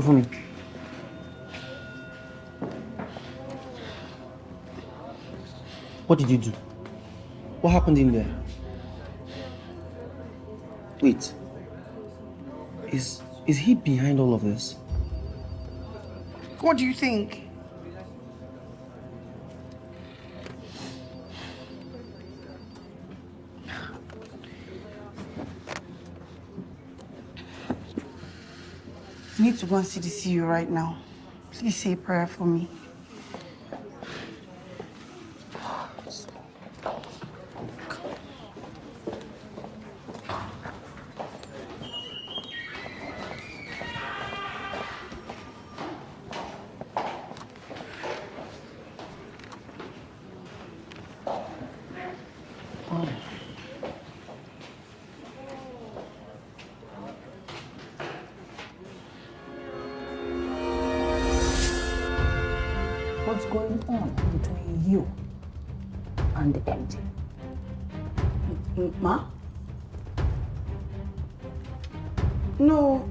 for me. What did you do? What happened in there? Wait. Is he behind all of this? What do you think? I need to go and see the CEO right now. Please say a prayer for me. What's going on between you and the MD? Ma? No,